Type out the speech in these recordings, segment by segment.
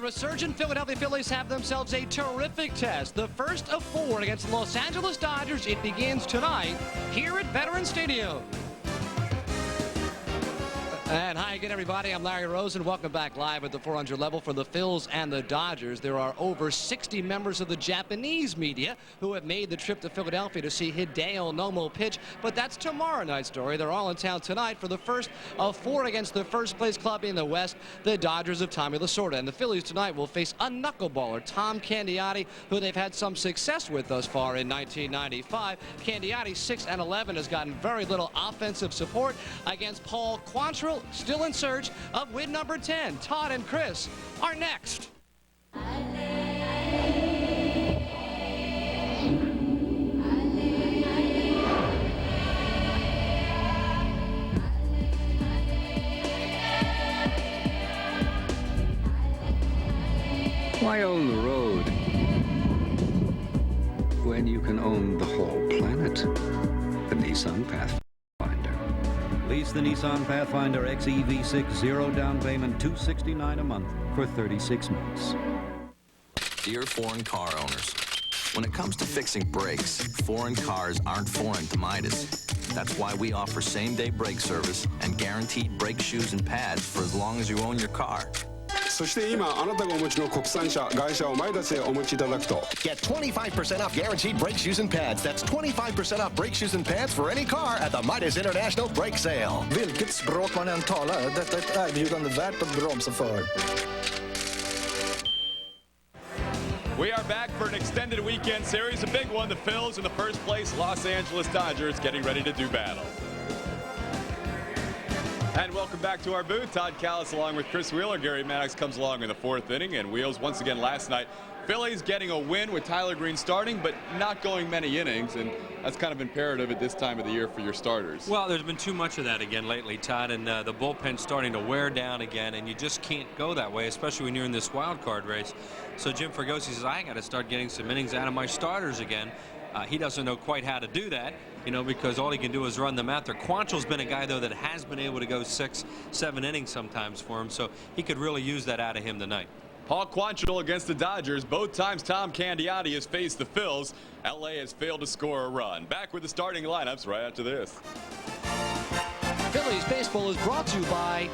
resurgent Philadelphia Phillies have themselves a terrific test. The first of 4 against the Los Angeles Dodgers. It begins tonight here at Veterans Stadium. And hi again, everybody. I'm Larry Rosen. Welcome back live at the 400 level for the Phils and the Dodgers. There are over 60 members of the Japanese media who have made the trip to Philadelphia to see Hideo Nomo pitch. But that's tomorrow night's story. They're all in town tonight for the first of 4 against the first-place club in the West, the Dodgers of Tommy Lasorda. And the Phillies tonight will face a knuckleballer, Tom Candiotti, who they've had some success with thus far in 1995. Candiotti, 6-11, has gotten very little offensive support against Paul Quantrill, still in search of win number 10. Todd and Chris are next. Why own the road when you can own the whole planet? The Nissan Pathfinder. Lease the Nissan Pathfinder XEV6, 0 down payment, $269 a month for 36 months. Dear foreign car owners, when it comes to fixing brakes, foreign cars aren't foreign to Midas. That's why we offer same-day brake service and guaranteed brake shoes and pads for as long as you own your car. そして今あなたがお持ちの国産車外車をマイダスへお持ちいただくと Get 25% off guaranteed brake shoes and pads. That's 25% off brake shoes and pads for any car at the Midas International Brake Sale. Vilket språk man än talar, detta är ett erbjudande värt att bromsa för. We are back for an extended weekend series, a big one. The Phils in the first place, Los Angeles Dodgers getting ready to do battle. And welcome back to our booth. Todd Callis along with Chris Wheeler. Gary Maddox comes along in the 4th inning. And Wheels, once again last night, Phillies getting a win with Tyler Green starting, but not going many innings. And that's kind of imperative at this time of the year for your starters. Well, there's been too much of that again lately, Todd, and the bullpen's starting to wear down again, and you just can't go that way, especially when you're in this wild card race. So Jim Fregosi says, I got to start getting some innings out of my starters again. He doesn't know quite how to do that, you know, because all he can do is run them out there. Quantrill's been a guy, though, that has been able to go 6, 7 innings sometimes for him, so he could really use that out of him tonight. Paul Quantrill against the Dodgers. Both times Tom Candiotti has faced the Phils. L.A. has failed to score a run. Back with the starting lineups right after this. Phillies baseball is brought to you by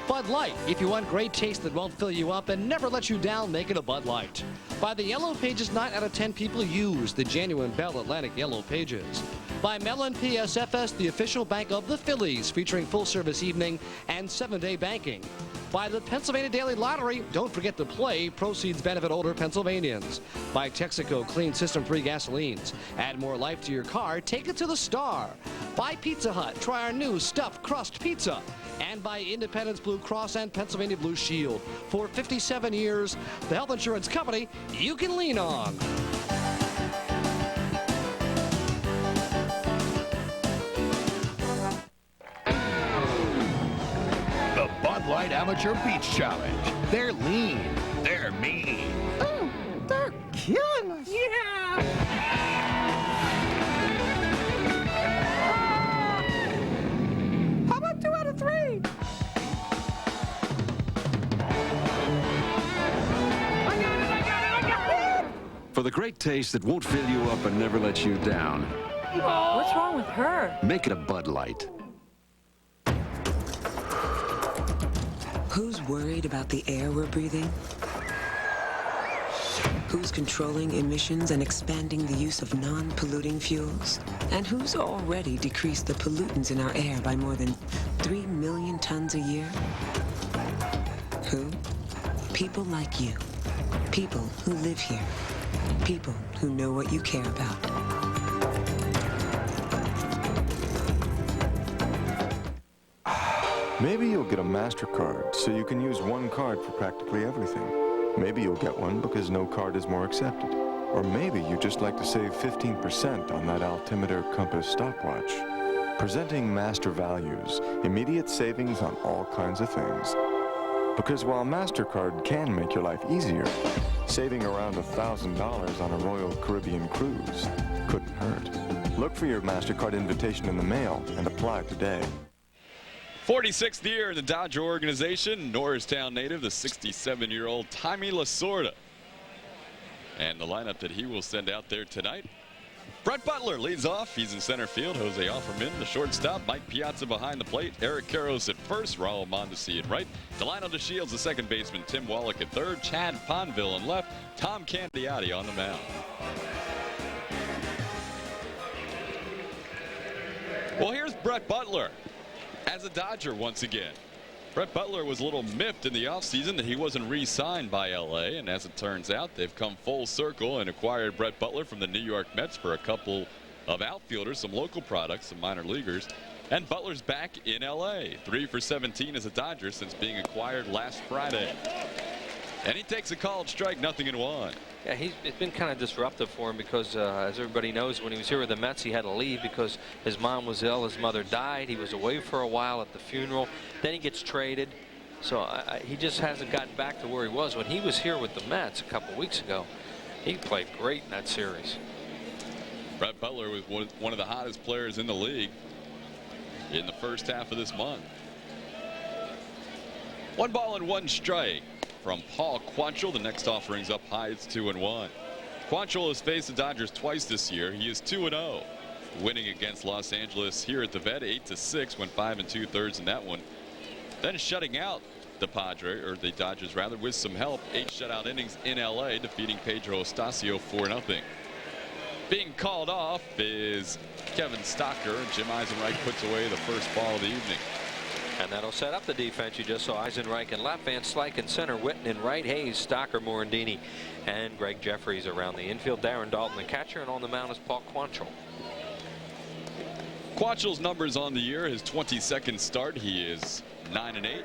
Bud Light. If you want great taste that won't fill you up and never let you down, make it a Bud Light. By the Yellow Pages, 9 out of 10 people use the genuine Bell Atlantic Yellow Pages. By Mellon PSFS, the official bank of the Phillies, featuring full-service evening and 7-day banking. By the Pennsylvania Daily Lottery, don't forget to play. Proceeds benefit older Pennsylvanians. By Texaco Clean System-free gasolines. Add more life to your car. Take it to the star. By Pizza Hut. Try our new stuffed crust pizza. And by Independence Blue Cross and Pennsylvania Blue Shield. For 57 years, the health insurance company you can lean on. The Bud Light Amateur Beach Challenge. They're lean. They're mean. Oh, they're killing us. Yeah. How about 2 out of 3? For the great taste that won't fill you up and never let you down. What's wrong with her? Make it a Bud Light. Who's worried about the air we're breathing? Who's controlling emissions and expanding the use of non-polluting fuels? And who's already decreased the pollutants in our air by more than 3 million tons a year? Who? People like you. People who live here. People who know what you care about. Maybe you'll get a MasterCard so you can use one card for practically everything. Maybe you'll get one because no card is more accepted. Or maybe you just like to save 15% on that altimeter compass stopwatch. Presenting Master Values, immediate savings on all kinds of things. Because while MasterCard can make your life easier, saving around $1,000 on a Royal Caribbean cruise couldn't hurt. Look for your MasterCard invitation in the mail and apply today. 46th year in the Dodger organization, Norristown native, the 67-year-old Tommy Lasorda. And the lineup that he will send out there tonight. Brett Butler leads off. He's in center field. Jose Offerman, the shortstop. Mike Piazza behind the plate. Eric Karros at first. Raul Mondesi at right. Delino DeShields, the second baseman. Tim Wallach at third. Chad Ponville in left. Tom Candiotti on the mound. Well, here's Brett Butler as a Dodger once again. Brett Butler was a little miffed in the offseason that he wasn't re-signed by L.A., and as it turns out, they've come full circle and acquired Brett Butler from the New York Mets for a couple of outfielders, some local products, some minor leaguers, and Butler's back in L.A. 3 for 17 as a Dodger since being acquired last Friday. And he takes a called strike, 0-1. Yeah, it's been kind of disruptive for him because, as everybody knows, when he was here with the Mets, he had to leave because his mom was ill, his mother died. He was away for a while at the funeral. Then he gets traded. So he just hasn't gotten back to where he was. When he was here with the Mets a couple weeks ago, he played great in that series. Brett Butler was one of the hottest players in the league in the first half of this month. 1 ball and 1 strike from Paul Quantrill. The next offering's up high. It's 2-1. Quantrill has faced the Dodgers twice this year. He is 2-0, winning against Los Angeles here at the Vet, 8-6, went 5 2/3 in that one. Then shutting out the Dodgers rather, with some help. 8 shutout innings in L.A., defeating Pedro Estacio 4-0. Being called off is Kevin Stocker. Jim Eisenreich puts away the first ball of the evening. And that'll set up the defense. You just saw Eisenreich in left, Van Slyke in center, Witten in right, Hayes, Stocker, Morandini, and Greg Jeffries around the infield. Darren Dalton, the catcher, and on the mound is Paul Quantrill. Quantrill's numbers on the year, his 22nd start, he is 9-8.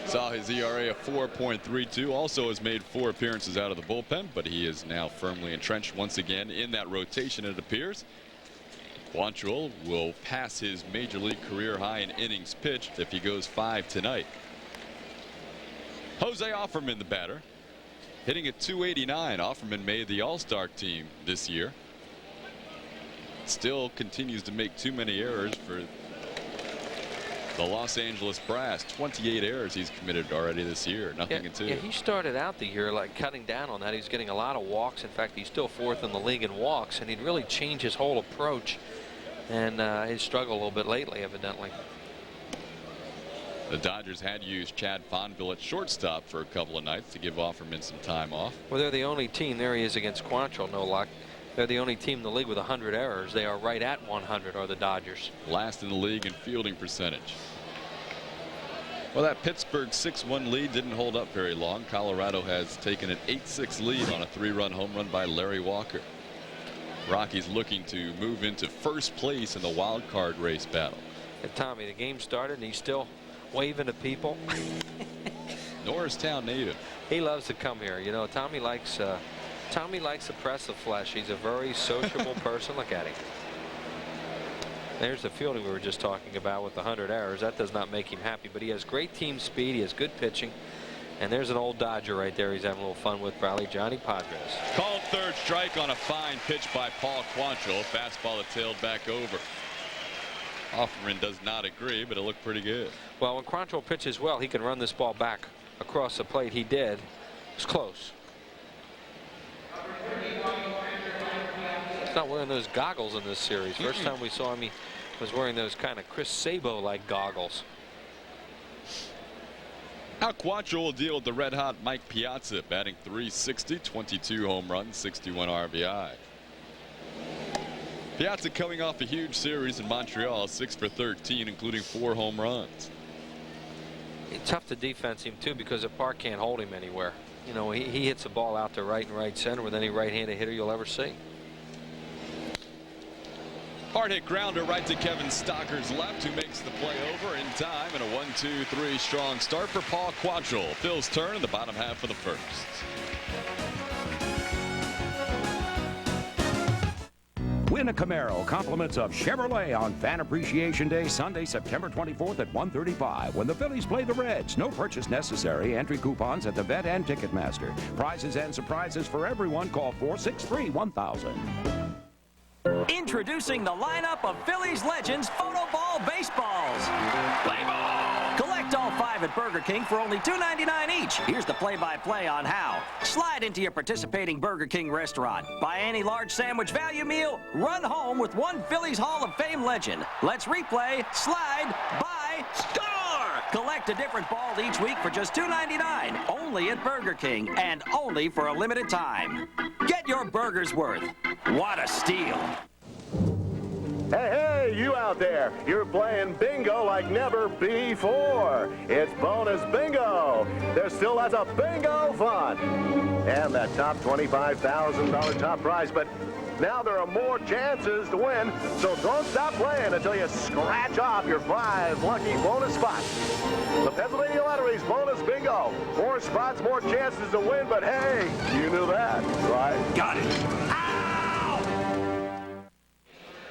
Saw his ERA of 4.32. Also has made 4 appearances out of the bullpen, but he is now firmly entrenched once again in that rotation, it appears. Quantrill will pass his major league career high in innings pitched if he goes 5 tonight. Jose Offerman, the batter, hitting at 289. Offerman made the All-Star team this year. Still continues to make too many errors for the Los Angeles Brass. 28 errors he's committed already this year. Nothing in 2. Yeah, he started out the year like cutting down on that. He's getting a lot of walks. In fact, he's still 4th in the league in walks, and he'd really changed his whole approach. And he's struggled a little bit lately, evidently. The Dodgers had used Chad Fonville at shortstop for a couple of nights to give Offerman some time off. Well, they're the only team. There he is against Quantrill, no luck. They're the only team in the league with 100 errors. They are right at 100, are the Dodgers. Last in the league in fielding percentage. Well, that Pittsburgh 6-1 lead didn't hold up very long. Colorado has taken an 8-6 lead on a 3-run home run by Larry Walker. Rockies looking to move into first place in the wild card race battle. And Tommy, the game started and he's still waving to people. Norristown native. He loves to come here. You know, Tommy likes to press the flesh. He's a very sociable person. Look at him. There's the fielding we were just talking about with the 100 errors. That does not make him happy, but he has great team speed. He has good pitching. And there's an old Dodger right there he's having a little fun with, probably Johnny Padres. Called 3rd strike on a fine pitch by Paul Quantrill. Fastball that tailed back over. Offerman does not agree, but it looked pretty good. Well, when Quantrill pitches well, he can run this ball back across the plate. He did. It's close. He's not wearing those goggles in this series. First time we saw him, he was wearing those kind of Chris Sabo-like goggles. Now Quantrill will deal with the red-hot Mike Piazza, batting .360, 22 home runs, 61 RBI. Piazza coming off a huge series in Montreal, 6 for 13, including 4 home runs. It's tough to defense him, too, because the park can't hold him anywhere. You know, he hits the ball out to right and right center with any right-handed hitter you'll ever see. Hard hit grounder right to Kevin Stocker's left, who makes the play over in time, and a 1-2-3 strong start for Paul Quantrill. Phil's turn in the bottom half of the first. Win a Camaro, compliments of Chevrolet on Fan Appreciation Day, Sunday, September 24th at 1:35 when the Phillies play the Reds. No purchase necessary. Entry coupons at the Vet and Ticketmaster. Prizes and surprises for everyone. Call 463-1000. Introducing the lineup of Phillies legends photo ball baseballs. Play ball! all 5 at Burger King for only $2.99 each. Here's the play-by-play on how. Slide into your participating Burger King restaurant. Buy any large sandwich value meal. Run home with one Phillies Hall of Fame legend. Let's replay, slide, buy, score! Collect a different ball each week for just $2.99. Only at Burger King and only for a limited time. Get your burger's worth. What a steal. Hey, you out there, you're playing bingo like never before. It's bonus bingo. There's still lots of bingo fun. And that top $25,000 top prize, but now there are more chances to win, so don't stop playing until you scratch off your 5 lucky bonus spots. The Pennsylvania Lottery's bonus bingo. More spots, more chances to win, but hey, you knew that, right? Got it.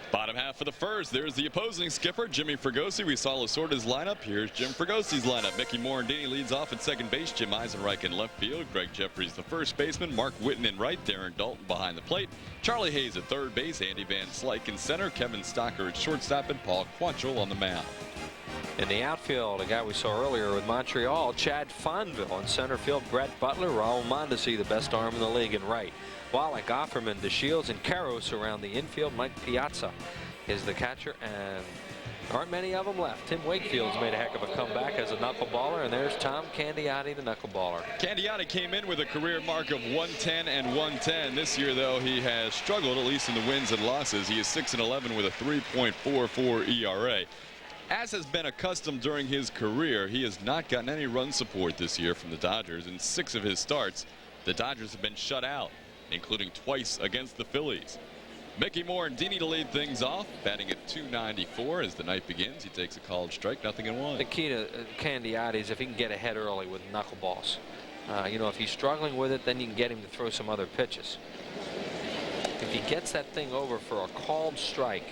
Bottom half of the first, there's the opposing skipper, Jimmy Fregosi. We saw Lasorda's lineup. Here's Jim Fregosi's lineup. Mickey Morandini leads off at second base. Jim Eisenreich in left field. Greg Jeffries, the first baseman. Mark Whitten in right. Darren Dalton behind the plate. Charlie Hayes at third base. Andy Van Slyke in center. Kevin Stocker at shortstop. And Paul Quantrill on the mound. In the outfield, a guy we saw earlier with Montreal, Chad Fonville. In center field, Brett Butler. Raul Mondesi, the best arm in the league, in right. Wallach, Offerman, DeShields, and Karros around the infield. Mike Piazza is the catcher, and aren't many of them left. Tim Wakefield's made a heck of a comeback as a knuckleballer, and there's Tom Candiotti, the knuckleballer. Candiotti came in with a career mark of 110 and 110. This year, though, he has struggled, at least in the wins and losses. He is 6-11 with a 3.44 ERA. As has been accustomed during his career, he has not gotten any run support this year from the Dodgers. In 6 of his starts, the Dodgers have been shut out, including twice against the Phillies. Mickey Morandini to lead things off, batting at .294 as the night begins. He takes a called strike, 0-1. The key to Candiotti is if he can get ahead early with knuckleballs. You know, if he's struggling with it, then you can get him to throw some other pitches. If he gets that thing over for a called strike,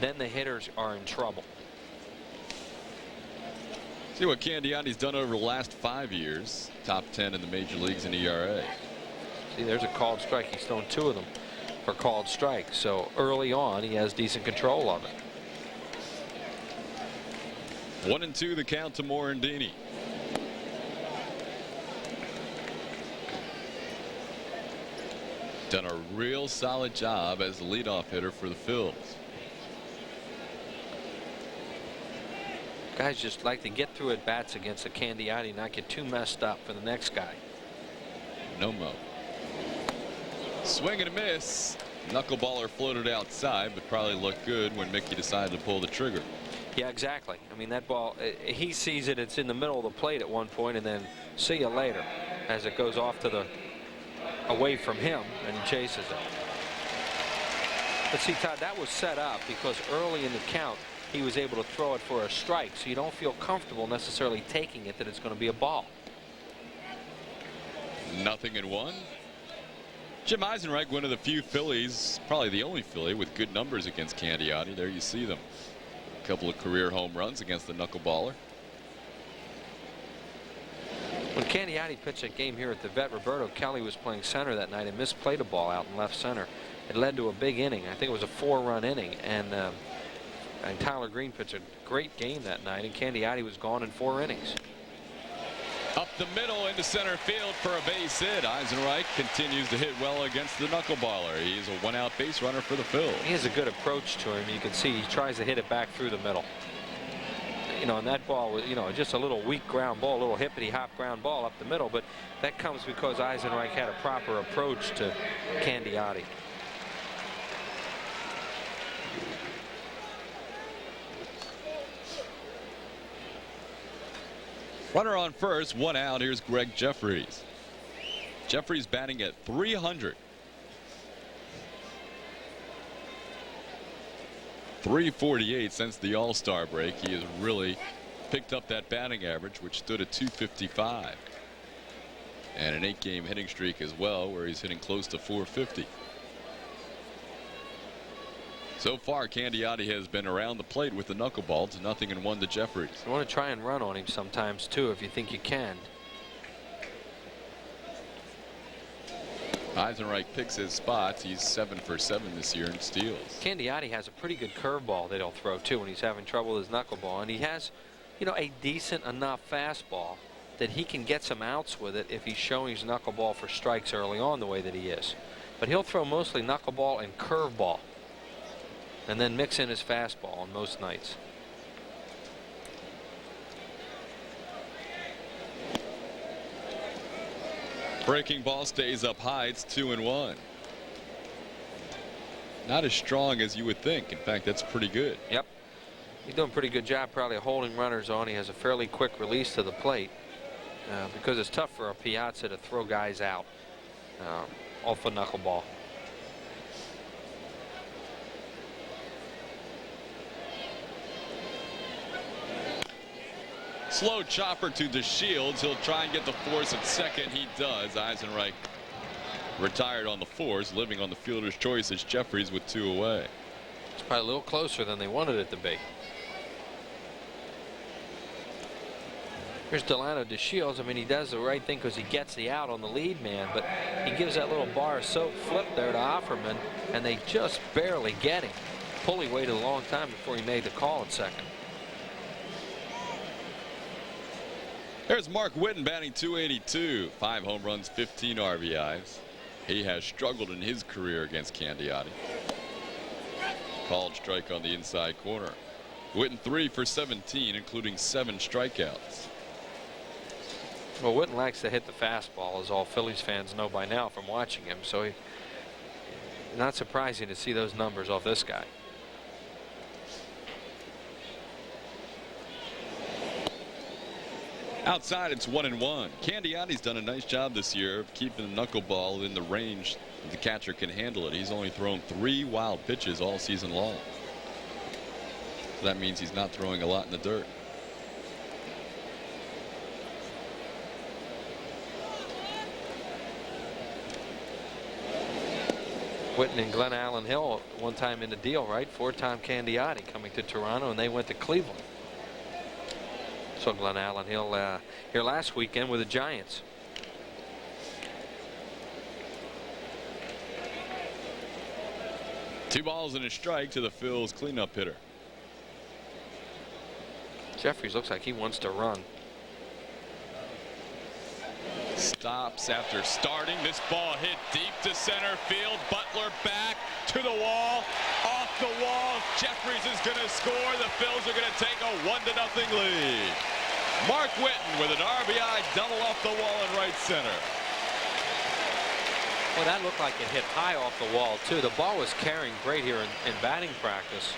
then the hitters are in trouble. See what Candiotti's done over the last 5 years. Top 10 in the major leagues in ERA. See, there's a called strike. He's thrown 2 of them for called strike. So early on, he has decent control of it. 1-2 the count to Morandini. Done a real solid job as the leadoff hitter for the Phillies. Guys just like to get through at bats against the Candiotti, not get too messed up for the next guy. No mo. Swing and a miss. Knuckleballer floated outside, but probably looked good when Mickey decided to pull the trigger. Yeah, exactly. I mean, that ball, he sees it. It's in the middle of the plate at one point, and then see you later as it goes off to the away from him, and he chases it. But see, Todd, that was set up because early in the count, he was able to throw it for a strike, so you don't feel comfortable necessarily taking it that it's going to be a ball. 0-1. Jim Eisenreich, one of the few Phillies, probably the only Philly with good numbers against Candiotti. There you see them. A couple of career home runs against the knuckleballer. When Candiotti pitched that game here at the Vet, Roberto Kelly was playing center that night and misplayed a ball out in left center. It led to a big inning. I think it was a 4-run inning, and Tyler Green pitched a great game that night, and Candiotti was gone in 4 innings. Up the middle into center field for a base hit. Eisenreich continues to hit well against the knuckleballer. He's a 1-out base runner for the Phils. He has a good approach to him. You can see he tries to hit it back through the middle. You know, and that ball was, you know, just a little weak ground ball, a little hippity-hop ground ball up the middle, but that comes because Eisenreich had a proper approach to Candiotti. Runner on first, 1 out. Here's Greg Jeffries. Jeffries batting at .300. .348 since the All-Star break. He has really picked up that batting average, which stood at .255. And an 8-game hitting streak as well, where he's hitting close to .450. So far, Candiotti has been around the plate with the knuckleball. It's 0-1 to Jeffries. You want to try and run on him sometimes, too, if you think you can. Eisenreich picks his spots. He's 7 for 7 this year in steals. Candiotti has a pretty good curveball that he'll throw, too, when he's having trouble with his knuckleball. And he has you know, a decent enough fastball that he can get some outs with it if he's showing his knuckleball for strikes early on the way that he is. But he'll throw mostly knuckleball and curveball and then mix in his fastball on most nights. Breaking ball stays up high. It's 2-1. Not as strong as you would think. In fact, that's pretty good. Yep. He's doing a pretty good job probably holding runners on. He has a fairly quick release to the plate because it's tough for a Piazza to throw guys out off a knuckleball. Slow chopper to DeShields. He'll try and get the force at second. He does. Eisenreich retired on the force, living on the fielder's choice as Jeffries with 2 away. It's probably a little closer than they wanted it to be. Here's Delano DeShields. I mean, he does the right thing because he gets the out on the lead man, but he gives that little bar so flip there to Offerman, and they just barely get him. Pulley waited a long time before he made the call at second. There's Mark Whitten batting .282. 5 home runs, 15 RBIs. He has struggled in his career against Candiotti. Called strike on the inside corner. Whitten 3 for 17, including 7 strikeouts. Well, Whitten likes to hit the fastball, as all Phillies fans know by now from watching him. So not surprising to see those numbers off this guy. Outside, it's 1-1. Candiotti's done a nice job this year of keeping the knuckleball in the range that the catcher can handle it. He's only thrown 3 wild pitches all season long. So that means he's not throwing a lot in the dirt. Whitten and Glenn Allen Hill one time in the deal, right? 4-time Candiotti coming to Toronto, and they went to Cleveland. So Glenn Allen Hill here last weekend with the Giants. Two balls and a strike to the Phil's cleanup hitter. Jeffries looks like he wants to run. Stops after starting. This ball hit deep to center field. Butler back to the wall. Off the wall. Jeffries is going to score. The Phils are going to take a 1-0 lead. Mark Whitten with an RBI double off the wall in right center. Well, that looked like it hit high off the wall, too. The ball was carrying great here in batting practice,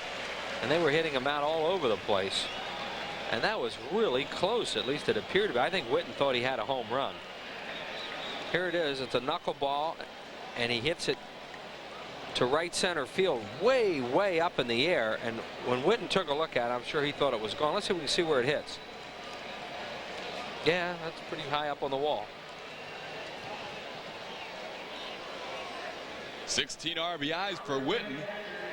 and they were hitting him out all over the place. And that was really close, at least it appeared to be. I think Whitten thought he had a home run. Here it is. It's a knuckleball, and he hits it to right center field, way, way up in the air. And when Whitten took a look at it, I'm sure he thought it was gone. Let's see if we can see where it hits. Yeah, that's pretty high up on the wall. 16 RBIs for Whitten,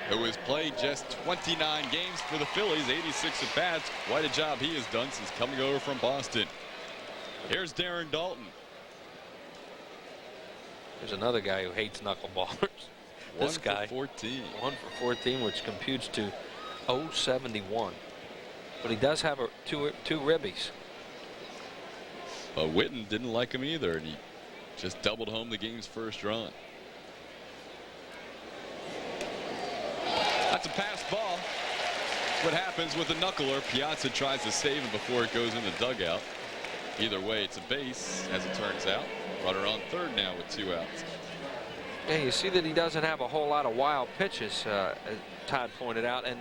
who has played just 29 games for the Phillies, 86 at bats. Quite a job he has done since coming over from Boston. Here's Darren Dalton. There's another guy who hates knuckleballers. This guy. 1 for 14. 1 for 14, which computes to 071. But he does have two ribbies. But Whitten didn't like him either, and he just doubled home the game's first run. That's a pass ball. What happens with the knuckler? Piazza tries to save it before it goes in the dugout. Either way, it's a base, as it turns out. Runner on third now with 2 outs. Yeah, you see that he doesn't have a whole lot of wild pitches, as Todd pointed out, and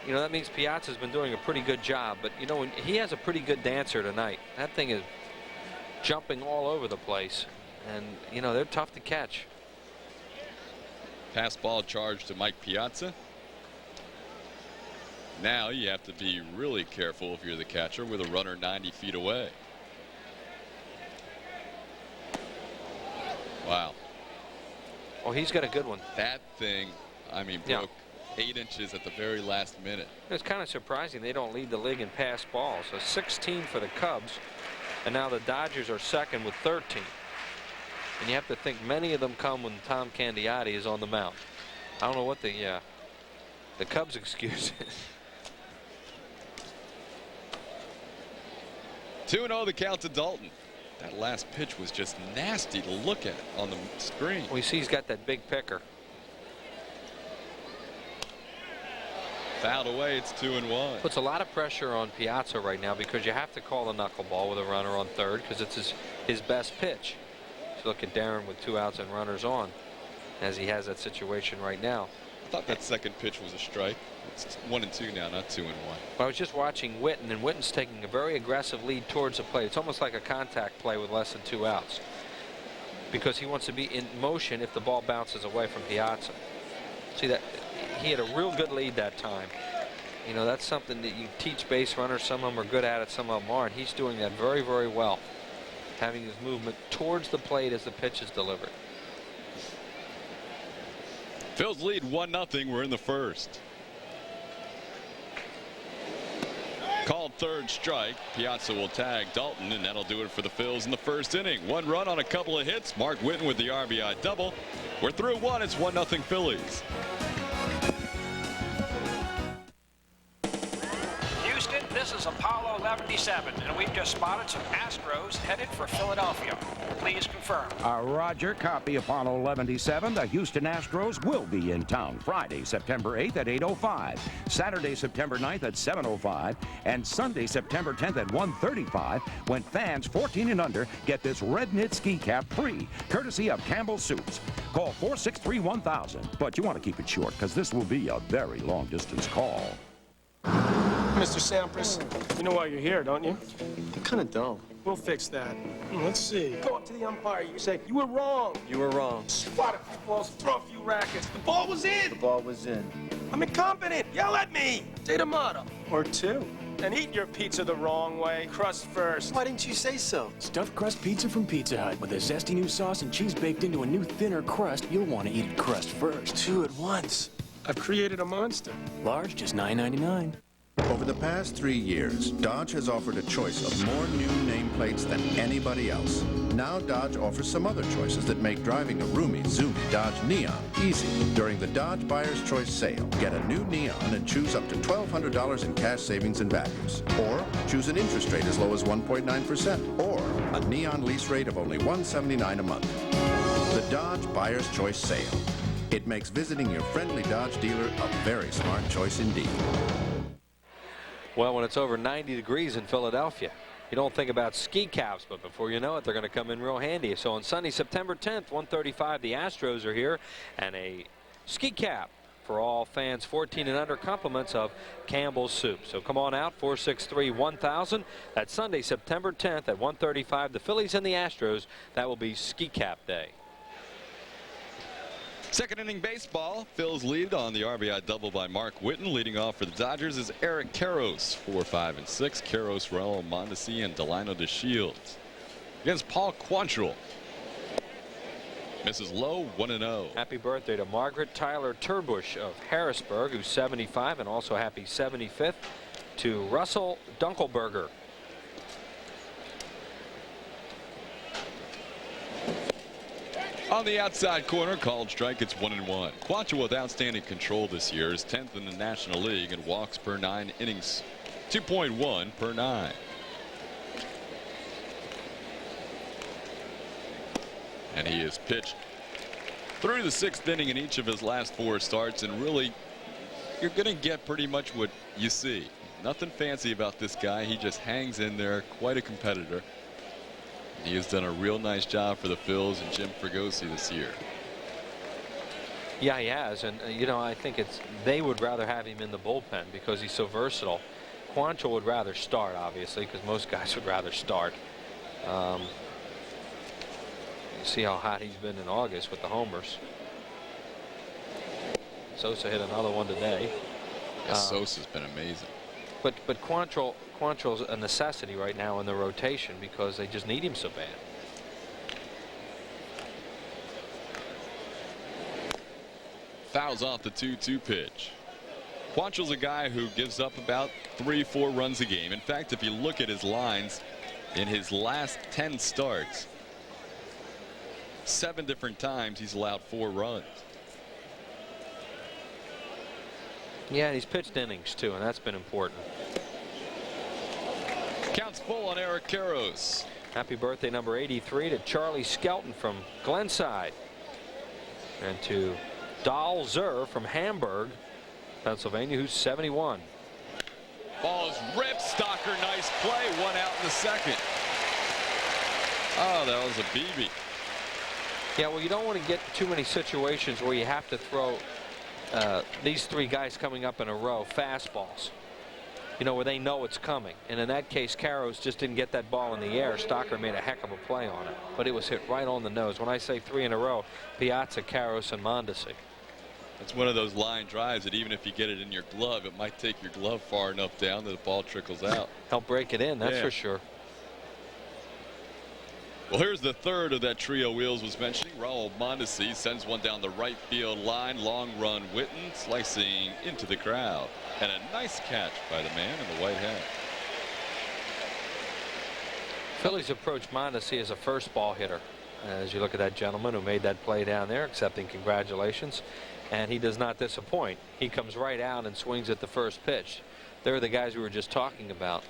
you know, that means Piazza's been doing a pretty good job. But you know, when he has a pretty good dancer tonight. That thing is jumping all over the place, and you know, they're tough to catch. Pass ball charge to Mike Piazza. Now you have to be really careful if you're the catcher with a runner 90 feet away. Wow. Oh, he's got a good one. That thing, I mean, broke 8 inches at the very last minute. It's kind of surprising they don't lead the league in pass balls. So 16 for the Cubs, and now the Dodgers are second with 13. And you have to think many of them come when Tom Candiotti is on the mound. I don't know what the Cubs' excuse is. 2-0 the count to Dalton. That last pitch was just nasty to look at on the screen. We see he's got that big picker. Fouled away. It's 2-1. Puts a lot of pressure on Piazza right now because you have to call the knuckleball with a runner on third because it's his best pitch. So look at Darren with 2 outs and runners on as he has that situation right now. I thought that second pitch was a strike. It's 1-2 now, not 2-1. I was just watching Witten, and Witten's taking a very aggressive lead towards the plate. It's almost like a contact play with less than 2 outs because he wants to be in motion if the ball bounces away from Piazza. See that he had a real good lead that time. You know, that's something that you teach base runners. Some of them are good at it, some of them aren't. He's doing that very, very well, having his movement towards the plate as the pitch is delivered. Phil's lead 1-0. We're in the first. Called third strike. Piazza will tag Dalton, and that'll do it for the Phils in the first inning. 1 run on a couple of hits. Mark Witten with the RBI double. We're through 1. It's 1-0 Phillies. Houston, this is Apollo 11-7, and we've just spotted some Astros headed for Philadelphia. Please confirm. Roger, copy Apollo 11-7. The Houston Astros will be in town Friday, September 8th at 8:05, Saturday, September 9th at 7:05, and Sunday, September 10th at 1:35, when fans 14 and under get this red knit ski cap free, courtesy of Campbell Suits. Call 463-1000, but you want to keep it short because this will be a very long distance call. Mr. Sampras, you know why you're here, don't you? You're kind of dumb. We'll fix that. Let's see. Go up to the umpire. You say, you were wrong. You were wrong. Swat a few balls, throw a few rackets. The ball was in. The ball was in. I'm incompetent. Yell at me. Say tomato. Or 2. And eat your pizza the wrong way. Crust first. Why didn't you say so? Stuffed crust pizza from Pizza Hut. With a zesty new sauce and cheese baked into a new, thinner crust, you'll want to eat it crust first. 2 at once. I've created a monster. Large, just $9.99. Over the past 3 years, Dodge has offered a choice of more new nameplates than anybody else. Now Dodge offers some other choices that make driving a roomy, zoomy Dodge Neon easy. During the Dodge Buyer's Choice sale, get a new Neon and choose up to $1,200 in cash savings and values. Or choose an interest rate as low as 1.9%. Or a Neon lease rate of only $179 a month. The Dodge Buyer's Choice sale. It makes visiting your friendly Dodge dealer a very smart choice indeed. Well, when it's over 90 degrees in Philadelphia, you don't think about ski caps, but before you know it, they're going to come in real handy. So on Sunday, September 10th, 1:35, the Astros are here, and a ski cap for all fans 14 and under, compliments of Campbell's Soup. So come on out, 463-1000. That's Sunday, September 10th at 1:35. The Phillies and the Astros, that will be ski cap day. Second inning baseball. Phil's lead on the RBI double by Mark Witten. Leading off for the Dodgers is Eric Karros, 4, 5, and 6. Karros, Raul Mondesi, and Delino DeShields. Against Paul Quantrill. Misses low, 1-0. Happy birthday to Margaret Tyler Turbush of Harrisburg, who's 75, and also happy 75th to Russell Dunkelberger. On the outside corner, called strike. It's 1-1. Quantrill with outstanding control this year is 10th in the National League in walks per 9 innings, 2.1 per 9. And he has pitched through the 6th inning in each of his last 4 starts, and really, you're going to get pretty much what you see. Nothing fancy about this guy. He just hangs in there, quite a competitor. He has done a real nice job for the Phils and Jim Fregosi this year. Yeah, he has, and you know, I think they would rather have him in the bullpen because he's so versatile. Quantrill would rather start, obviously, because most guys would rather start. You see how hot he's been in August with the homers. Sosa hit another one today. Yeah, Sosa's been amazing. But Quantrill's a necessity right now in the rotation because they just need him so bad. Fouls off the 2-2 pitch. Quantrill's a guy who gives up about 3-4 runs a game. In fact, if you look at his lines in his last 10 starts, 7 different times he's allowed 4 runs. Yeah, he's pitched innings too, and that's been important. Counts full on Eric Karros. Happy birthday number 83 to Charlie Skelton from Glenside. And to Dahl Zur from Hamburg, Pennsylvania, who's 71. Ball is ripped. Stocker, nice play. 1 out in the second. Oh, that was a BB. Yeah, well, you don't want to get too many situations where you have to throw these 3 guys coming up in a row fastballs, you know, where they know it's coming. And in that case, Karros just didn't get that ball in the air. Stocker made a heck of a play on it, but it was hit right on the nose. When I say 3 in a row, Piazza, Karros, and Mondesi. It's one of those line drives that even if you get it in your glove, it might take your glove far enough down that the ball trickles out. Help break it in, that's for sure. Well, here's the third of that trio Wheels was mentioning. Raul Mondesi sends one down the right field line. Long run, Witten slicing into the crowd. And a nice catch by the man in the white hat. Phillies approach Mondesi as a first ball hitter. As you look at that gentleman who made that play down there, accepting congratulations. And he does not disappoint. He comes right out and swings at the first pitch. They're the guys we were just talking about.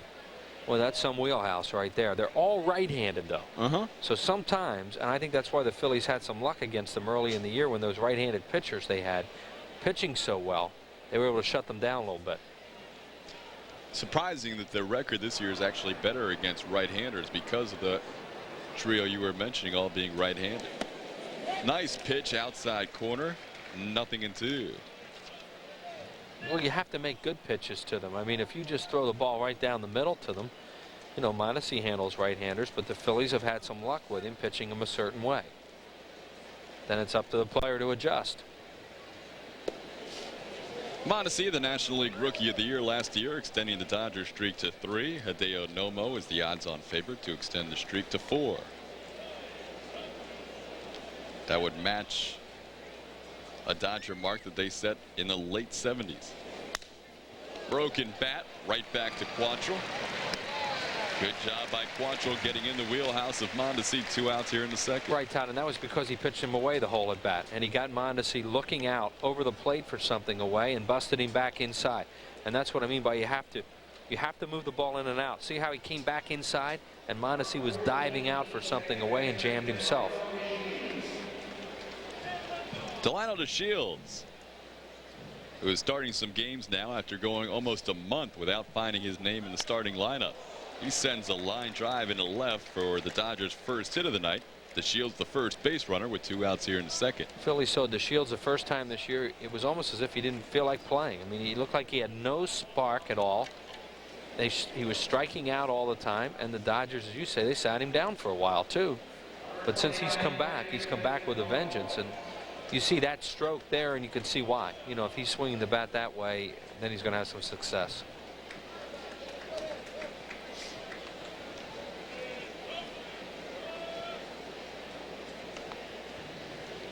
Well, that's some wheelhouse right there. They're all right-handed, though. So sometimes, and I think that's why the Phillies had some luck against them early in the year when those right-handed pitchers they had pitching so well, they were able to shut them down a little bit. Surprising that their record this year is actually better against right-handers because of the trio you were mentioning all being right-handed. Nice pitch outside corner. 0-2. Well, you have to make good pitches to them. I mean, if you just throw the ball right down the middle to them, you know, Mondesi handles right-handers, but the Phillies have had some luck with him pitching him a certain way. Then it's up to the player to adjust. Mondesi, the National League Rookie of the Year last year, extending the Dodgers streak to 3. Hideo Nomo is the odds-on favorite to extend the streak to 4. That would match a Dodger mark that they set in the late 70s. Broken bat, right back to Quantrill. Good job by Quantrill getting in the wheelhouse of Mondesi. 2 outs here in the second. Right, Todd, and that was because he pitched him away the hole at bat, and he got Mondesi looking out over the plate for something away and busted him back inside. And that's what I mean by you have to move the ball in and out. See how he came back inside, and Mondesi was diving out for something away and jammed himself. Delino DeShields, who is starting some games now after going almost a month without finding his name in the starting lineup. He sends a line drive into left for the Dodgers' first hit of the night. DeShields the first base runner with 2 outs here in the second. Phillies saw DeShields the first time this year. It was almost as if he didn't feel like playing. I mean, he looked like he had no spark at all. He was striking out all the time, and the Dodgers, as you say, they sat him down for a while too. But since he's come back with a vengeance, and you see that stroke there, and you can see why. You know, if he's swinging the bat that way, then he's going to have some success.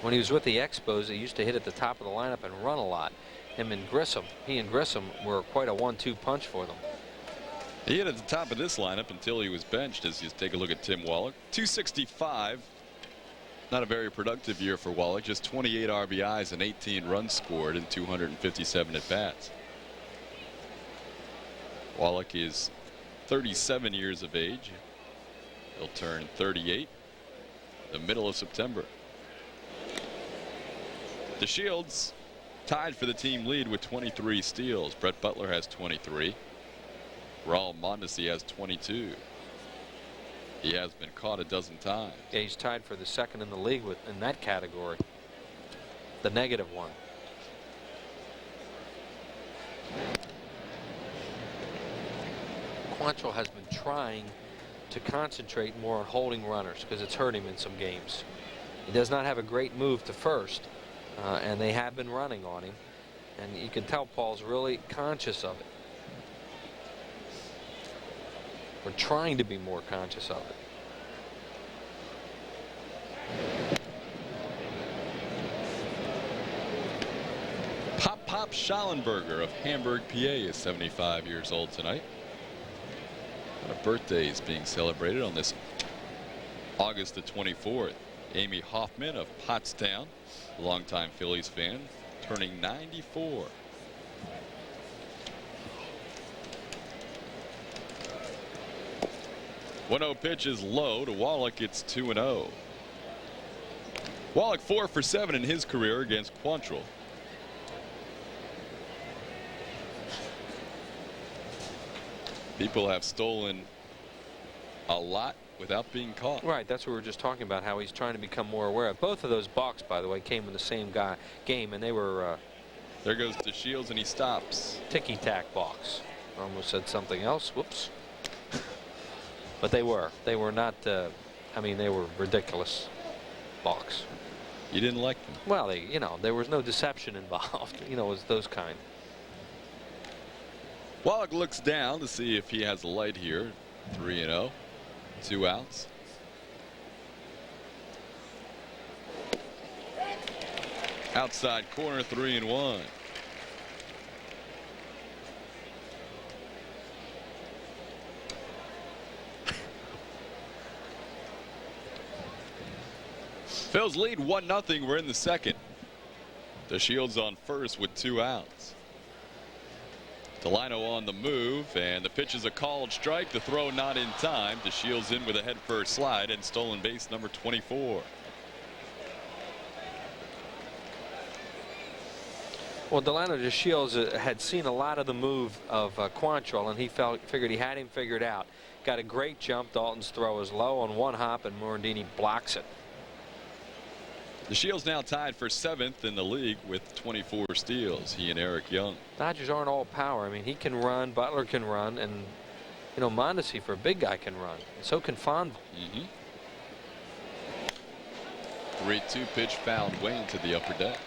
When he was with the Expos, he used to hit at the top of the lineup and run a lot. He and Grissom were quite a 1-2 punch for them. He hit at the top of this lineup until he was benched, as you take a look at Tim Wallach. 265. Not a very productive year for Wallach. Just 28 RBIs and 18 runs scored in 257 at-bats. Wallach is 37 years of age. He'll turn 38 the middle of September. DeShields tied for the team lead with 23 steals. Brett Butler has 23. Raul Mondesi has 22. He has been caught a dozen times. Yeah, he's tied for the second in the league in that category. The negative one. Quantrill has been trying to concentrate more on holding runners because it's hurt him in some games. He does not have a great move to first, and they have been running on him. And you can tell Paul's really conscious of it. We're trying to be more conscious of it. Pop Schallenberger of Hamburg, PA is 75 years old tonight. A birthday is being celebrated on this August the 24th. Amy Hoffman of Pottstown, a longtime Phillies fan, turning 94. 1-0 pitch is low to Wallach. It's 2-0. Wallach 4 for 7 in his career against Quantrill. People have stolen a lot without being caught. Right, that's what we were just talking about, how he's trying to become more aware of. Both of those balks, by the way, came in the same game, and they were... there goes to Shields, and he stops. Ticky-tack balks. Almost said something else. Whoops. But they were. They were not... I mean, they were ridiculous balks. You didn't like them? Well, there was no deception involved. It was those kind. Wallach looks down to see if he has a light here. 3-0. 2 outs. Outside corner, 3-1. Phil's lead 1-0. We're in the second. The Shields on first with 2 outs. Delino on the move, and the pitch is a called strike. The throw not in time. DeShields in with a head first slide and stolen base number 24. Well, Delano DeShields had seen a lot of the move of Quantrill, and he figured he had him figured out. Got a great jump. Dalton's throw is low on 1 hop, and Morandini blocks it. DeShields now tied for 7th in the league with 24 steals. He and Eric Young. Dodgers aren't all power. I mean, he can run, Butler can run, and Mondesi for a big guy can run. And so can Fonville. 3-2 pitch found Wayne to the upper deck.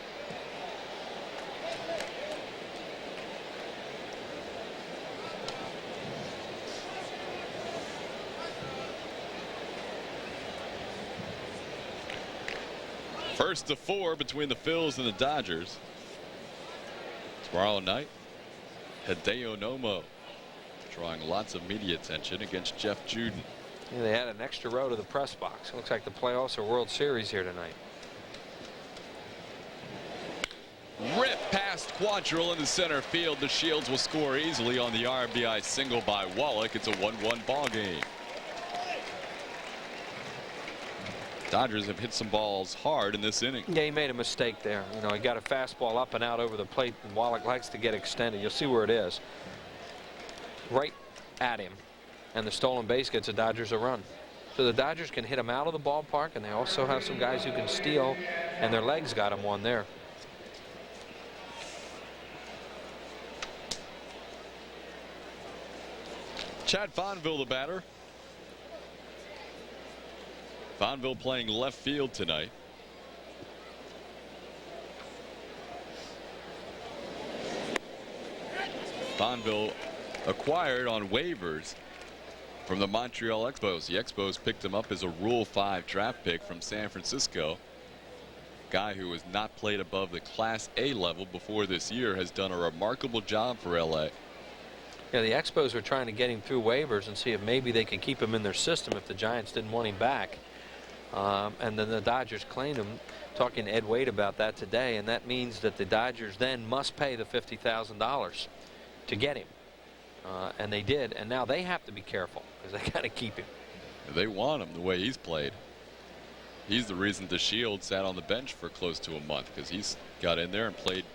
First to 4 between the Phils and the Dodgers. Tomorrow night, Hideo Nomo drawing lots of media attention against Jeff Juden. Yeah, they had an extra row to the press box. It looks like the playoffs or World Series here tonight. Rip past Quantrill in the center field. The Shields will score easily on the RBI single by Wallach. It's a 1-1 ball game. Dodgers have hit some balls hard in this inning. Yeah, he made a mistake there. He got a fastball up and out over the plate, and Wallach likes to get extended. You'll see where it is. Right at him. And the stolen base gets the Dodgers a run. So the Dodgers can hit him out of the ballpark, and they also have some guys who can steal, and their legs got him one there. Chad Fonville, the batter. Fonville playing left field tonight. Fonville acquired on waivers from the Montreal Expos. The Expos picked him up as a Rule 5 draft pick from San Francisco. Guy who has not played above the Class A level before this year has done a remarkable job for LA. Yeah, the Expos were trying to get him through waivers and see if maybe they could keep him in their system if the Giants didn't want him back. And then the Dodgers claimed him. Talking to Ed Wade about that today, and that means that the Dodgers then must pay the $50,000 to get him. And they did, and now they have to be careful because they got to keep him. They want him the way he's played. He's the reason DeShields sat on the bench for close to a month, because he's got in there and played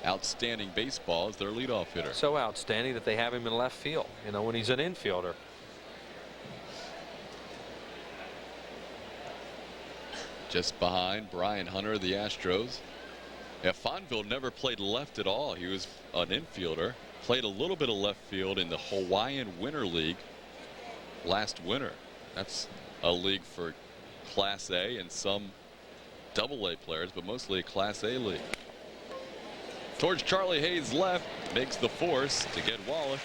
outstanding baseball as their leadoff hitter. So outstanding that they have him in left field, when he's an infielder. Just behind Brian Hunter of the Astros. Yeah, Fonville never played left at all. He was an infielder. Played a little bit of left field in the Hawaiian Winter League last winter. That's a league for Class A and some Double-A players, but mostly a Class A league. Towards Charlie Hayes left, makes the force to get Wallach.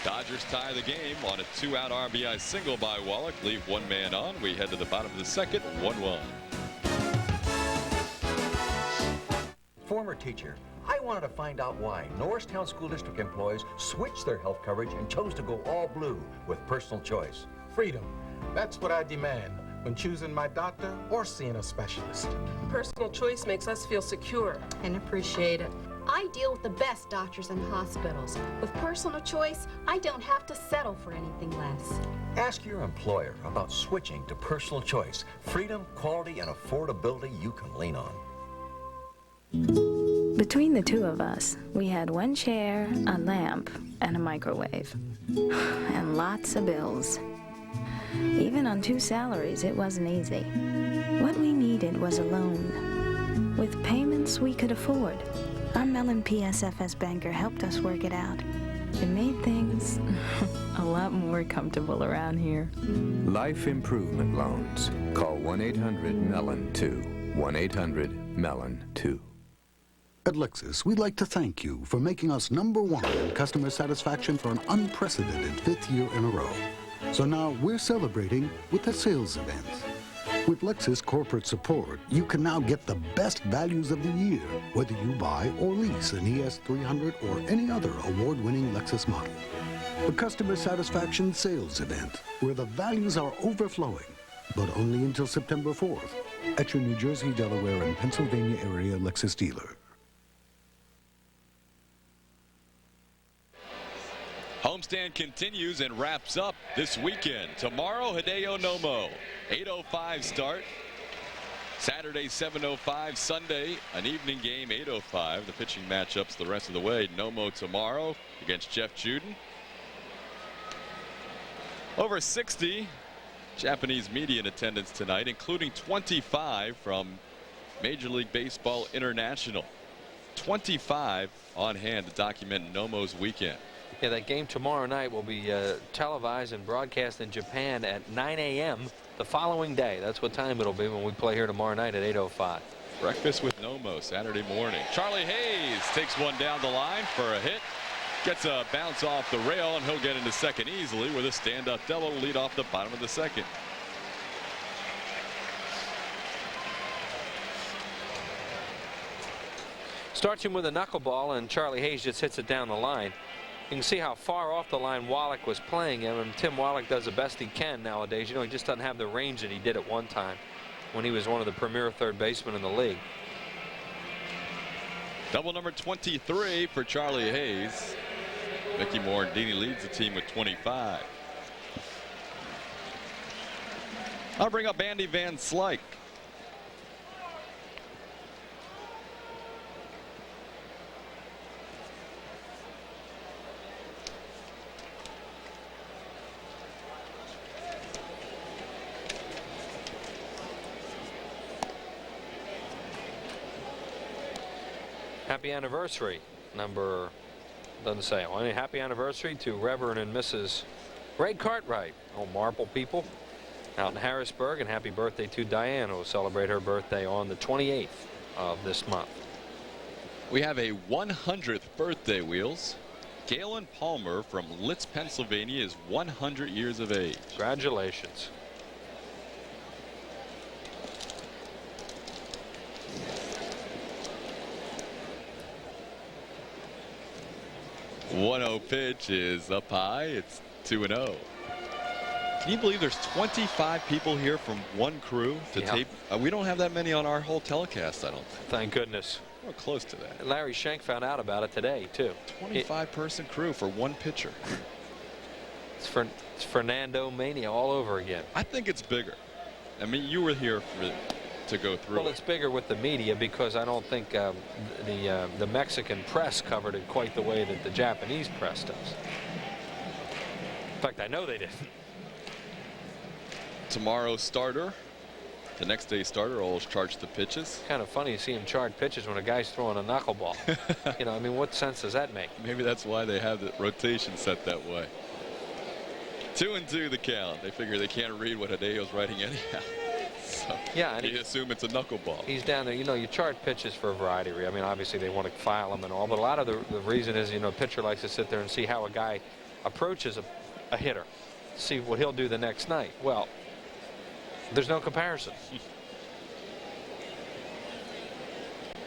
Dodgers tie the game on a 2-out RBI single by Wallach. Leave one man on. We head to the bottom of the second, 1-1. Former teacher, I wanted to find out why Norristown School District employees switched their health coverage and chose to go all blue with personal choice. Freedom. That's what I demand when choosing my doctor or seeing a specialist. Personal choice makes us feel secure and appreciated. I deal with the best doctors and hospitals. With personal choice, I don't have to settle for anything less. Ask your employer about switching to personal choice. Freedom, quality, and affordability you can lean on. Between the two of us, we had one chair, a lamp, and a microwave. And lots of bills. Even on 2 salaries, it wasn't easy. What we needed was a loan, with payments we could afford. Our Mellon PSFS banker helped us work it out. It made things a lot more comfortable around here. Life Improvement Loans. Call 1-800-MELON-2. 1-800-MELON-2. At Lexus, we'd like to thank you for making us #1 in customer satisfaction for an unprecedented 5th year in a row. So now we're celebrating with a sales event. With Lexus corporate support, you can now get the best values of the year, whether you buy or lease an ES300 or any other award-winning Lexus model. A customer satisfaction sales event where the values are overflowing, but only until September 4th at your New Jersey, Delaware, and Pennsylvania area Lexus dealer. Homestand continues and wraps up this weekend. Tomorrow, Hideo Nomo, 8:05 start. Saturday, 7:05. Sunday, an evening game, 8:05. The pitching matchups the rest of the way. Nomo tomorrow against Jeff Juden. Over 60 Japanese media in attendance tonight, including 25 from Major League Baseball International. 25 on hand to document Nomo's weekend. Yeah, that game tomorrow night will be televised and broadcast in Japan at 9 a.m. the following day. That's what time it'll be when we play here tomorrow night at 8:05. Breakfast with Nomo Saturday morning. Charlie Hayes takes one down the line for a hit. Gets a bounce off the rail, and he'll get into second easily with a stand-up double to lead off the bottom of the second. Starts him with a knuckleball, and Charlie Hayes just hits it down the line. You can see how far off the line Wallach was playing him, and Tim Wallach does the best he can nowadays. You know, he just doesn't have the range that he did at one time when he was one of the premier third basemen in the league. Double number 23 for Charlie Hayes. Mickey Morandini leads the team with 25. I'll bring up Andy Van Slyke. Happy anniversary, number, doesn't say. Well, happy anniversary to Reverend and Mrs. Ray Cartwright, old Marple people out in Harrisburg, and happy birthday to Diane, who will celebrate her birthday on the 28th of this month. We have a 100th birthday, Wheels. Galen Palmer from Litz, Pennsylvania is 100 years of age. Congratulations. .10 pitch is up high. It's 2-0. Can you believe there's 25 people here from one crew to tape? We don't have that many on our whole telecast, I don't think. Thank goodness. We're close to that. Larry Schenk found out about it today, too. 25-person crew for one pitcher. It's Fernando Mania all over again. I think it's bigger. I mean, you were here to go through. Well, it's bigger with the media because I don't think the Mexican press covered it quite the way that the Japanese press does. In fact, I know they didn't. Tomorrow's starter, the next day's starter, always charge the pitches. Kind of funny to see him charge pitches when a guy's throwing a knuckleball. You know, I mean, what sense does that make? Maybe that's why they have the rotation set that way. 2-2 the count. They figure they can't read what Hideo's writing anyhow. So yeah, and you assume it's a knuckleball. He's down there. You know, you charge pitches for a variety of reasons. I mean, obviously they want to file them and all, but a lot of the reason is, you know, a pitcher likes to sit there and see how a guy approaches a hitter, see what he'll do the next night. Well, there's no comparison.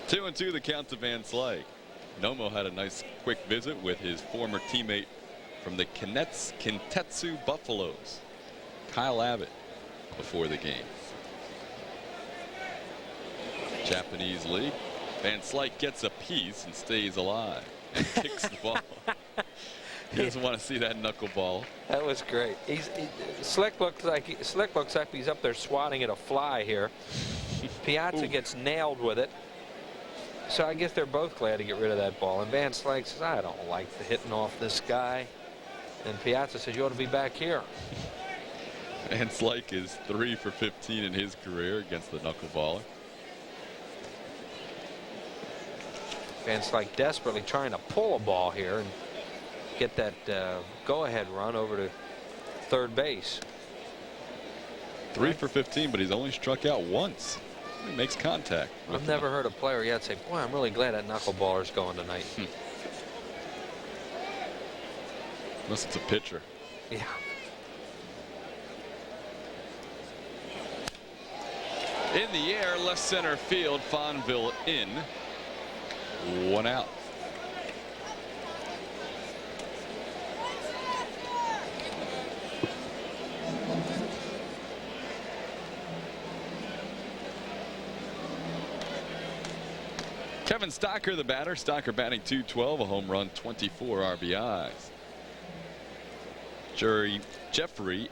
2-2 the count to Van Slyke. Nomo had a nice quick visit with his former teammate from the Kintetsu Buffaloes, Kyle Abbott, before the game. Japanese League. Van Slyke gets a piece and stays alive and kicks the ball. He doesn't want to see that knuckleball. That was great. Slick looks like he's up there swatting at a fly here. Piazza gets nailed with it. So I guess they're both glad to get rid of that ball. And Van Slyke says, I don't like the hitting off this guy. And Piazza says, you ought to be back here. Van Slyke is 3 for 15 in his career against the knuckleballer. Van Slyke desperately trying to pull a ball here and get that go-ahead run over to third base. 3 for 15, but he's only struck out once. He makes contact. I've never heard a player yet say, boy, I'm really glad that knuckleballer's going tonight. Unless it's a pitcher. Yeah. In the air, left center field, Fonville in. 1 out. Kevin Stocker, the batter. Stocker batting .212, a home run, 24 RBIs. Jeffrey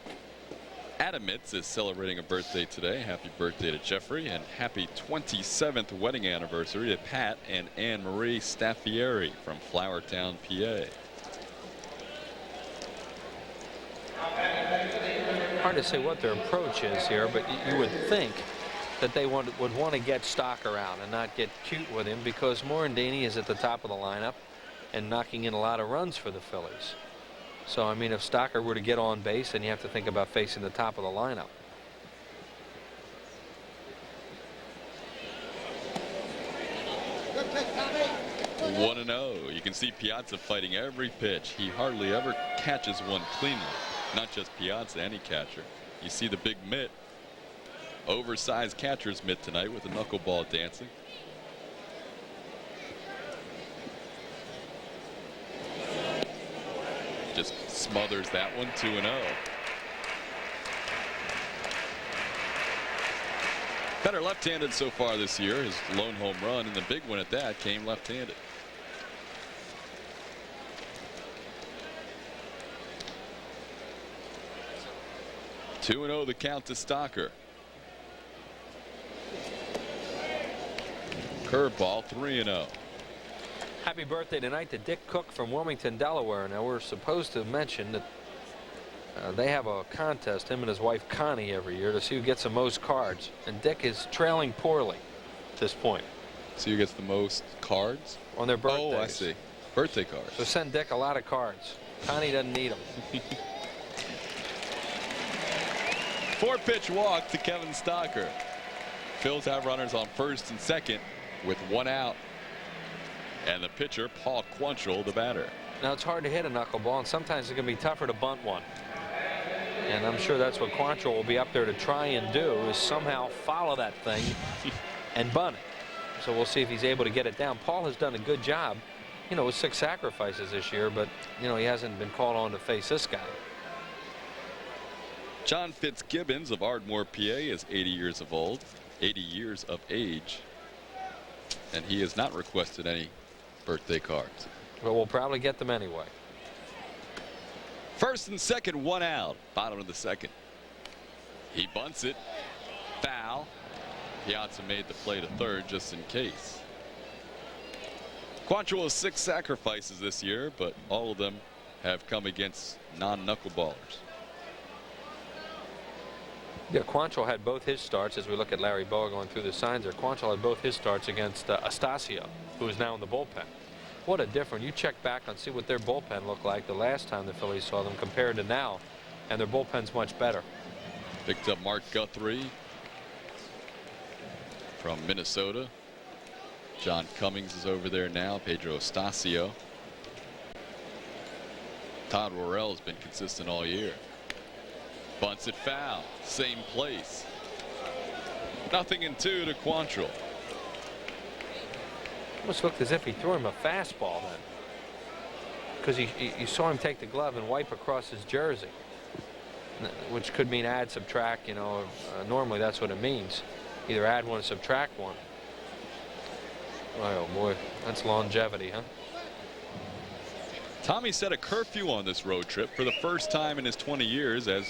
Adamitz is celebrating a birthday today. Happy birthday to Jeffrey, and happy 27th wedding anniversary to Pat and Anne Marie Staffieri from Flowertown, PA. Hard to say what their approach is here, but you would think that they would want to get Stocker out and not get cute with him, because Morandini is at the top of the lineup and knocking in a lot of runs for the Phillies. So, I mean, if Stocker were to get on base, then you have to think about facing the top of the lineup. Good 1-0. You can see Piazza fighting every pitch. He hardly ever catches one cleanly. Not just Piazza, any catcher. You see the big mitt. Oversized catcher's mitt tonight with the knuckleball dancing. Just smothers that one. 2-0. Better left-handed so far this year. His lone home run, and the big one at that, came left-handed. (2-0) the count to Stocker. Curveball, 3-0. Happy birthday tonight to Dick Cook from Wilmington, Delaware. Now, we're supposed to mention that they have a contest, him and his wife Connie, every year to see who gets the most cards. And Dick is trailing poorly at this point. See who gets the most cards? On their birthdays. Oh, I see. Birthday cards. So send Dick a lot of cards. Connie doesn't need them. 4-pitch walk to Kevin Stocker. Phils have runners on first and second with 1 out. And the pitcher, Paul Quantrill, the batter. Now, it's hard to hit a knuckleball, and sometimes it's going to be tougher to bunt one. And I'm sure that's what Quantrill will be up there to try and do, is somehow follow that thing and bunt it. So we'll see if he's able to get it down. Paul has done a good job, you know, with 6 sacrifices this year, but, you know, he hasn't been called on to face this guy. John Fitzgibbons of Ardmore, PA is 80 years of age, and he has not requested any birthday cards. But we'll probably get them anyway. First and second, 1 out. Bottom of the second. He bunts it. Foul. Piazza made the play to third just in case. Quantrill has 6 sacrifices this year, but all of them have come against non-knuckleballers. Yeah, Quantrill had both his starts, as we look at Larry Boa going through the signs there. Quantrill had both his starts against Astacio, who is now in the bullpen. What a difference. You check back and see what their bullpen looked like the last time the Phillies saw them compared to now, and their bullpen's much better. Picked up Mark Guthrie from Minnesota. John Cummings is over there now. Pedro Astacio. Todd Worrell has been consistent all year. Bunts it foul. Same place. 0-2 to Quantrill. Almost looked as if he threw him a fastball then, because you saw him take the glove and wipe across his jersey, which could mean add, subtract. You know, normally that's what it means. Either add one or subtract one. Oh boy, that's longevity, huh? Tommy set a curfew on this road trip for the first time in his 20 years as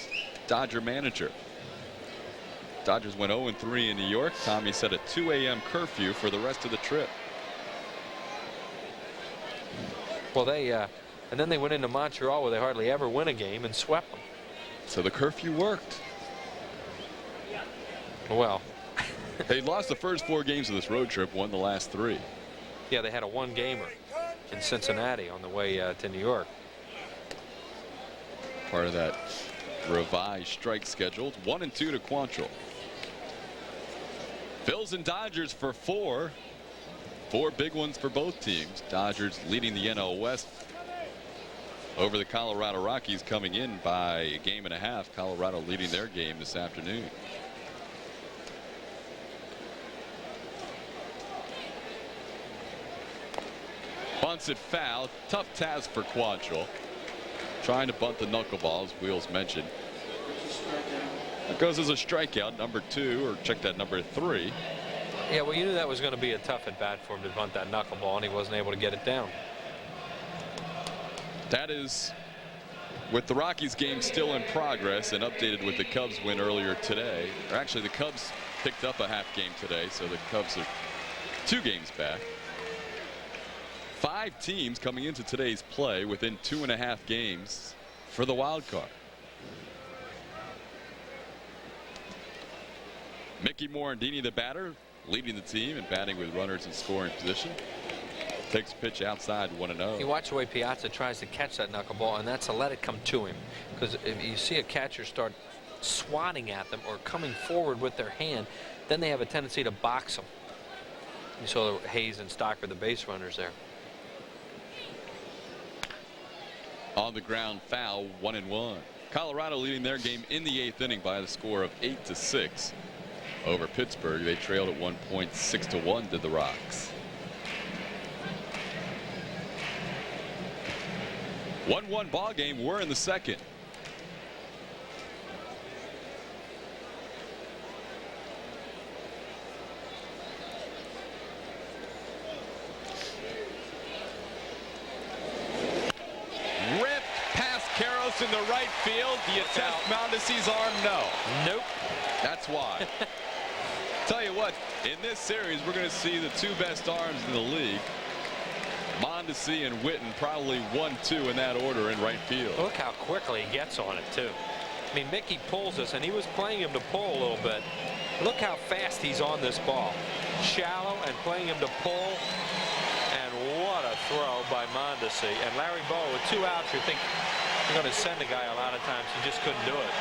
Dodger manager. Dodgers went 0-3 in New York. Tommy set a 2 a.m. curfew for the rest of the trip. Well, and then they went into Montreal where they hardly ever win a game and swept them. So the curfew worked. Well, they lost the first 4 games of this road trip, won the last 3. Yeah, they had a 1-gamer in Cincinnati on the way to New York. Part of that revised strike schedule. 1-2 to Quantrill. Phils and Dodgers for 4. 4 big ones for both teams. Dodgers leading the NL West over the Colorado Rockies, coming in by a game and a half. Colorado leading their game this afternoon. Bunts it foul. Tough task for Quantrill. Trying to bunt the knuckleball, as Wheels mentioned. That goes as a strikeout, number 2, or check that, number 3. Yeah, well, you knew that was going to be a tough at bat for him to bunt that knuckleball, and he wasn't able to get it down. That is with the Rockies game still in progress and updated with the Cubs win earlier today. Or actually, the Cubs picked up a half game today, so the Cubs are 2 games back. 5 teams coming into today's play within 2.5 games for the wild card. Mickey Morandini, the batter, leading the team and batting with runners in scoring position. Takes a pitch outside, 1-0. You watch the way Piazza tries to catch that knuckleball, and that's to let it come to him. Because if you see a catcher start swatting at them or coming forward with their hand, then they have a tendency to box them. You saw Hayes and Stocker, the base runners there. On the ground foul, 1-1. Colorado leading their game in the 8th inning by the score of 8-6 over Pittsburgh. They trailed at one point 6-1 to the Rocks. 1-1 ball game. We're in the second. Ripped past Karros in the right field. Do you test Mondesi's arm? No. Nope. That's why. Tell you what, in this series, we're going to see the 2 best arms in the league. Mondesi and Witten, probably 1-2 in that order in right field. Look how quickly he gets on it, too. I mean, Mickey pulls this, and he was playing him to pull a little bit. Look how fast he's on this ball. Shallow and playing him to pull. And what a throw by Mondesi. And Larry Bowa with 2 outs, you think you're going to send a guy a lot of times. He just couldn't do it.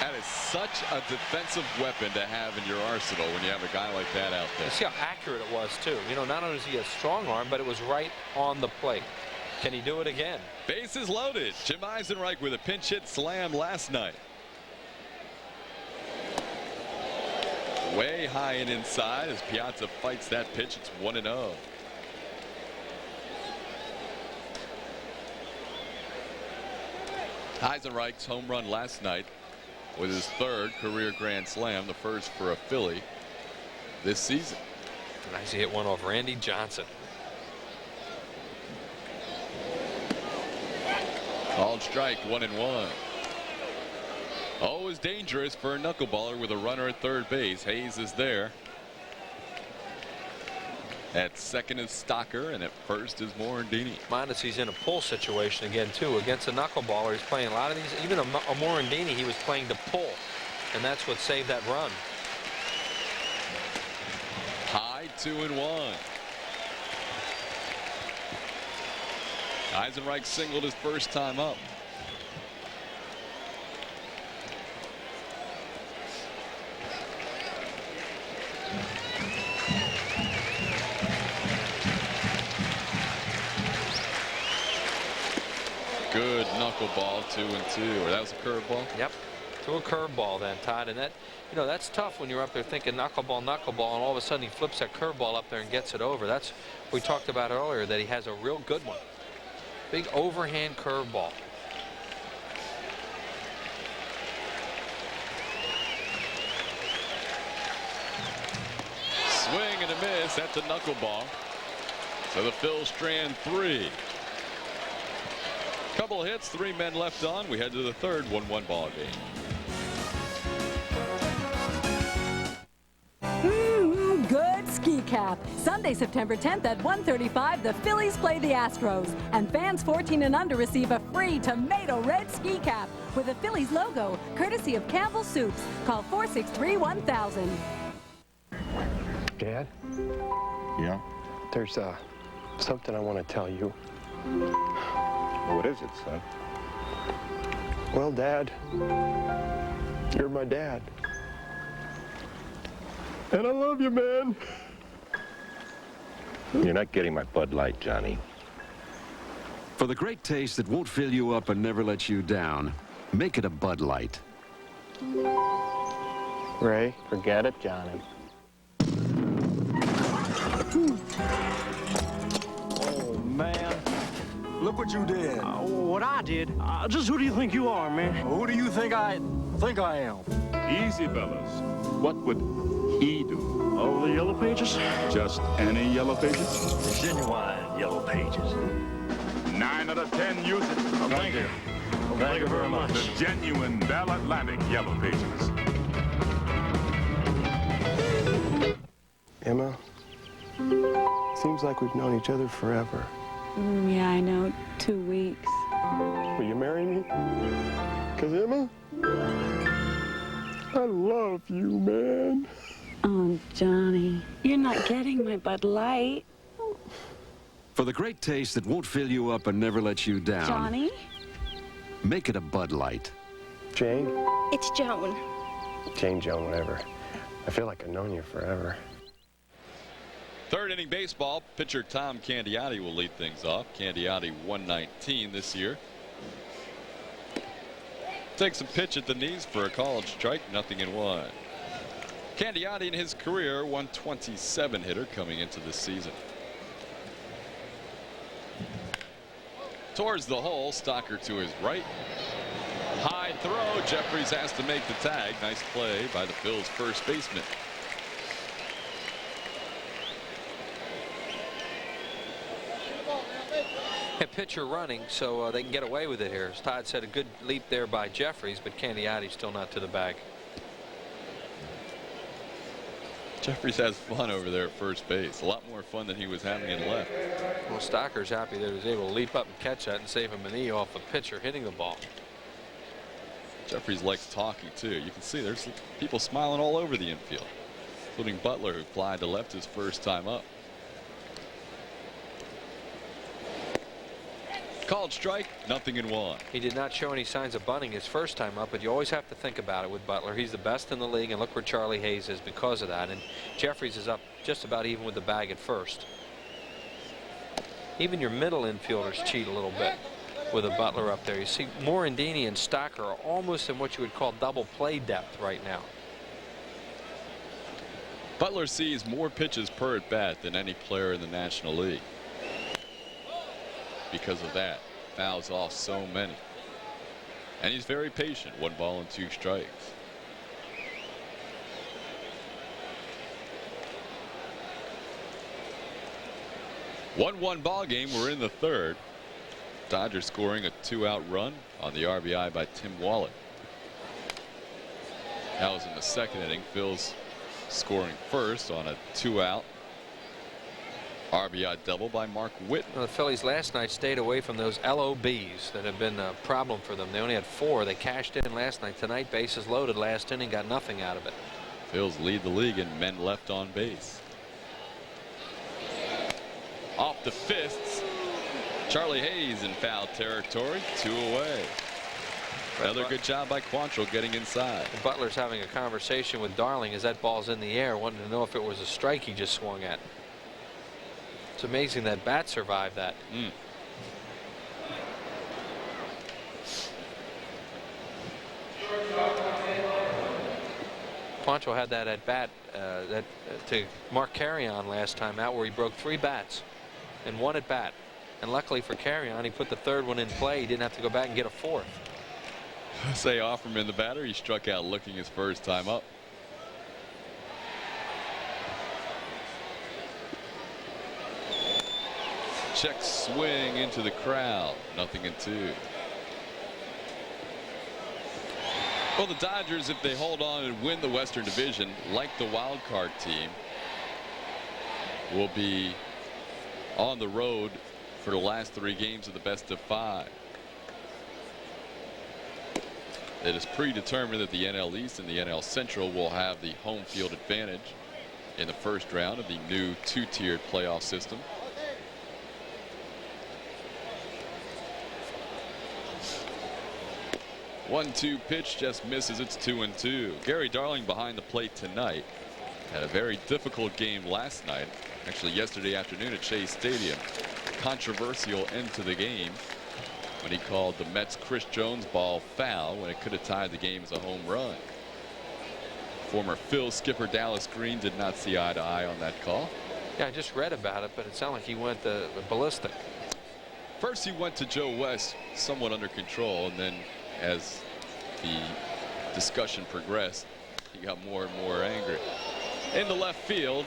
That is such a defensive weapon to have in your arsenal when you have a guy like that out there. You see how accurate it was, too. You know, not only is he a strong arm, but it was right on the plate. Can he do it again? Bases loaded. Jim Eisenreich with a pinch hit slam last night. Way high and inside as Piazza fights that pitch. It's 1-0. Eisenreich's home run last night with his 3rd career grand slam, the first for a Philly this season. Nice hit one off Randy Johnson. Called strike, 1-1. Always dangerous for a knuckleballer with a runner at third base. Hayes is there. At second is Stocker, and at first is Morandini. Mondesi's in a pull situation again, too. Against a knuckleballer, he's playing a lot of these. Even a Morandini, he was playing to pull, and that's what saved that run. High 2-1. Eisenreich singled his first time up. Good knuckleball, 2-2. Or that was a curveball? Yep. To a curveball then, Todd. And that, you know, that's tough when you're up there thinking knuckleball, and all of a sudden he flips that curveball up there and gets it over. That's we talked about earlier, that he has a real good one. Big overhand curveball. Swing and a miss at the knuckleball. So the Phil Strand 3. Couple of hits, 3 men left on. We head to the third, 1-1 ball game. Good ski cap. Sunday, September 10th at 1:35, the Phillies play the Astros. And fans 14 and under receive a free tomato red ski cap with a Phillies logo, courtesy of Campbell Soups. Call 463-1000. Dad? Yeah? There's something I want to tell you. What is it, son? Well, Dad, you're my dad. And I love you, man. You're not getting my Bud Light, Johnny. For the great taste that won't fill you up and never let you down, make it a Bud Light. Ray, forget it, Johnny. Oh, man. Look what you did. What I did? Just who do you think you are, man? Who do you think I am? Easy, fellas. What would he do? Oh, the Yellow Pages? Just any Yellow Pages? The genuine Yellow Pages. 9 out of 10 use it. Oh, thank you. Well, thank you very much. The genuine Bell Atlantic Yellow Pages. Emma, seems like we've known each other forever. Yeah, I know. 2 weeks. Will you marry me? 'Cause Emma, I love you, man. Oh, Johnny, you're not getting my Bud Light. For the great taste that won't fill you up and never let you down, Johnny? make it a Bud Light. Jane? It's Joan. Jane, Joan, whatever. I feel like I've known you forever. Third inning baseball. Pitcher Tom Candiotti will lead things off. Candiotti 119 this year. Takes a pitch at the knees for a called strike. 0-1. Candiotti in his career 127 hitter coming into this season. Towards the hole, Stocker to his right. High throw. Jeffries has to make the tag. Nice play by the Phillies first baseman. A pitcher running, so they can get away with it here. As Todd said, a good leap there by Jeffries, but Candiotti still not to the bag. Jeffries has fun over there at first base. A lot more fun than he was having in left. Well, Stocker's happy that he was able to leap up and catch that and save him a knee off a pitcher hitting the ball. Jeffries likes talking too. You can see there's people smiling all over the infield, including Butler, who flied to left his first time up. Called strike, 0-1. He did not show any signs of bunting his first time up, but you always have to think about it with Butler. He's the best in the league, and look where Charlie Hayes is because of that. And Jeffries is up just about even with the bag at first. Even your middle infielders cheat a little bit with a Butler up there. You see, Morandini and Stocker are almost in what you would call double play depth right now. Butler sees more pitches per at bat than any player in the National League. Because of that, fouls off so many. And he's very patient. 1 ball and 2 strikes. One ball game. We're in the third. Dodgers scoring a 2-out run on the RBI by Tim Wallet. That was in the second inning. Phil's scoring first on a 2-out RBI double by Mark Whitten. Well, the Phillies last night stayed away from those LOBs that have been a problem for them. They only had 4. They cashed in last night. Tonight, bases loaded. Last inning, got nothing out of it. Phillies lead the league in men left on base. Off the fists. Charlie Hayes in foul territory. 2 away. Another good job by Quantrill getting inside. Butler's having a conversation with Darling as that ball's in the air, wanting to know if it was a strike he just swung at. It's amazing that bat survived that. Quantrill had that at bat to Mark Carrion last time out, where he broke 3 bats in 1 at bat. And luckily for Carrion, he put the 3rd one in play. He didn't have to go back and get a 4th. Say Offerman, the batter, he struck out looking his first time up. check swing into the crowd. 0-2. Well, the Dodgers, if they hold on and win the Western Division, like the wild card team, will be on the road for the last 3 games of the best of 5. It is predetermined that the NL East and the NL Central will have the home field advantage in the first round of the new 2-tiered playoff system. One-two pitch just misses. It's 2-2. Gary Darling behind the plate tonight. Had a very difficult game last night. Actually, yesterday afternoon at Shea Stadium. Controversial end to the game when he called the Mets' Chris Jones ball foul when it could have tied the game as a home run. Former Phillies skipper Dallas Green did not see eye to eye on that call. Yeah, I just read about it, but it sounded like he went ballistic. First, he went to Joe West, somewhat under control, and then as the discussion progressed, he got more and more angry. In the left field,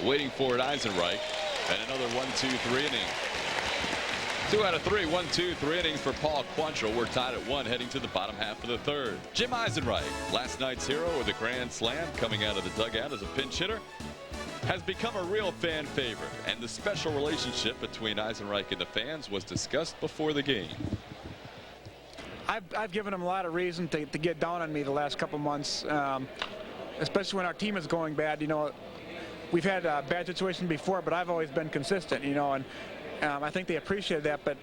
waiting for it, Eisenreich, and another 1-2-3 inning. 2 out of 3, 1-2-3 innings for Paul Quantrill. We're tied at 1 heading to the bottom half of the 3rd. Jim Eisenreich, last night's hero with a grand slam coming out of the dugout as a pinch hitter, has become a real fan favorite, and the special relationship between Eisenreich and the fans was discussed before the game. I've given him a lot of reason to get down on me the last couple months, especially when our team is going bad. You know, we've had bad situations before, but I've always been consistent, you know, and I think they appreciated that. But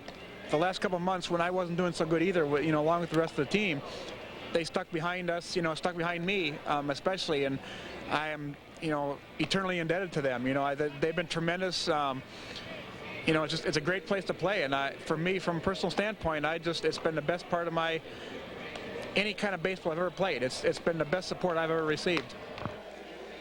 the last couple months when I wasn't doing so good either, you know, along with the rest of the team, they stuck behind us, you know, stuck behind me especially, and I am, you know, eternally indebted to them. You know, they've been tremendous. You know, it's a great place to play, and for me, from a personal standpoint, it's been the best part of any kind of baseball I've ever played. It's been the best support I've ever received.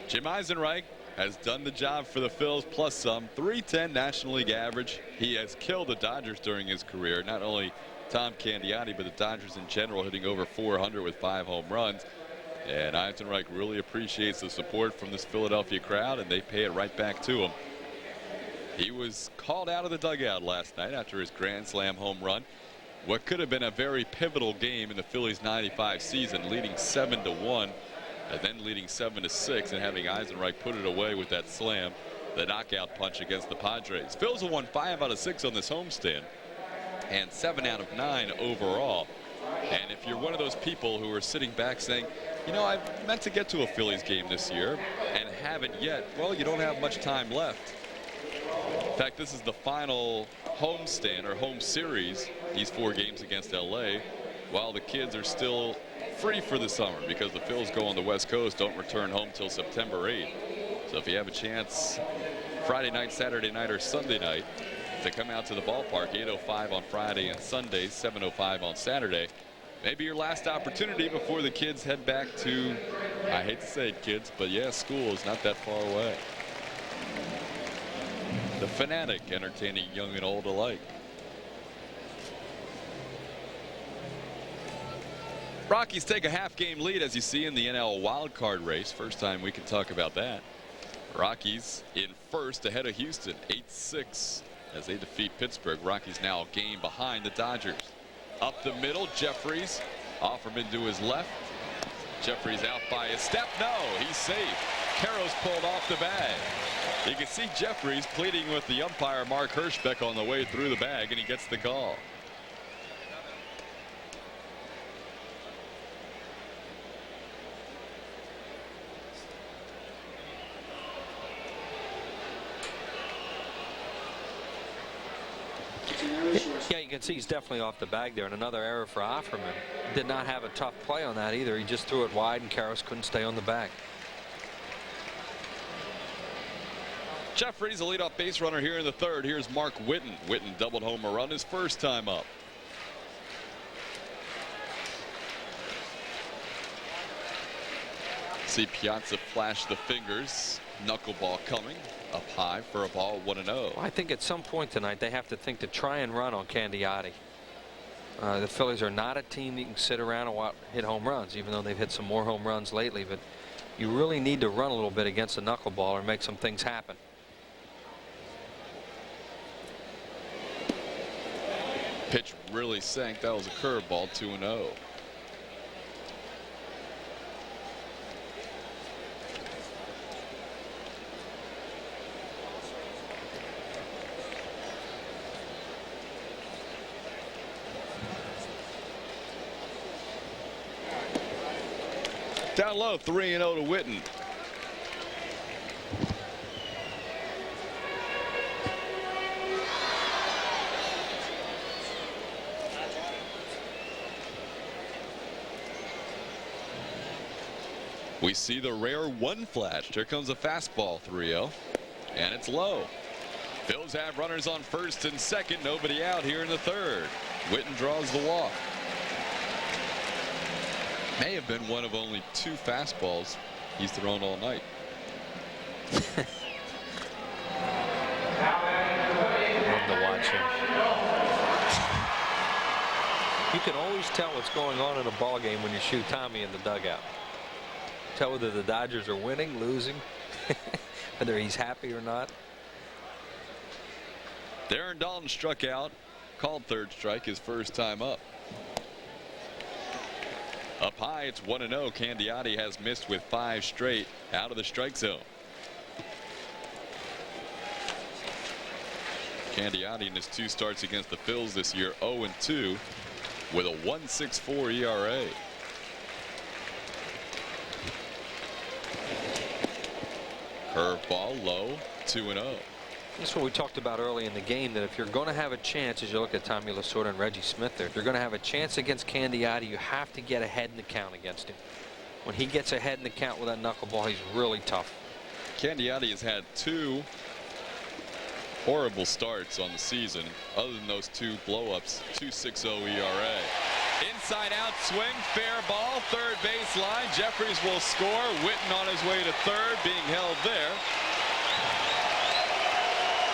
Jim Eisenreich has done the job for the Phils plus some. .310 National League average. He has killed the Dodgers during his career. Not only Tom Candiotti, but the Dodgers in general, hitting over 400 with 5 home runs. And Eisenreich really appreciates the support from this Philadelphia crowd, and they pay it right back to him. He was called out of the dugout last night after his grand slam home run. What could have been a very pivotal game in the Phillies' '95 season, leading 7-1, and then leading 7-6, and having Eisenreich put it away with that slam, the knockout punch against the Padres. Phillies have won 5 out of 6 on this homestand, and 7 out of 9 overall. And if you're one of those people who are sitting back saying, you know, I meant to get to a Phillies game this year and haven't yet, well, you don't have much time left. In fact, this is the final homestand or home series, these 4 games against LA, while the kids are still free for the summer because the Phils go on the West Coast, don't return home till September 8th. So if you have a chance Friday night, Saturday night, or Sunday night to come out to the ballpark, 8:05 on Friday and Sunday, 7:05 on Saturday, maybe your last opportunity before the kids head back to, I hate to say it, kids, but yeah, school is not that far away. The Fanatic entertaining young and old alike. Rockies take a half-game lead, as you see, in the NL wildcard race. First time we can talk about that. Rockies in first ahead of Houston, 8-6 as they defeat Pittsburgh. Rockies now a game behind the Dodgers. Up the middle, Jeffries. Offerman to his left. Jeffries out by a step. No, he's safe. Carroll's pulled off the bag. You can see Jeffries pleading with the umpire, Mark Hirschbeck, on the way through the bag, and he gets the call. Yeah, you can see he's definitely off the bag there, and another error for Offerman. Did not have a tough play on that either. He just threw it wide, and Karras couldn't stay on the bag. Jeffries, a leadoff base runner here in the 3rd. Here's Mark Whitten. Whitten doubled home a run his first time up. See Piazza flash the fingers. Knuckleball coming up high for a ball, 1-0. Well, I think at some point tonight they have to think to try and run on Candiotti. The Phillies are not a team that can sit around and hit home runs, even though they've hit some more home runs lately. But you really need to run a little bit against a knuckleball or make some things happen. really sank. That was a curveball, 2-0. Down low, 3-0 to Witten. We see the rare one flash. Here comes a fastball, 3-0, and it's low. Phillies have runners on first and second. Nobody out here in the third. Witten draws the walk. May have been one of only 2 fastballs he's thrown all night. Love to watch him. You can always tell what's going on in a ball game when you shoot Tommy in the dugout. Tell whether the Dodgers are winning, losing, whether he's happy or not. Darren Daulton struck out, called third strike, his first time up. Up high, it's 1-0. Candiotti has missed with 5 straight out of the strike zone. Candiotti in his 2 starts against the Phils this year, 0-2 with a 1.64 ERA. Curveball low, 2-0. That's what we talked about early in the game, that if you're going to have a chance, as you look at Tommy Lasorda and Reggie Smith there, if you're going to have a chance against Candiotti, you have to get ahead in the count against him. When he gets ahead in the count with that knuckleball, he's really tough. Candiotti has had 2 horrible starts on the season. Other than those 2 blow-ups, 2.60 ERA. Inside out swing, fair ball, third base line. Jeffries will score. Witten on his way to third, being held there.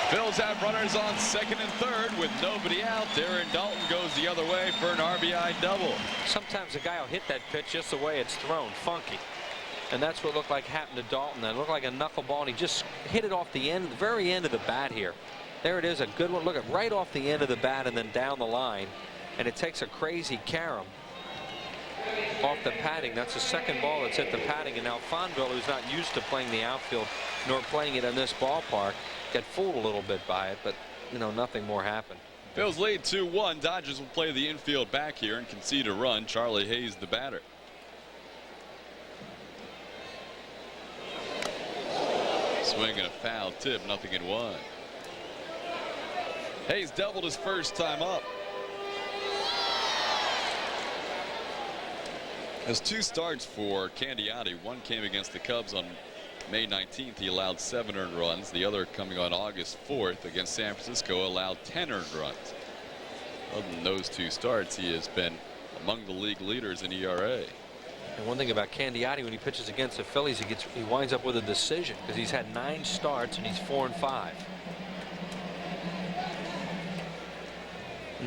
Phillies have runners on second and third with nobody out. Darren Daulton goes the other way for an RBI double. Sometimes a guy will hit that pitch just the way it's thrown, funky. And that's what looked like happened to Daulton. It looked like a knuckleball, and he just hit it off the end, the very end of the bat here. There it is, a good one. Look at right off the end of the bat and then down the line. And it takes a crazy carom off the padding. That's the second ball that's hit the padding. And now Fonville, who's not used to playing the outfield nor playing it in this ballpark, got fooled a little bit by it, but you know, nothing more happened. Phillies lead 2-1. Dodgers will play the infield back here and concede a run. Charlie Hayes the batter. Swing and a foul tip, 0-1. Hayes doubled his first time up. There's 2 starts for Candiotti. One came against the Cubs on May 19th. He allowed 7 earned runs. The other coming on August 4th against San Francisco allowed 10 earned runs. Other than those 2 starts, he has been among the league leaders in ERA. And one thing about Candiotti, when he pitches against the Phillies, he winds up with a decision because he's had 9 starts and he's 4-5.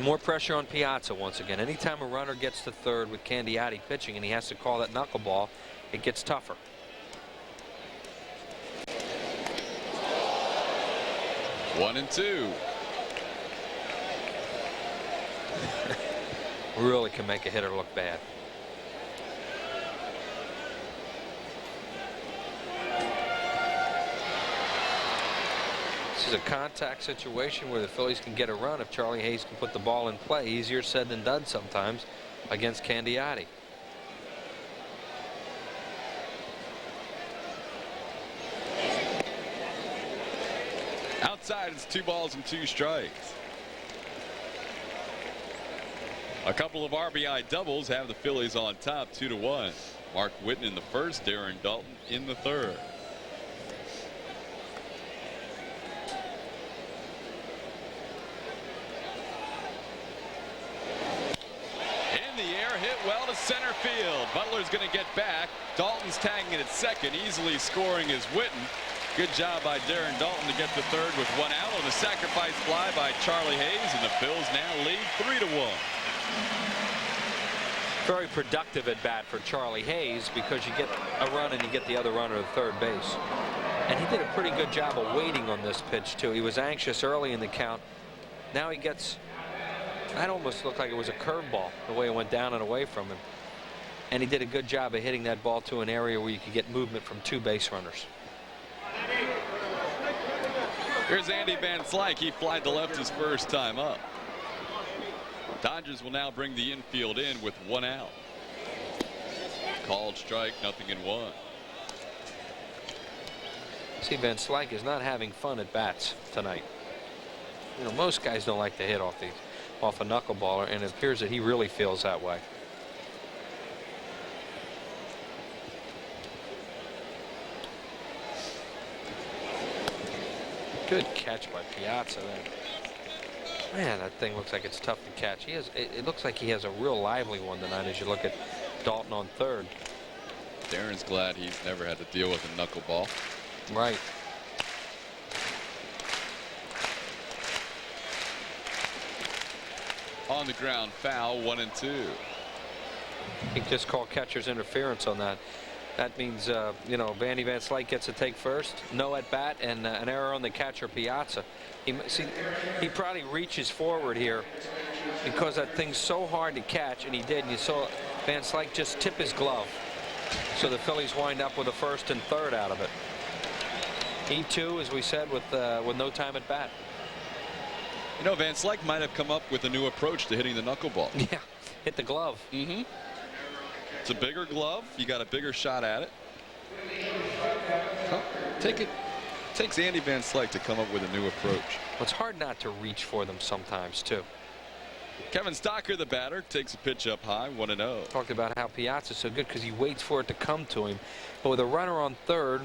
More pressure on Piazza once again. Anytime a runner gets to third with Candiotti pitching and he has to call that knuckleball, it gets tougher. One and 2. Really can make a hitter look bad. This is a contact situation where the Phillies can get a run if Charlie Hayes can put the ball in play. Easier said than done sometimes against Candiotti. Outside, it's 2 balls and 2 strikes. A couple of RBI doubles have the Phillies on top, 2-1. Mark Witten in the first, Darren Daulton in the third. Well to center field. Butler's going to get back. Dalton's tagging it at second, easily scoring is Witten. Good job by Darren Daulton to get to third with 1 out on a sacrifice fly by Charlie Hayes, and the Phils now lead 3-1. Very productive at bat for Charlie Hayes because you get a run and you get the other runner to third base. And he did a pretty good job of waiting on this pitch too. He was anxious early in the count. Now he gets That almost looked like it was a curveball, the way it went down and away from him. And he did a good job of hitting that ball to an area where you could get movement from 2 base runners. Here's Andy Van Slyke. He flied to left his first time up. Dodgers will now bring the infield in with 1 out. Called strike, 0-1. See, Van Slyke is not having fun at bats tonight. You know, most guys don't like to hit off a knuckleballer, and it appears that he really feels that way. Good catch by Piazza there. Man, that thing looks like it's tough to catch. It looks like he has a real lively one tonight as you look at Dalton on third. Darren's glad he's never had to deal with a knuckleball. Right. On the ground, foul, 1-2. He just called catcher's interference on that. That means, you know, Vandy Van Slyke gets to take first, no at bat, and an error on the catcher Piazza. He probably reaches forward here because that thing's so hard to catch, and he did. And you saw Van Slyke just tip his glove. So the Phillies wind up with a first and third out of it. He too, as we said, with no time at bat. You know, Van Slyke might have come up with a new approach to hitting the knuckleball. Yeah, hit the glove. Mm-hmm. It's a bigger glove. You got a bigger shot at it. Takes Andy Van Slyke to come up with a new approach. Well, it's hard not to reach for them sometimes too. Kevin Stocker, the batter, takes a pitch up high, 1-0. Talked about how Piazza's so good because he waits for it to come to him. But with a runner on third,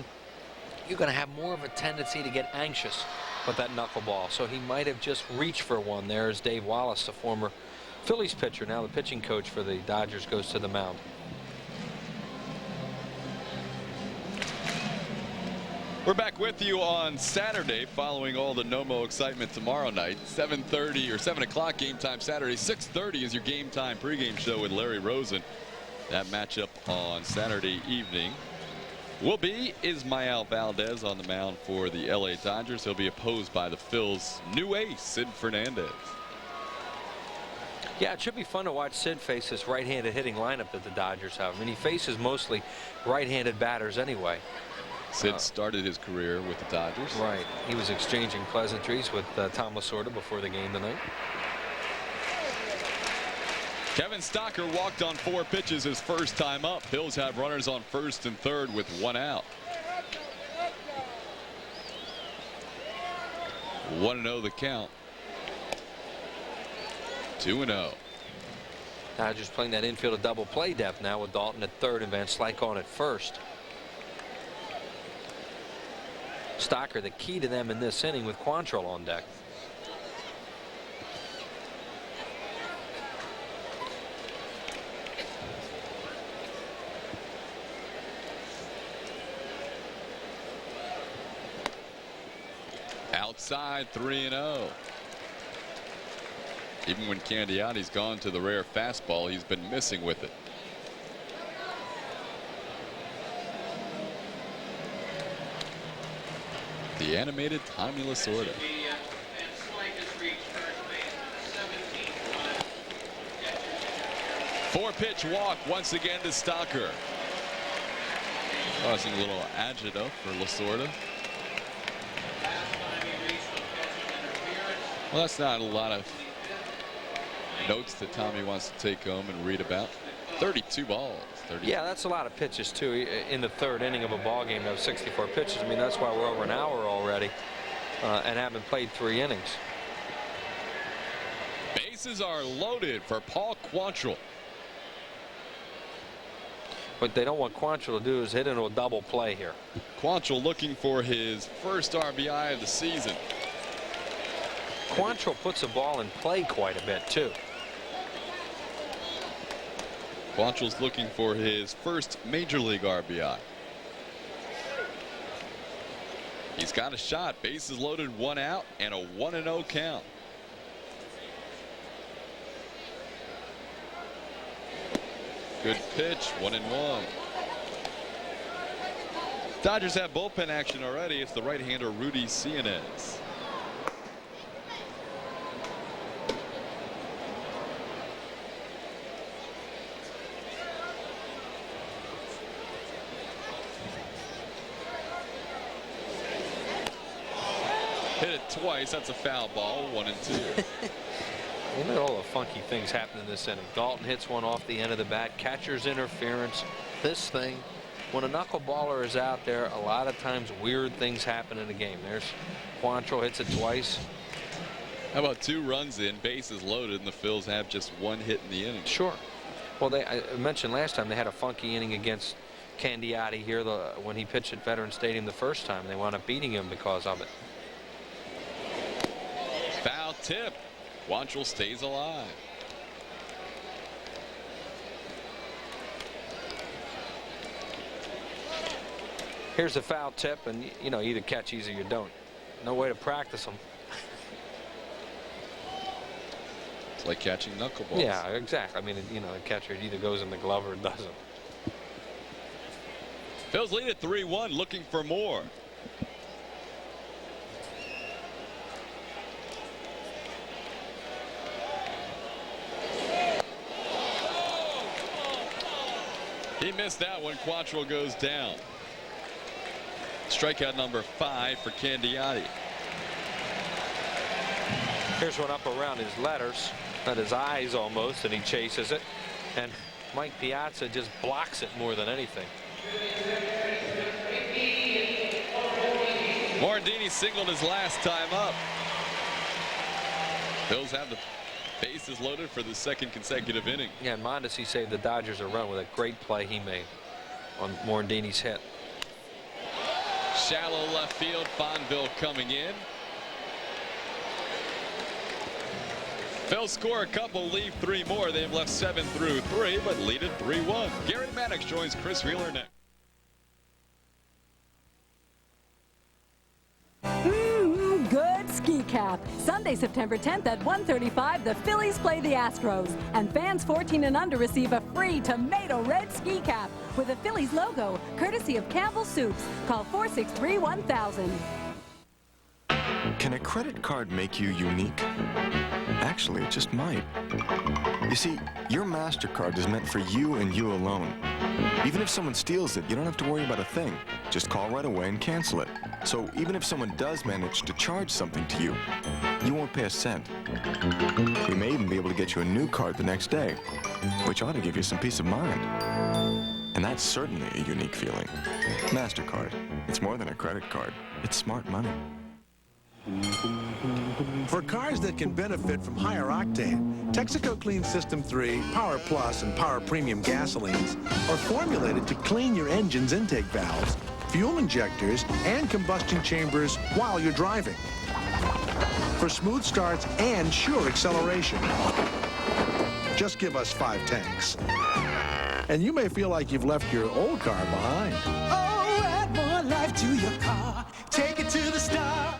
you're going to have more of a tendency to get anxious with that knuckleball. So he might have just reached for one. There's Dave Wallace, the former Phillies pitcher, now the pitching coach for the Dodgers, goes to the mound. We're back with you on Saturday following all the NOMO excitement tomorrow night. 7:30 or 7 o'clock game time Saturday. 6:30 is your game time pregame show with Larry Rosen. That matchup on Saturday evening will be Ismael Valdez on the mound for the LA Dodgers. He'll be opposed by the Phils' new ace, Sid Fernandez. Yeah, it should be fun to watch Sid face this right-handed hitting lineup that the Dodgers have. I mean, he faces mostly right-handed batters anyway. Sid started his career with the Dodgers. Right. He was exchanging pleasantries with Tom Lasorda before the game tonight. Kevin Stocker walked on 4 pitches his first time up. Phils have runners on first and third with 1 out. 1-0 the count. 2-0. Dodgers playing that infield of double play depth now with Dalton at third and Van Slyke on at first. Stocker, the key to them in this inning with Quantrill on deck. Outside, 3-0. Even when Candioti's gone to the rare fastball, he's been missing with it. The animated Tommy Lasorda. Four-pitch walk once again to Stocker. Causing a little agita for Lasorda. Well, that's not a lot of notes that Tommy wants to take home and read about. 32 balls. 32. Yeah, that's a lot of pitches too in the third inning of a ball game. Of 64 pitches. I mean, that's why we're over an hour already and haven't played 3 innings. Bases are loaded for Paul Quantrill. What they don't want Quantrill to do is hit into a double play here. Quantrill looking for his first RBI of the season. Quantrill puts the ball in play quite a bit too. Quantrill's looking for his first major league RBI. He's got a shot. Bases loaded, 1 out, and a 1-0 count. Good pitch, 1-1. Dodgers have bullpen action already. It's the right-hander Rudy Cianez. Hit it twice. That's a foul ball. 1 and 2. Look at all the funky things happening in this inning. Dalton hits one off the end of the bat. Catcher's interference. This thing. When a knuckleballer is out there, a lot of times weird things happen in the game. There's Quantrill hits it twice. How about 2 runs in, bases loaded, and the Phils have just 1 hit in the inning? Sure. Well, I mentioned last time they had a funky inning against Candiotti here when he pitched at Veterans Stadium the first time. They wound up beating him because of it. Foul tip. Quantrill stays alive. Here's the foul tip, and you know, either catch these or you don't. No way to practice them. It's like catching knuckleballs. Yeah, exactly. I mean, you know, the catcher either goes in the glove or it doesn't. Phils lead at 3-1, looking for more. He missed that one. Quantrill goes down. Strikeout number 5 for Candiotti. Here's one up around his letters, at his eyes almost, and he chases it. And Mike Piazza just blocks it more than anything. Morandini singled his last time up. Phils have the bases loaded for the 2nd consecutive inning. Yeah, and Mondesi saved the Dodgers a run with a great play he made on Morandini's hit. Shallow left field. Fonville coming in. Phils score a couple, leave 3 more. They've left 7 through 3, but lead it 3-1. Gary Maddox joins Chris Wheeler next. Good ski cap. Sunday, September 10th at 1:35, the Phillies play the Astros, and fans 14 and under receive a free tomato red ski cap with a Phillies logo, courtesy of Campbell Soups. Call 463-1000. Can a credit card make you unique? Actually, it just might. You see, your MasterCard is meant for you and you alone. Even if someone steals it, you don't have to worry about a thing. Just call right away and cancel it. So even if someone does manage to charge something to you, you won't pay a cent. We may even be able to get you a new card the next day, which ought to give you some peace of mind. And that's certainly a unique feeling. MasterCard. It's more than a credit card. It's smart money. For cars that can benefit from higher octane, Texaco Clean System 3, Power Plus, and Power Premium gasolines are formulated to clean your engine's intake valves, fuel injectors, and combustion chambers while you're driving. For smooth starts and sure acceleration. Just give us 5 tanks. And you may feel like you've left your old car behind. Oh, add more life to your car. Take it to the star.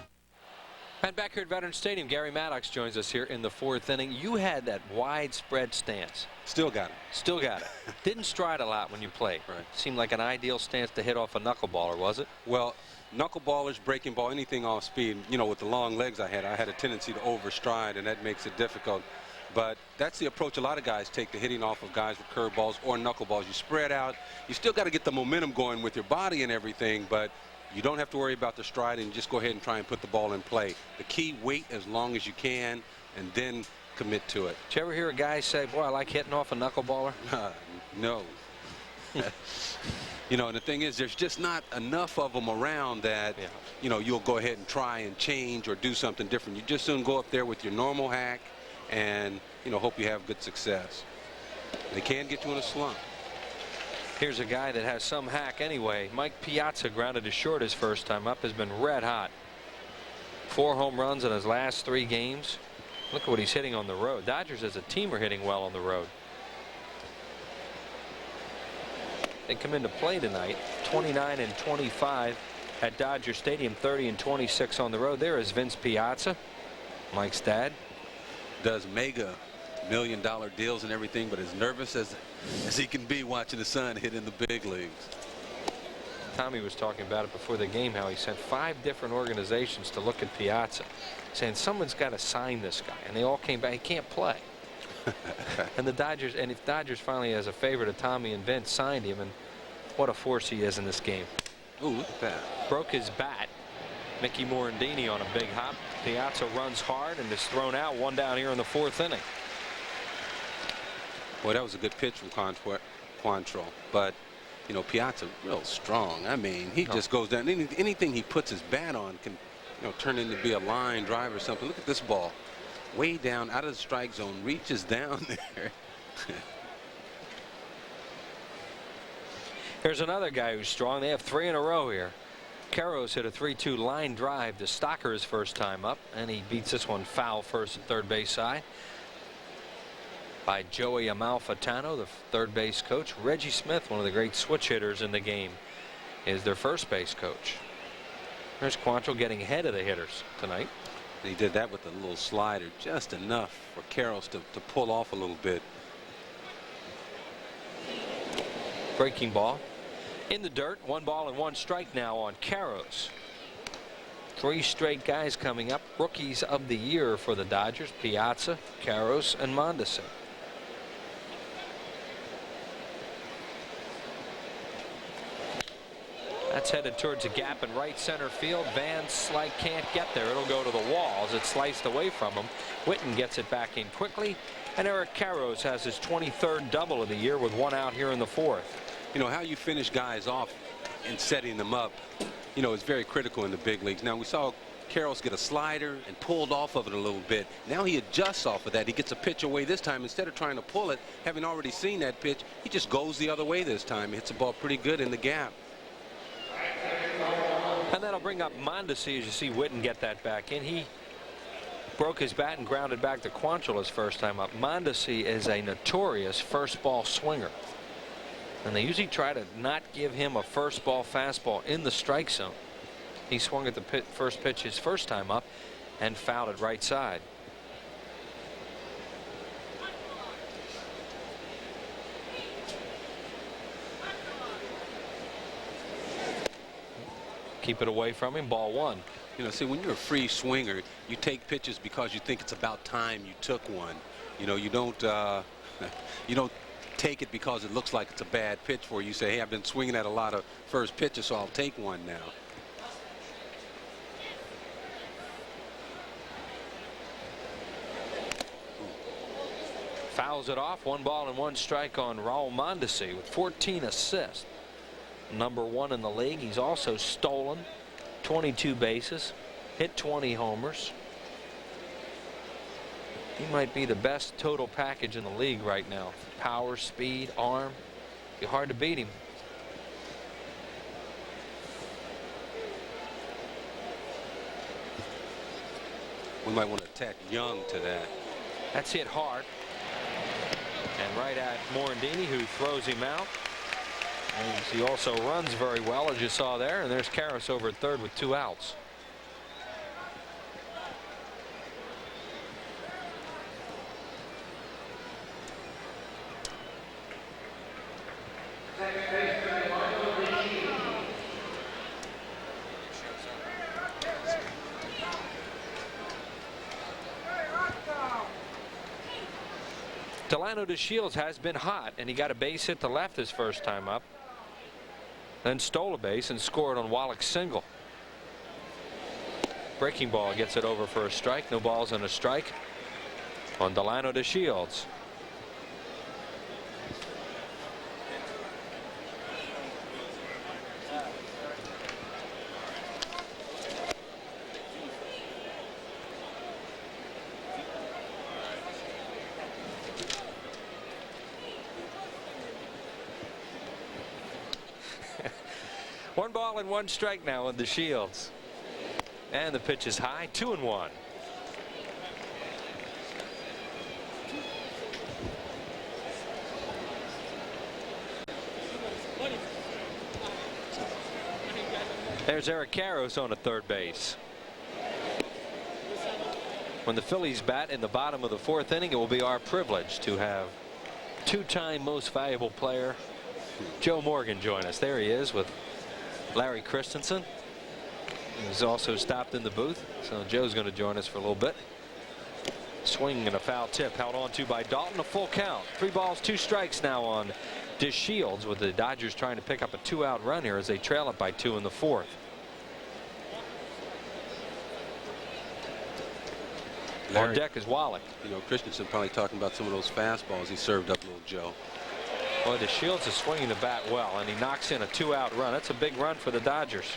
And back here at Veterans Stadium, Gary Maddox joins us here in the 4th inning. You had that widespread stance. Still got it. Still got it. Didn't stride a lot when you played. Right. Seemed like an ideal stance to hit off a knuckleballer, was it? Well, knuckleballers, breaking ball, anything off speed, you know, with the long legs I had a tendency to overstride, and that makes it difficult. But that's the approach a lot of guys take to hitting off of guys with curveballs or knuckleballs. You spread out. You still got to get the momentum going with your body and everything, but you don't have to worry about the stride, and just go ahead and try and put the ball in play. The key, wait as long as you can and then commit to it. Did you ever hear a guy say, boy, I like hitting off a knuckleballer? No. You know, and the thing is, there's just not enough of them around that, you know, you'll go ahead and try and change or do something different. You just soon go up there with your normal hack and, you know, hope you have good success. They can get you in a slump. Here's a guy that has some hack anyway. Mike Piazza grounded to short his first time up, has been red hot. 4 home runs in his last 3 games. Look at what he's hitting on the road. Dodgers as a team are hitting well on the road. They come into play tonight, 29 and 25 at Dodger Stadium, 30 and 26 on the road. There is Vince Piazza, Mike's dad. Does mega million-dollar deals and everything, but as nervous as he can be watching his son hit in the big leagues. Tommy was talking about it before the game, how he sent 5 different organizations to look at Piazza, saying someone's got to sign this guy, and they all came back. He can't play. And the Dodgers, and if Dodgers finally, as a favor to Tommy and Vince, signed him, and what a force he is in this game. Ooh, look at that. Broke his bat Mickey Morandini on a big hop. Piazza runs hard and is thrown out. One down here in the 4th inning. Well, that was a good pitch from Quantrill, but you know, Piazza real strong. I mean, he just goes down. Anything he puts his bat on can, you know, turn into be a line drive or something. Look at this ball, way down out of the strike zone, reaches down there. Here's another guy who's strong. They have 3 in a row here. Caros hit a 3-2 line drive to Stocker his first time up, and he beats this one foul first at third base side by Joey Amalfitano, the third base coach. Reggie Smith, one of the great switch hitters in the game, is their first base coach. There's Quantrill getting ahead of the hitters tonight. And he did that with a little slider, just enough for Caros to pull off a little bit. Breaking ball in the dirt. 1 ball and 1 strike now on Caros. 3 straight guys coming up. Rookies of the year for the Dodgers: Piazza, Caros, and Mondesi. That's headed towards a gap in right center field. Van Slyke can't get there. It'll go to the wall as it's sliced away from him. Witten gets it back in quickly, and Eric Caros has his 23rd double of the year with 1 out here in the 4th. You know, how you finish guys off and setting them up, you know, is very critical in the big leagues. Now, we saw Caros get a slider and pulled off of it a little bit. Now he adjusts off of that. He gets a pitch away this time. Instead of trying to pull it, having already seen that pitch, he just goes the other way this time. He hits the ball pretty good in the gap. And that'll bring up Mondesi as you see Witten get that back in. He broke his bat and grounded back to Quantrill his first time up. Mondesi is a notorious first ball swinger, and they usually try to not give him a first ball fastball in the strike zone. He swung at the first pitch his first time up and fouled it right side. Keep it away from him. Ball 1. You know, see, when you're a free swinger, you take pitches because you think it's about time you took one. You know, you don't take it because it looks like it's a bad pitch for you. You say, hey, I've been swinging at a lot of first pitches, so I'll take one now. Fouls it off. 1 ball and 1 strike on Raul Mondesi with 14 assists. Number 1 in the league. He's also stolen 22 bases, hit 20 homers. He might be the best total package in the league right now. Power, speed, arm. Be hard to beat him. We might want to attack Young to that. That's hit hard. And right at Morandini, who throws him out. And he also runs very well, as you saw there. And there's Caros over at third with 2 outs. Delano DeShields has been hot, and he got a base hit to left his first time up. Then stole a base and scored on Wallach's single. Breaking ball gets it over for a strike. No balls and a strike on Delano DeShields. One ball and 1 strike now on DeShields. And the pitch is high. 2-1. There's Eric Caros on a third base. When the Phillies bat in the bottom of the 4th inning, it will be our privilege to have 2-time most valuable player Joe Morgan join us. There he is with Larry Christensen. He's also stopped in the booth, so Joe's going to join us for a little bit. Swing and a foul tip held on to by Dalton. A full count. 3 balls, 2 strikes now on DeShields, with the Dodgers trying to pick up a 2-out run here as they trail it by 2 in the 4th. On deck is Wallach. You know, Christensen probably talking about some of those fastballs he served up little Joe. Well, DeShields is swinging the bat well, and he knocks in a 2-out run. That's a big run for the Dodgers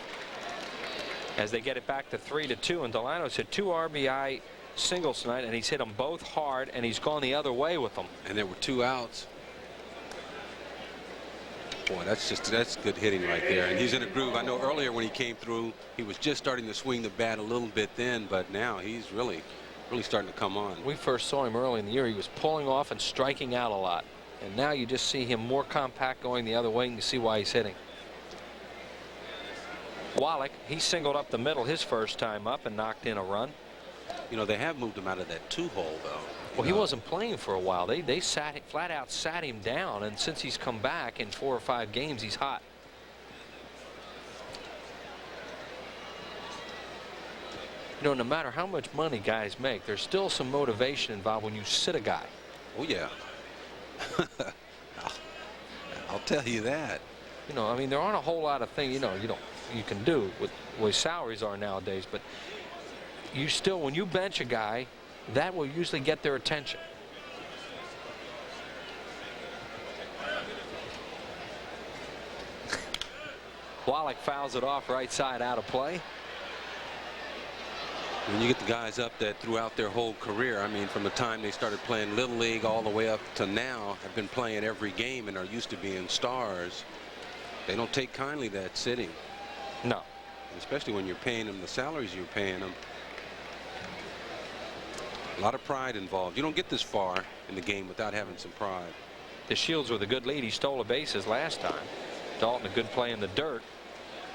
as they get it back to 3-2. And Delano's hit 2 RBI singles tonight, and he's hit them both hard, and he's gone the other way with them. And there were 2 outs. Boy, that's good hitting right there. And he's in a groove. I know earlier when he came through, he was just starting to swing the bat a little bit then, but now he's really starting to come on. We first saw him early in the year. He was pulling off and striking out a lot. And now you just see him more compact going the other way, and you see why he's hitting. Wallach, he singled up the middle his first time up and knocked in a run. You know, they have moved him out of that 2-hole, though. Well, he wasn't playing for a while. They flat out sat him down, and since he's come back in 4 or 5 games, he's hot. You know, no matter how much money guys make, there's still some motivation involved when you sit a guy. Oh, yeah. I'll tell you that. You know, I mean, there aren't a whole lot of things, you can do with the way salaries are nowadays, but you still, when you bench a guy, that will usually get their attention. Wallach fouls it off right side, out of play. When you get the guys up that throughout their whole career, I mean, from the time they started playing Little League all the way up to now, have been playing every game and are used to being stars, they don't take kindly to that sitting. No. Especially when you're paying them the salaries you're paying them. A lot of pride involved. You don't get this far in the game without having some pride. DeShields with a good lead. He stole a bases last time. Dalton a good play in the dirt.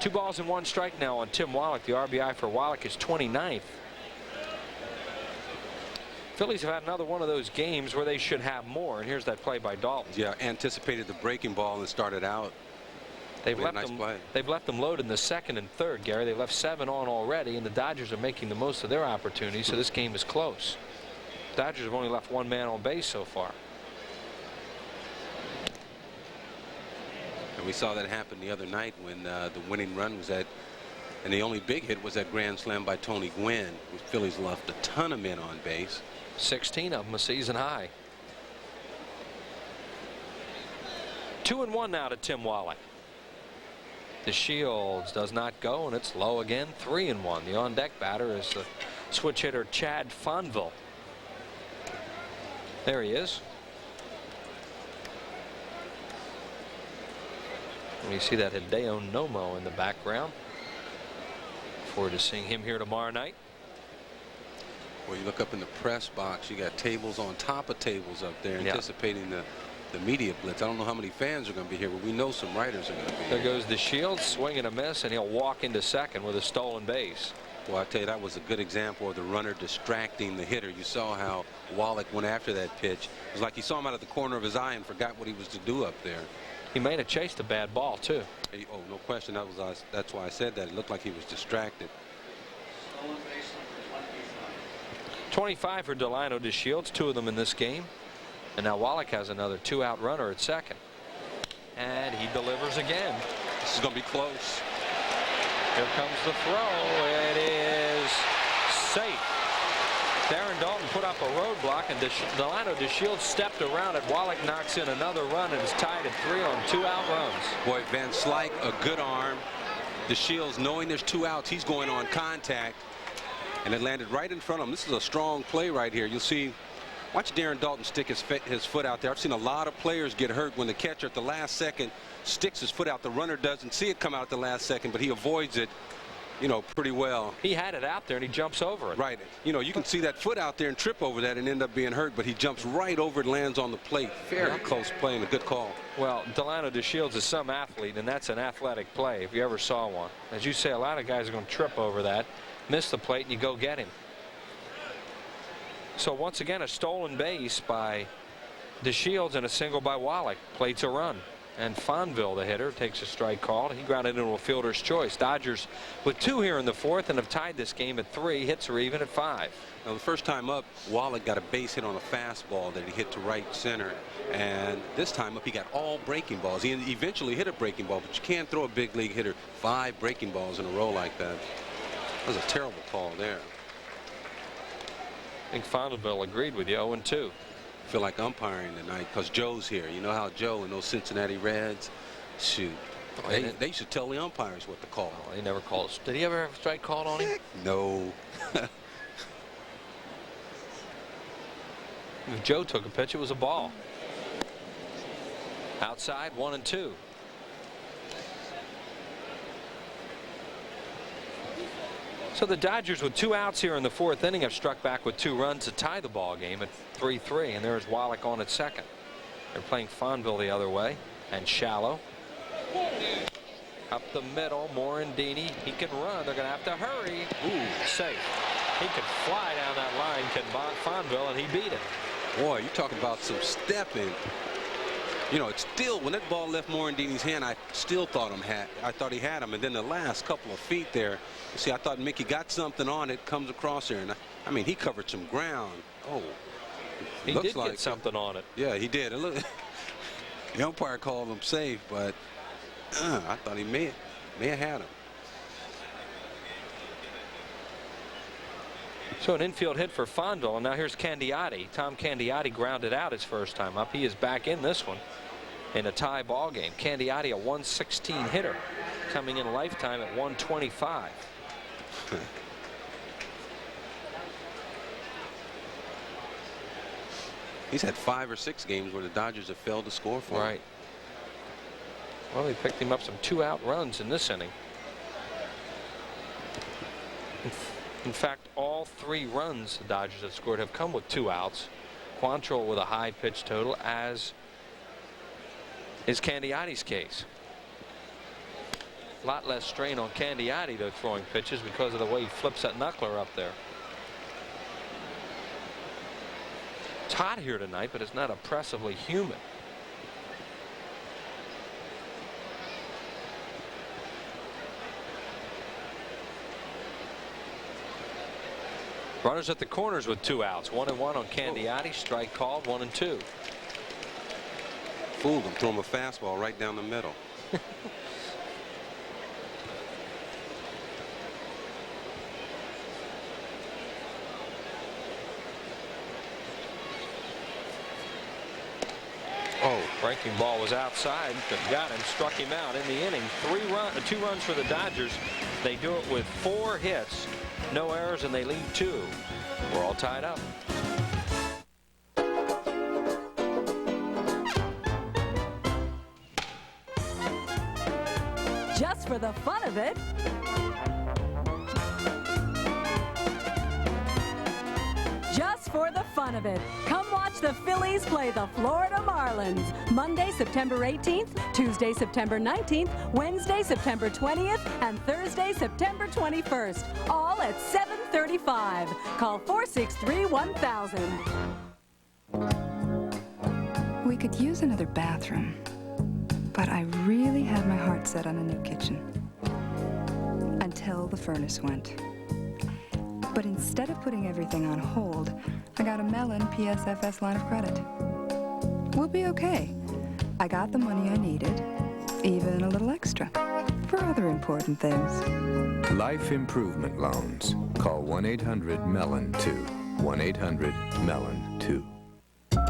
2 balls and 1 strike now on Tim Wallach. The RBI for Wallach is 29th. Phillies have had another one of those games where they should have more, and here's that play by Dalton. Yeah, anticipated the breaking ball and started out. They've left them loaded in the 2nd and 3rd, Gary. They left 7 on already, and the Dodgers are making the most of their opportunities, so this game is close. Dodgers have only left 1 man on base so far. And we saw that happen the other night when the winning run was at, and the only big hit was that grand slam by Tony Gwynn. The Phillies left a ton of men on base. 16 of them a season high. 2-1 now to Tim Wallach. DeShields does not go, and it's low again. 3-1. The on-deck batter is the switch hitter Chad Fonville. There he is. And you see that Hideo Nomo in the background. Forward to seeing him here tomorrow night. Well, you look up in the press box, you got tables on top of tables up there, anticipating the media blitz. I don't know how many fans are going to be here, but we know some writers are going to be there. There goes DeShields, swing and a miss, and he'll walk into second with a stolen base. Well, I tell you, that was a good example of the runner distracting the hitter. You saw how Wallach went after that pitch. It was like he saw him out of the corner of his eye and forgot what he was to do up there. He may have chased a bad ball, too. Oh, no question. That's why I said that. It looked like he was distracted. 25 for Delano DeShields, 2 of them in this game. And now Wallach has another 2-out runner at second. And he delivers again. This is going to be close. Here comes the throw. It is safe. Darren Dalton put up a roadblock, and Delano DeShields stepped around it. Wallach knocks in another run and is tied at 3 on 2-out runs. Boy, Van Slyke, a good arm. DeShields, knowing there's 2 outs, he's going on contact. And it landed right in front of him. This is a strong play right here. You'll see, watch Darren Dalton stick his foot out there. I've seen a lot of players get hurt when the catcher at the last second sticks his foot out. The runner doesn't see it come out at the last second, but he avoids it, you know, pretty well. He had it out there and he jumps over it. Right. You know, you can see that foot out there and trip over that and end up being hurt, but he jumps right over it, lands on the plate. Very close play and a good call. Well, Delano DeShields is some athlete, and that's an athletic play if you ever saw one. As you say, a lot of guys are going to trip over that, miss the plate, and you go get him. So once again, a stolen base by DeShields and a single by Wallach. Plates a run. And Fonville, the hitter, takes a strike call. He grounded into a fielder's choice. Dodgers with 2 here in the 4th and have tied this game at 3. Hits are even at 5. Now, the first time up, Wallach got a base hit on a fastball that he hit to right center. And this time up, he got all breaking balls. He eventually hit a breaking ball, but you can't throw a big league hitter 5 breaking balls in a row like that. That was a terrible call there. think Fontenville agreed with you. 0-2. I feel like umpiring tonight because Joe's here. You know how Joe and those Cincinnati Reds, shoot, they should tell the umpires what to call. Oh, he never calls. Did he ever have a strike called on him? No. If Joe took a pitch, it was a ball. Outside, 1-2. So the Dodgers, with 2 outs here in the 4th inning, have struck back with 2 runs to tie the ball game at 3-3, and there's Wallach on at second. They're playing Fonville the other way, and Shallow. Up the middle, Morandini. He can run. They're going to have to hurry. Ooh, safe. He could fly down that line, can Fonville, and he beat it. Boy, you're talking about some stepping. You know, it's still, when that ball left Morandini's hand, I still thought he had him. And then the last couple of feet there, you see, I thought Mickey got something on it, comes across there. And I mean, he covered some ground. Oh, he did get something on it. Yeah, he did. The umpire called him safe, but I thought he may have had him. So an infield hit for Fonville, and now here's Candiotti. Tom Candiotti grounded out his first time up. He is back in this one in a tie ball game. Candiotti, a 116 hitter, coming in lifetime at 125. He's had 5 or 6 games where the Dodgers have failed to score for him. Right. Well, he picked him up some 2-out runs in this inning. In fact, all 3 runs the Dodgers have scored have come with 2 outs. Quantrill with a high pitch total, as is Candiotti's case. A lot less strain on Candiotti, though, throwing pitches because of the way he flips that knuckler up there. It's hot here tonight, but it's not oppressively humid. Runners at the corners with 2 outs. 1-1 on Candiotti. Strike called. 1-2. Fooled him. Threw him a fastball right down the middle. Oh, breaking ball was outside, but got him, struck him out in the inning. 2 runs for the Dodgers. They do it with 4 hits, no errors, and they lead 2. We're all tied up. Just for the fun of it. Just for the fun of it, come watch the Phillies play the Florida Marlins. Monday, September 18th, Tuesday, September 19th, Wednesday, September 20th, and Thursday, September 21st. All at 7:35. Call 463-1000. We could use another bathroom, but I really had my heart set on a new kitchen. Until the furnace went. But instead of putting everything on hold, I got a Mellon PSFS line of credit. We'll be okay. I got the money I needed, even a little extra, for other important things. Life improvement loans. Call 1-800-MELON-2. 1-800-MELON-2.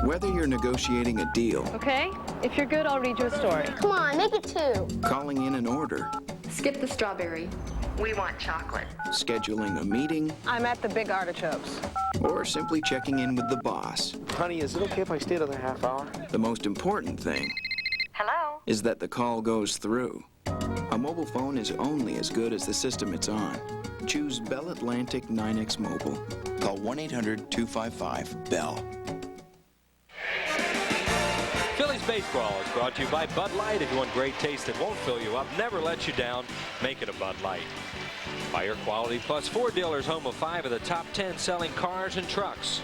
Whether you're negotiating a deal, Okay, if you're good, I'll read you a story. Come on, make it 2. calling in an order, Skip the strawberry. We want chocolate. scheduling a meeting, I'm at the Big Artichokes. or simply checking in with the boss, Honey, is it okay if I stay another half hour? the most important thing Hello? is that the call goes through. A mobile phone is only as good as the system it's on. Choose Bell Atlantic 9X Mobile. Call 1-800-255-BELL. Phillies baseball is brought to you by Bud Light. If you want great taste that won't fill you up, never let you down, make it a Bud Light. By your Quality Plus Ford dealers, home of 5 of the top 10 selling cars and trucks.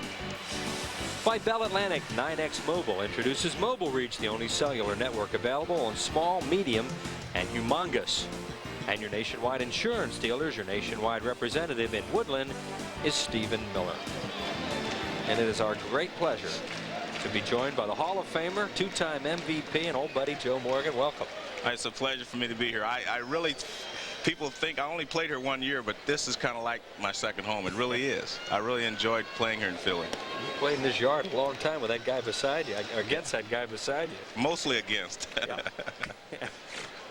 By Bell Atlantic 9X Mobile introduces Mobile Reach, the only cellular network available on small, medium, and humongous. And your nationwide insurance dealers, your nationwide representative in Woodland is Stephen Miller. And it is our great pleasure to be joined by the Hall of Famer, 2-time MVP, and old buddy Joe Morgan. Welcome. It's a pleasure for me to be here. I really people think I only played here 1 year, but this is kind of like my second home. It really is. I really enjoyed playing here in Philly. You played in this yard a long time with that guy beside you, or against that guy beside you. Mostly against. Yeah.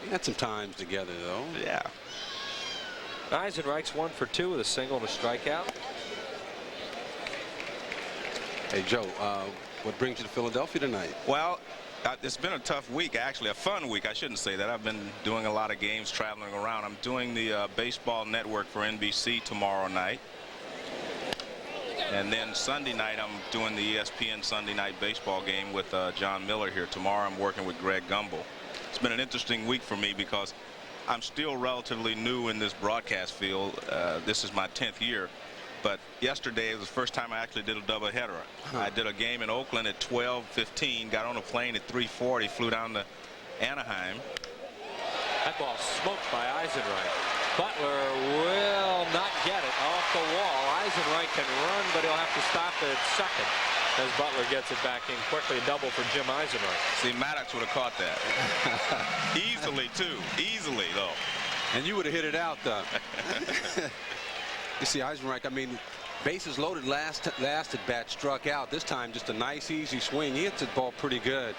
We had some times together, though. Yeah. Eisenreich's 1 for 2 with a single and a strikeout. Hey, Joe, what brings you to Philadelphia tonight? Well, it's been a tough week, actually, a fun week. I shouldn't say that. I've been doing a lot of games, traveling around. I'm doing the baseball network for NBC tomorrow night. And then Sunday night, I'm doing the ESPN Sunday night baseball game with John Miller here. Tomorrow, I'm working with Greg Gumbel. It's been an interesting week for me because I'm still relatively new in this broadcast field. This is my 10th year. But yesterday was the first time I actually did a doubleheader. I did a game in Oakland at 12:15, got on a plane at 3:40, flew down to Anaheim. That ball smoked by Eisenreich. Butler will not get it off the wall. Eisenreich can run, but he'll have to stop at second as Butler gets it back in quickly. A double for Jim Eisenreich. See, Maddox would have caught that. Easily, too. Easily, though. And you would have hit it out, though. You see, Eisenreich, I mean, bases loaded last at bat, struck out. This time, just a nice, easy swing. He hits the ball pretty good.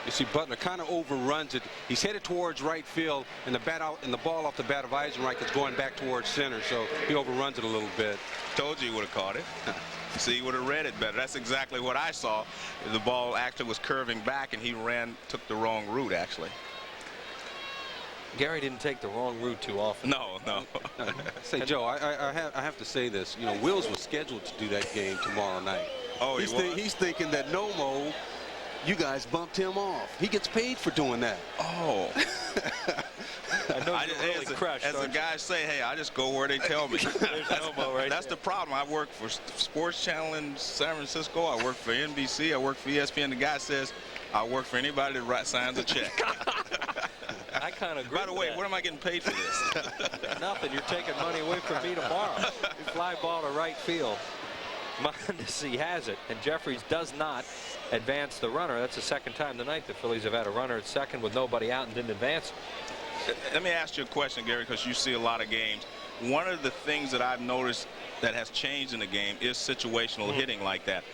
You see, Butler kind of overruns it. He's headed towards right field, and the ball off the bat of Eisenreich is going back towards center, so he overruns it a little bit. Told you he would have caught it. See, he would have read it better. That's exactly what I saw. The ball actually was curving back, and he took the wrong route, actually. Gary didn't take the wrong route too often. No. Say, Joe, I have to say this. You know, Wills was scheduled to do that game tomorrow night. Oh, he's thinking that Nomo, you guys bumped him off. He gets paid for doing that. Oh. I know you're really crushed. As the guys say, hey, I just go where they tell me. That's the problem. I work for Sports Channel in San Francisco. I work for NBC. I work for ESPN. The guy says I work for anybody that signs a check. I kind of agree. By the way, what am I getting paid for this? Nothing. You're taking money away from me tomorrow. You fly ball to right field. Mondesi has it, and Jeffries does not advance the runner. That's the second time tonight the Phillies have had a runner at second with nobody out and didn't advance. Let me ask you a question, Gary, because you see a lot of games. One of the things that I've noticed that has changed in the game is situational hitting like that.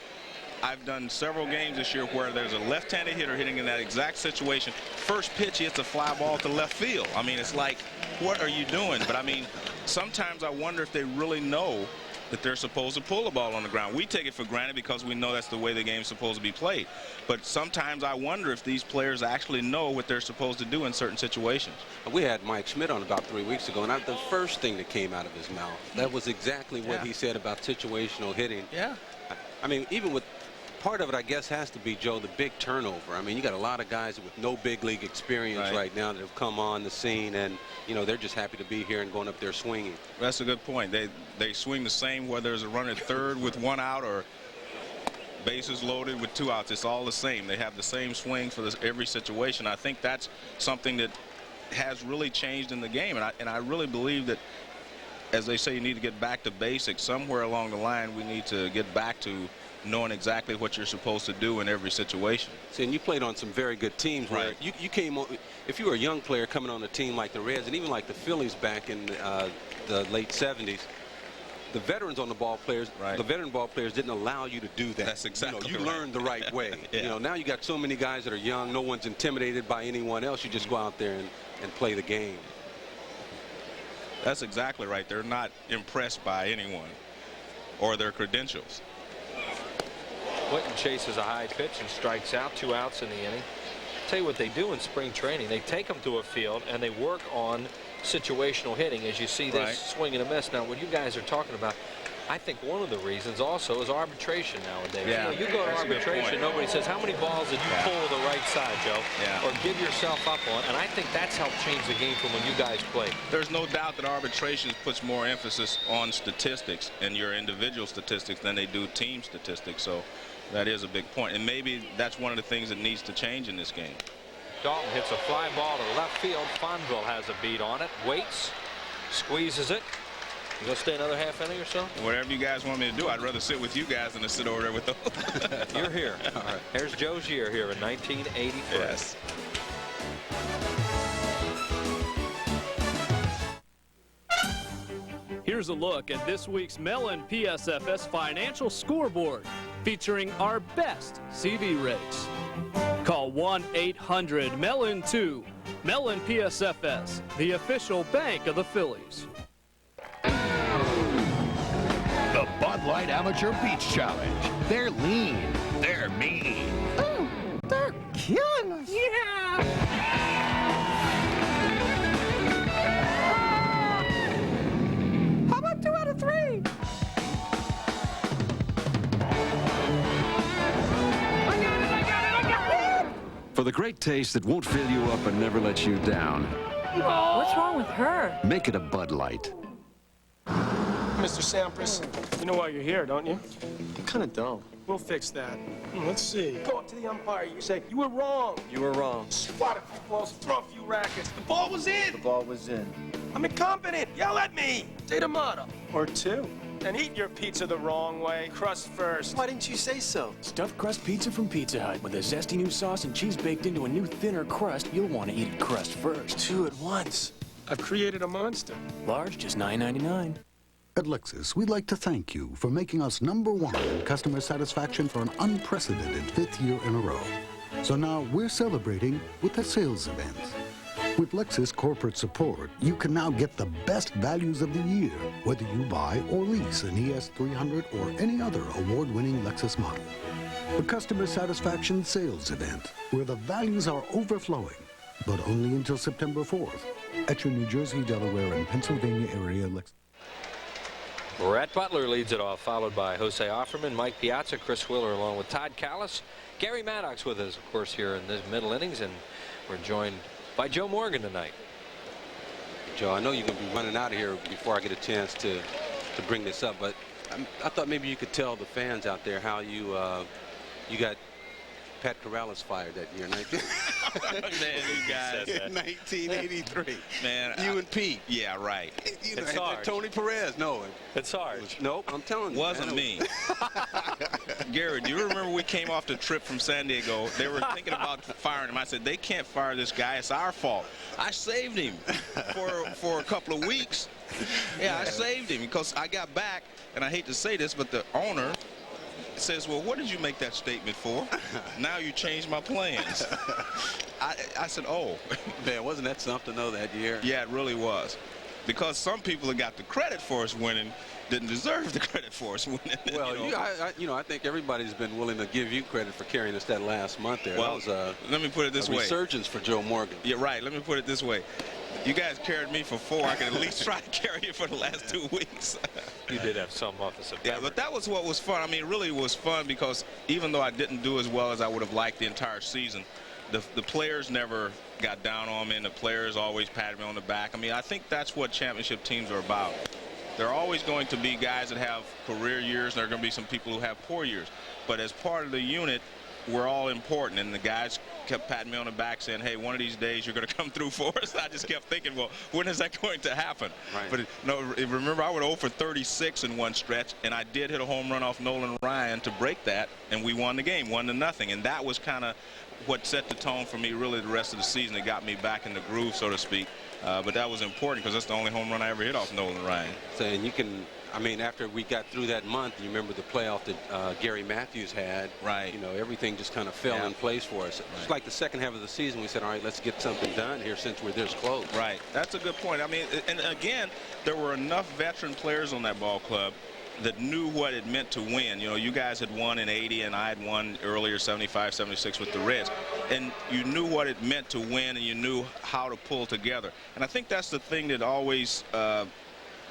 I've done several games this year where there's a left-handed hitter hitting in that exact situation. First pitch, he hits a fly ball to left field. I mean, it's like, what are you doing? But, I mean, sometimes I wonder if they really know that they're supposed to pull the ball on the ground. We take it for granted because we know that's the way the game's supposed to be played. But sometimes I wonder if these players actually know what they're supposed to do in certain situations. We had Mike Schmidt on about 3 weeks ago, and the first thing that came out of his mouth, that was exactly what he said about situational hitting. Yeah. I mean, even with part of it, I guess, has to be, Joe, the big turnover. I mean, you got a lot of guys with no big league experience right now that have come on the scene, and, you know, they're just happy to be here and going up there swinging. That's a good point. They swing the same whether there's a run at third with 1 out or bases loaded with 2 outs. It's all the same. They have the same swing for every situation. I think that's something that has really changed in the game, and I really believe that, as they say, you need to get back to basics. Somewhere along the line, we need to get back to knowing exactly what you're supposed to do in every situation. See, and you played on some very good teams where you came on, if you were a young player coming on a team like the Reds and even like the Phillies back in the late 70s, the veterans on the ball players, the veteran ball players didn't allow you to do that. That's exactly you learned the right way. You know, now you got so many guys that are young, no one's intimidated by anyone else. You just go out there and play the game. That's exactly right. They're not impressed by anyone or their credentials. Whitten chases a high pitch and strikes out. 2 outs in the inning. Tell you what they do in spring training. They take them to a field and they work on situational hitting, as you see this swing and a miss. Now, what you guys are talking about, I think one of the reasons also is arbitration nowadays. Yeah, you go to arbitration, nobody says, how many balls did you pull the right side, Joe? Or give yourself up on. And I think that's helped change the game from when you guys played. There's no doubt that arbitration puts more emphasis on statistics and your individual statistics than they do team statistics. So that is a big point. And maybe that's one of the things that needs to change in this game. Dalton hits a fly ball to left field. Fonville has a beat on it. Waits, squeezes it. You gonna stay another half inning or so? Whatever you guys want me to do. I'd rather sit with you guys than to sit over there with them. You're here. All right. Here's Joe's year here in 1983. Yes. Here's a look at this week's Mellon PSFS Financial Scoreboard, featuring our best CD rates. Call 1-800-MELLON-2. Mellon PSFS, the official bank of the Phillies. The Bud Light Amateur Beach Challenge. They're lean. They're mean. Ooh, they're killing us. Yeah. How about 2 out of 3? For the great taste that won't fill you up and never let you down, What's wrong with her? make it a Bud Light. Mr. Sampras, you know why you're here, don't you? I'm kind of dumb. We'll fix that. Let's see. Go up to the umpire. You say, you were wrong. You were wrong. Swat a few balls, throw a few rackets. The ball was in. The ball was in. I'm incompetent. Yell at me. Say tomato. Or 2. And eat your pizza the wrong way. Crust first. Why didn't you say so? Stuffed crust pizza from Pizza Hut with a zesty new sauce and cheese baked into a new thinner crust. You'll want to eat it crust first. 2 at once. I've created a monster. Large, just $9.99. At Lexus, we'd like to thank you for making us #1 in customer satisfaction for an unprecedented 5th year in a row. So now we're celebrating with a sales event. With Lexus corporate support, you can now get the best values of the year, whether you buy or lease an ES300 or any other award-winning Lexus model. The customer satisfaction sales event, where the values are overflowing, but only until September 4th at your New Jersey, Delaware, and Pennsylvania area Lexus. Rhett Butler leads it off, followed by Jose Offerman, Mike Piazza, Chris Wheeler, along with Todd Callis. Gary Maddox with us, of course, here in the middle innings, and we're joined by Joe Morgan tonight. Joe, I know you're going to be running out of here before I get a chance to bring this up, but I thought maybe you could tell the fans out there how you got Pat Corrales fired that year. Man, you guys. 1983. Man, you and Pete. Yeah, right. You know, It's hard. Tony Perez. No. It's hard. Nope, I'm telling you. Wasn't me. Gary, do you remember we came off the trip from San Diego? They were thinking about firing him. I said, they can't fire this guy. It's our fault. I saved him for a couple of weeks. Yeah, I saved him because I got back, and I hate to say this, but the owner says, well, what did you make that statement for? Now you changed my plans. I said, oh. Man, wasn't that something, though, that year? Yeah, it really was. Because some people that got the credit for us winning didn't deserve the credit for us winning. Well, I think everybody's been willing to give you credit for carrying us that last month there. Well, that was let me put it this way. Resurgence for Joe Morgan. Yeah, right. Let me put it this way. You guys carried me for 4. I can at least try to carry you for the last 2 weeks. You did have some off of September. Yeah, but that was what was fun. I mean, it really was fun because even though I didn't do as well as I would have liked the entire season, the players never got down on me, and the players always patted me on the back. I mean, I think that's what championship teams are about. There are always going to be guys that have career years, and there are going to be some people who have poor years. But as part of the unit, we're all important, and the guys kept patting me on the back saying, hey, one of these days you're going to come through for us. I just kept thinking, well, when is that going to happen? Right. But no, remember, I went 0 for 36 in one stretch, and I did hit a home run off Nolan Ryan to break that, and we won the game, 1-0. And that was kind of what set the tone for me really the rest of the season. It got me back in the groove, so to speak. But that was important because that's the only home run I ever hit off Nolan Ryan. So, and you can, I mean, after we got through that month, you remember the playoff that Gary Matthews had. Right. You know, everything just kind of fell in place for us. It's like the second half of the season, we said, all right, let's get something done here since we're this close. Right. That's a good point. I mean, and again, there were enough veteran players on that ball club that knew what it meant to win. You know, you guys had won in 80 and I had won earlier 75, 76 with the Reds. And you knew what it meant to win, and you knew how to pull together. And I think that's the thing that always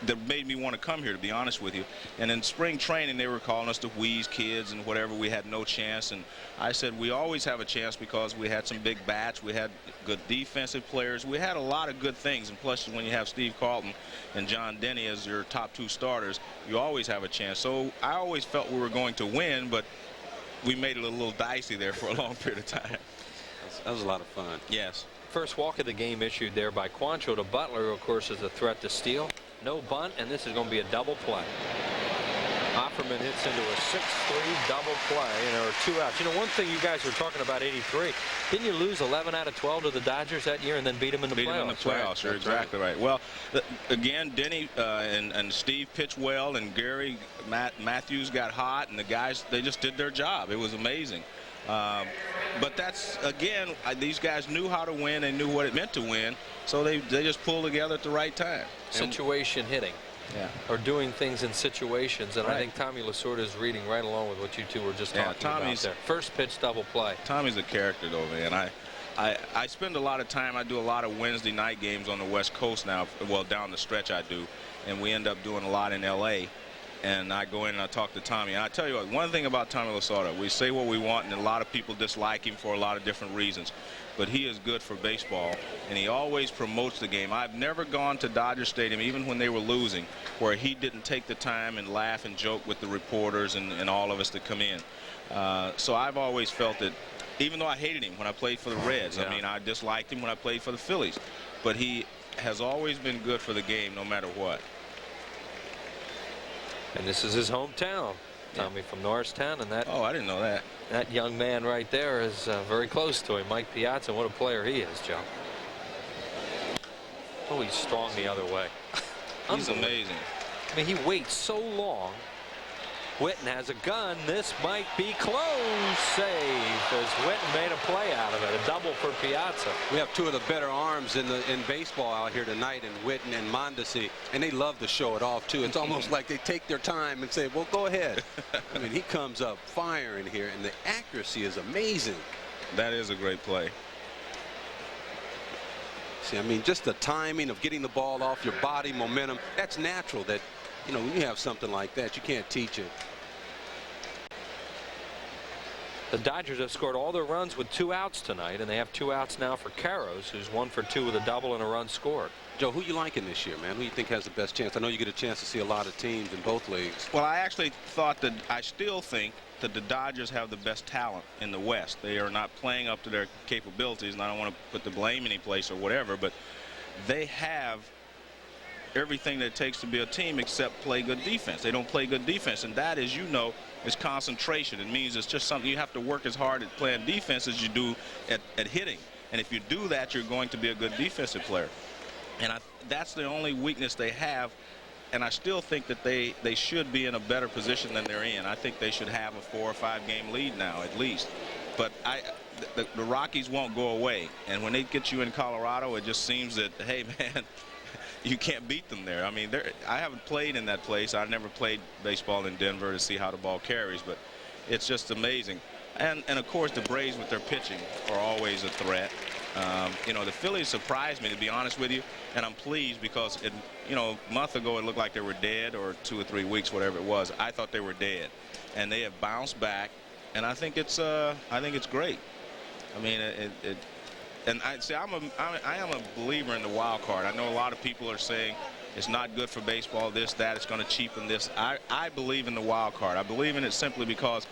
that made me want to come here, to be honest with you. And in spring training, they were calling us the Wheeze kids and whatever. We had no chance. And I said, we always have a chance because we had some big bats. We had good defensive players. We had a lot of good things. And plus, when you have Steve Carlton and John Denny as your top 2 starters, you always have a chance. So I always felt we were going to win, but we made it a little dicey there for a long period of time. That was a lot of fun. Yes. First walk of the game issued there by Quantrill to Butler, who, of course, is a threat to steal. No bunt, and this is going to be a double play. Offerman hits into a 6-3 double play, and there are 2 outs. You know, one thing you guys were talking about 83, didn't you lose 11 out of 12 to the Dodgers that year and then beat them in the playoffs? Beat them in the playoffs, you're exactly right. Well, again, Denny and Steve pitched well, and Gary Matthews got hot, and the guys, they just did their job. It was amazing. But that's, again, these guys knew how to win. They knew what it meant to win, so they just pulled together at the right time. Situation hitting. Yeah. Or doing things in situations, and Right. I think Tommy Lasorda is reading right along with what you two were just talking about there. First pitch double play. Tommy's a character, though, man. I spend a lot of time. I do a lot of Wednesday night games on the West Coast now. Well, down the stretch I do, and we end up doing a lot in L.A. And I go in and I talk to Tommy. And I tell you what, one thing about Tommy Lasorda, we say what we want, and a lot of people dislike him for a lot of different reasons. But he is good for baseball, and he always promotes the game. I've never gone to Dodger Stadium, even when they were losing, where he didn't take the time and laugh and joke with the reporters and all of us that come in. So I've always felt that, even though I hated him when I played for the Reds, I mean, I disliked him when I played for the Phillies, but he has always been good for the game no matter what. And this is his hometown. Tommy from Norristown, and that. Oh, I didn't know that. That young man right there is very close to him, Mike Piazza. What a player he is, Joe. Oh, he's strong the other way. He's amazing. I mean, he waits so long. Witten has a gun. This might be close. Save as Witten made a play out of it. A double for Piazza. We have 2 of the better arms in baseball out here tonight, in Witten and Mondesi, and they love to show it off too. It's almost like they take their time and say, well, go ahead. I mean, he comes up firing here, and the accuracy is amazing. That is a great play. See, I mean, just the timing of getting the ball off your body, momentum, that's natural. That, you know, when you have something like that, you can't teach it. The Dodgers have scored all their runs with 2 outs tonight, and they have 2 outs now for Karros, who's 1 for 2 with a double and a run scored. Joe, who you liking this year, man? Who you think has the best chance? I know you get a chance to see a lot of teams in both leagues. Well, I actually thought that, I still think that the Dodgers have the best talent in the West. They are not playing up to their capabilities, and I don't want to put the blame any place or whatever, but they have everything that it takes to be a team except play good defense. They don't play good defense, and that, as you know, is concentration. It means it's just something you have to work as hard at playing defense as you do at hitting. And if you do that, you're going to be a good defensive player. And that's the only weakness they have. And I still think that they should be in a better position than they're in. I think they should have a 4 or 5 game lead now at least. But the Rockies won't go away. And when they get you in Colorado, it just seems that, hey, man, you can't beat them there. I mean, I haven't played in that place. I've never played baseball in Denver to see how the ball carries, but it's just amazing. And of course, the Braves with their pitching are always a threat. You know, the Phillies surprised me, to be honest with you, and I'm pleased because, you know, a month ago it looked like they were dead, or 2 or 3 weeks, whatever it was. I thought they were dead, and they have bounced back, and I think it's great. I mean, and I am a believer in the wild card. I know a lot of people are saying it's not good for baseball, this, that, it's going to cheapen this. I believe in the wild card. I believe in it simply because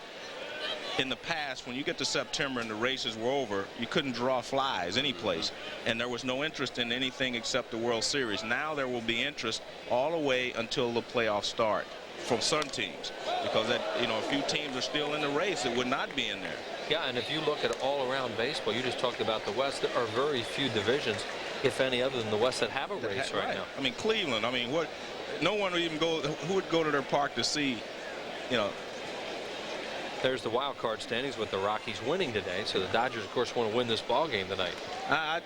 in the past, when you get to September and the races were over, you couldn't draw flies any place, and there was no interest in anything except the World Series. Now there will be interest all the way until the playoffs start from some teams, because you know, a few teams are still in the race that would not be in there. Yeah, and if you look at all around baseball, you just talked about the West, there are very few divisions, if any, other than the West that have a race right now. I mean, Cleveland, I mean, no one would even go, who would go to their park to see, you know. There's the wild card standings with the Rockies winning today, so the Dodgers, of course, want to win this ball game tonight.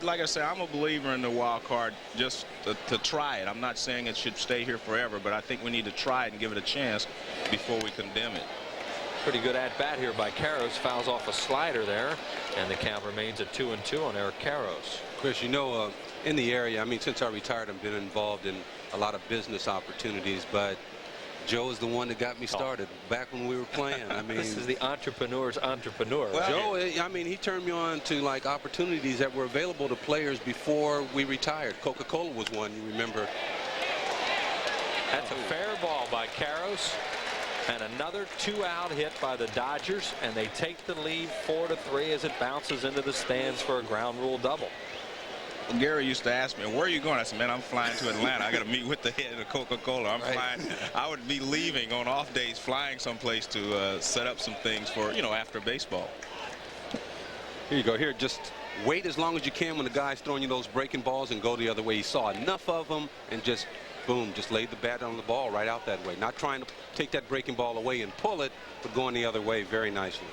Like I say, I'm a believer in the wild card just to try it. I'm not saying it should stay here forever, but I think we need to try it and give it a chance before we condemn it. Pretty good at-bat here by Karros. Fouls off a slider there, and the count remains at 2-2 on Eric Karros. Chris, you know, in the area, I mean, since I retired, I've been involved in a lot of business opportunities, but Joe is the one that got me started back when we were playing. I mean, this is the entrepreneur's entrepreneur. Well, Joe, I mean, he turned me on to like opportunities that were available to players before we retired. Coca-Cola was one, you remember. That's a fair ball by Karros. And another 2-out hit by the Dodgers, and they take the lead 4-3 as it bounces into the stands for a ground rule double. Gary used to ask me, where are you going? I said, man, I'm flying to Atlanta. I got to meet with the head of Coca-Cola. I'm flying. I would be leaving on off days, flying someplace to set up some things for, after baseball. Here you go. Here, just wait as long as you can when the guy's throwing you those breaking balls and go the other way. He saw enough of them and just, boom, just laid the bat on the ball right out that way. Not trying to take that breaking ball away and pull it, but going the other way very nicely.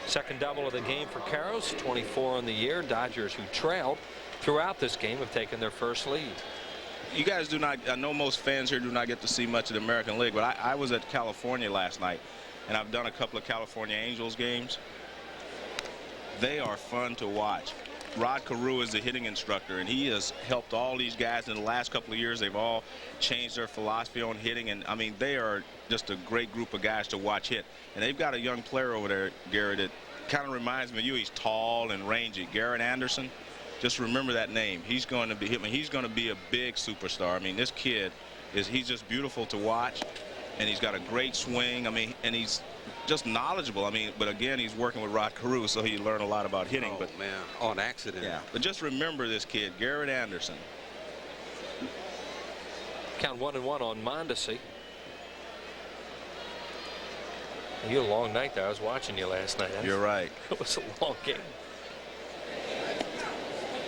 Second double of the game for Karros, 24 on the year. Dodgers, who trailed throughout this game, have taken their first lead. You guys do not, I know most fans here do not get to see much of the American League, but I was at California last night, and I've done a couple of California Angels games. They are fun to watch. Rod Carew is the hitting instructor, and he has helped all these guys in the last couple of years. They've all changed their philosophy on hitting, and I mean, they are just a great group of guys to watch hit. And they've got a young player over there, Gary, that kind of reminds me of you. He's tall and rangy. Garrett Anderson. Just remember that name. He's going to be he's going to be a big superstar. I mean, this kid he's just beautiful to watch, and he's got a great swing. I mean, and he's just knowledgeable. I mean, but again, he's working with Rod Carew, so he learned a lot about hitting. Oh, but man, on accident. Yeah, but just remember this kid, Garrett Anderson. Count 1-1 on Mondesi. You had a long night there. I was watching you last night. You're right. It was a long game.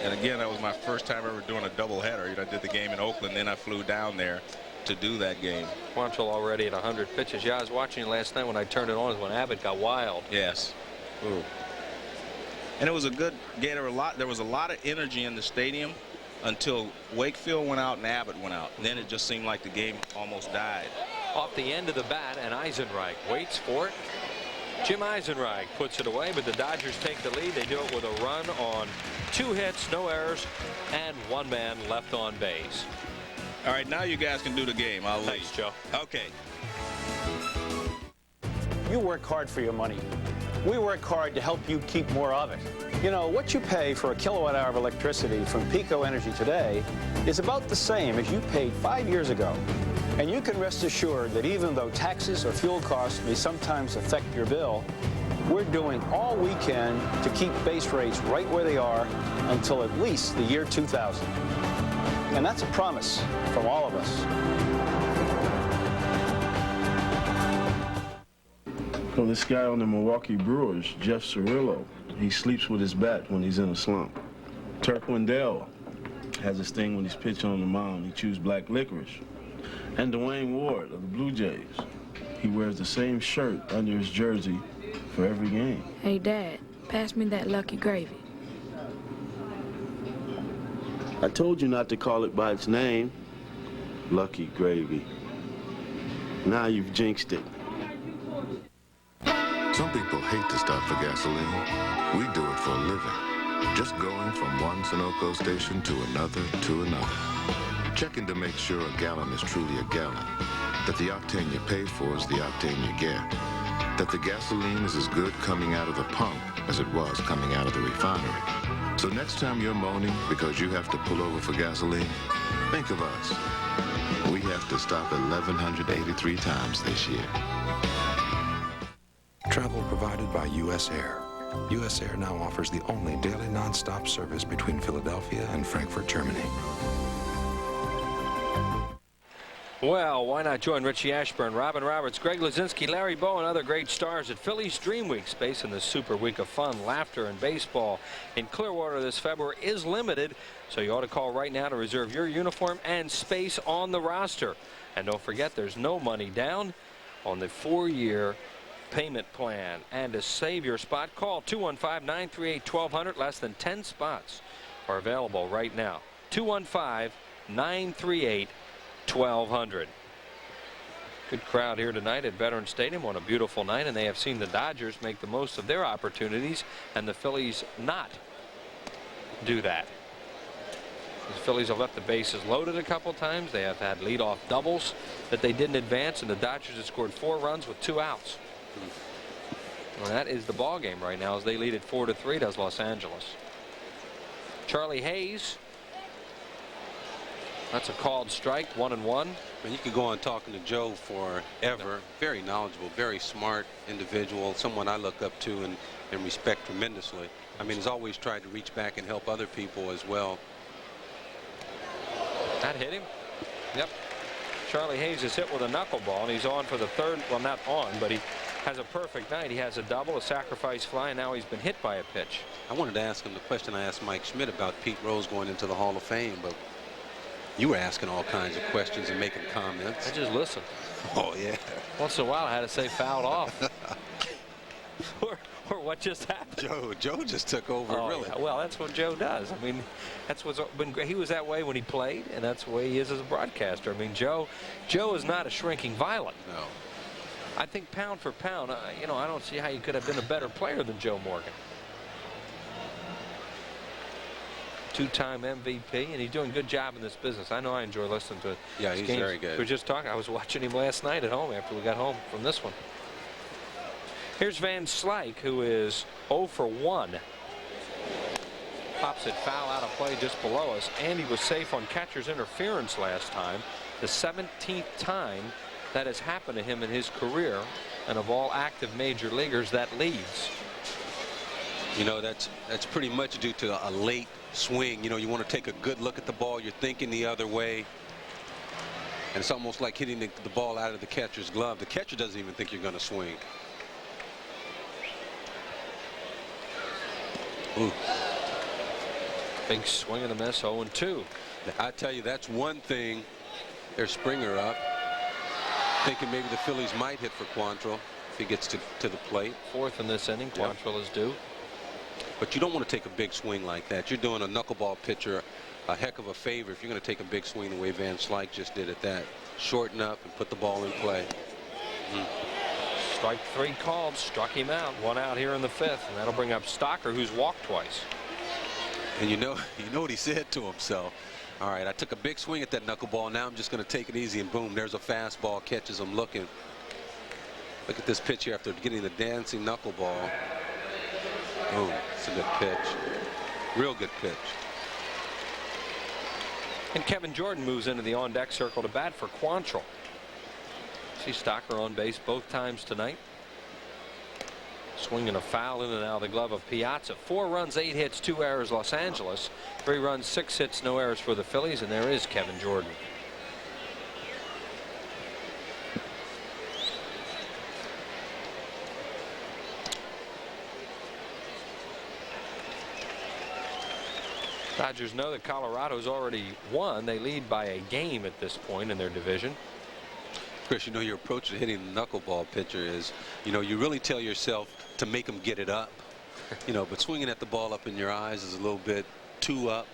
And again, that was my first time ever doing a doubleheader. I did the game in Oakland, then I flew down there to do that game. Quantrill already at 100 pitches. Yeah, I was watching you last night when I turned it on. Is when Abbott got wild. Yes. Ooh. And it was a good game. There was a lot of energy in the stadium until Wakefield went out and Abbott went out. And then it just seemed like the game almost died. Off the end of the bat, and Eisenreich waits for it. Jim Eisenreich puts it away, but the Dodgers take the lead. They do it with a run on 2 hits, no errors, and 1 man left on base. All right, now you guys can do the game. I'll leave. Thanks, Joe. Okay. You work hard for your money. We work hard to help you keep more of it. You know, what you pay for a kilowatt hour of electricity from Pico Energy today is about the same as you paid 5 years ago. And you can rest assured that even though taxes or fuel costs may sometimes affect your bill, we're doing all we can to keep base rates right where they are until at least the year 2000. And that's a promise from all of us. Well, this guy on the Milwaukee Brewers, Jeff Cirillo, he sleeps with his bat when he's in a slump. Turk Wendell has this thing when he's pitching on the mound. He chews black licorice. And Dwayne Ward of the Blue Jays, he wears the same shirt under his jersey for every game. Hey, Dad, pass me that Lucky Gravy. I told you not to call it by its name, Lucky Gravy. Now you've jinxed it. Some people hate to stop for gasoline. We do it for a living. Just going from one Sunoco station to another to another. Checking to make sure a gallon is truly a gallon. That the octane you pay for is the octane you get. That the gasoline is as good coming out of the pump as it was coming out of the refinery. So next time you're moaning because you have to pull over for gasoline, think of us. We have to stop 1,183 times this year. Travel provided by U.S. Air. U.S. Air now offers the only daily non-stop service between Philadelphia and Frankfurt, Germany. Well, why not join Richie Ashburn, Robin Roberts, Greg Luzinski, Larry Bow, and other great stars at Phillies Dream Week, space in the super week of fun, laughter, and baseball in Clearwater this February is limited, so you ought to call right now to reserve your uniform and space on the roster. And don't forget, there's no money down on the 4-year payment plan. And to save your spot, call 215-938-1200. Less than 10 spots are available right now. 215-938-1200. Good crowd here tonight at Veterans Stadium on a beautiful night, and they have seen the Dodgers make the most of their opportunities and the Phillies not do that. The Phillies have left the bases loaded a couple times. They have had leadoff doubles that they didn't advance, and the Dodgers have scored 4 runs with 2 outs. Well, that is the ball game right now as they lead it 4-3. Does Los Angeles. Charlie Hayes. That's a called strike, 1-1. And you could go on talking to Joe forever. Very knowledgeable, very smart individual, someone I look up to and respect tremendously. I mean, he's always tried to reach back and help other people as well. That hit him. Yep. Charlie Hayes is hit with a knuckleball, and he's on for the third. Well, not on, but he has a perfect night. He has a double, a sacrifice fly, and now he's been hit by a pitch. I wanted to ask him the question I asked Mike Schmidt about Pete Rose going into the Hall of Fame, but you were asking all kinds of questions and making comments. I just listened. Oh, yeah. Once in a while, I had to say fouled off. or what just happened. Joe just took over, really. Yeah. Well, that's what Joe does. I mean, that's what's been great. He was that way when he played, and that's the way he is as a broadcaster. I mean, Joe is not a shrinking violet. No. I think pound for pound, you know, I don't see how you could have been a better player than Joe Morgan. Two-time MVP, and he's doing a good job in this business. I know I enjoy listening to it. Yeah, he's very good. We were just talking. I was watching him last night at home after we got home from this one. Here's Van Slyke, who is 0 for 1. Pops it foul out of play just below us, and he was safe on catcher's interference last time. The 17th time that has happened to him in his career, and of all active major leaguers, that leads. You know, that's pretty much due to a late swing. You know, you want to take a good look at the ball. You're thinking the other way. And it's almost like hitting the ball out of the catcher's glove. The catcher doesn't even think you're going to swing. Ooh. Big swing and a miss, 0-2. I tell you, that's one thing. There's Springer up, thinking maybe the Phillies might hit for Quantrill if he gets to the plate. Fourth in this inning, Quantrill is due. But you don't want to take a big swing like that. You're doing a knuckleball pitcher a heck of a favor if you're going to take a big swing the way Van Slyke just did at that. Shorten up and put the ball in play. Strike 3 called, struck him out. One out here in the 5th, and that'll bring up Stocker, who's walked twice. And you know what he said to himself. All right, I took a big swing at that knuckleball. Now I'm just going to take it easy, and boom, there's a fastball. Catches him looking. Look at this pitch here after getting the dancing knuckleball. Boom, it's a good pitch. Real good pitch. And Kevin Jordan moves into the on-deck circle to bat for Quantrill. See Stocker on base both times tonight. Swinging a foul in and out of the glove of Piazza. 4 runs, 8 hits, 2 errors, Los Angeles. 3 runs, 6 hits, no errors for the Phillies, and there is Kevin Jordan. Dodgers know that Colorado's already won. They lead by a game at this point in their division. Chris, you know, your approach to hitting the knuckleball pitcher is, you know, you really tell yourself to make them get it up. You know, but swinging at the ball up in your eyes is a little bit too up.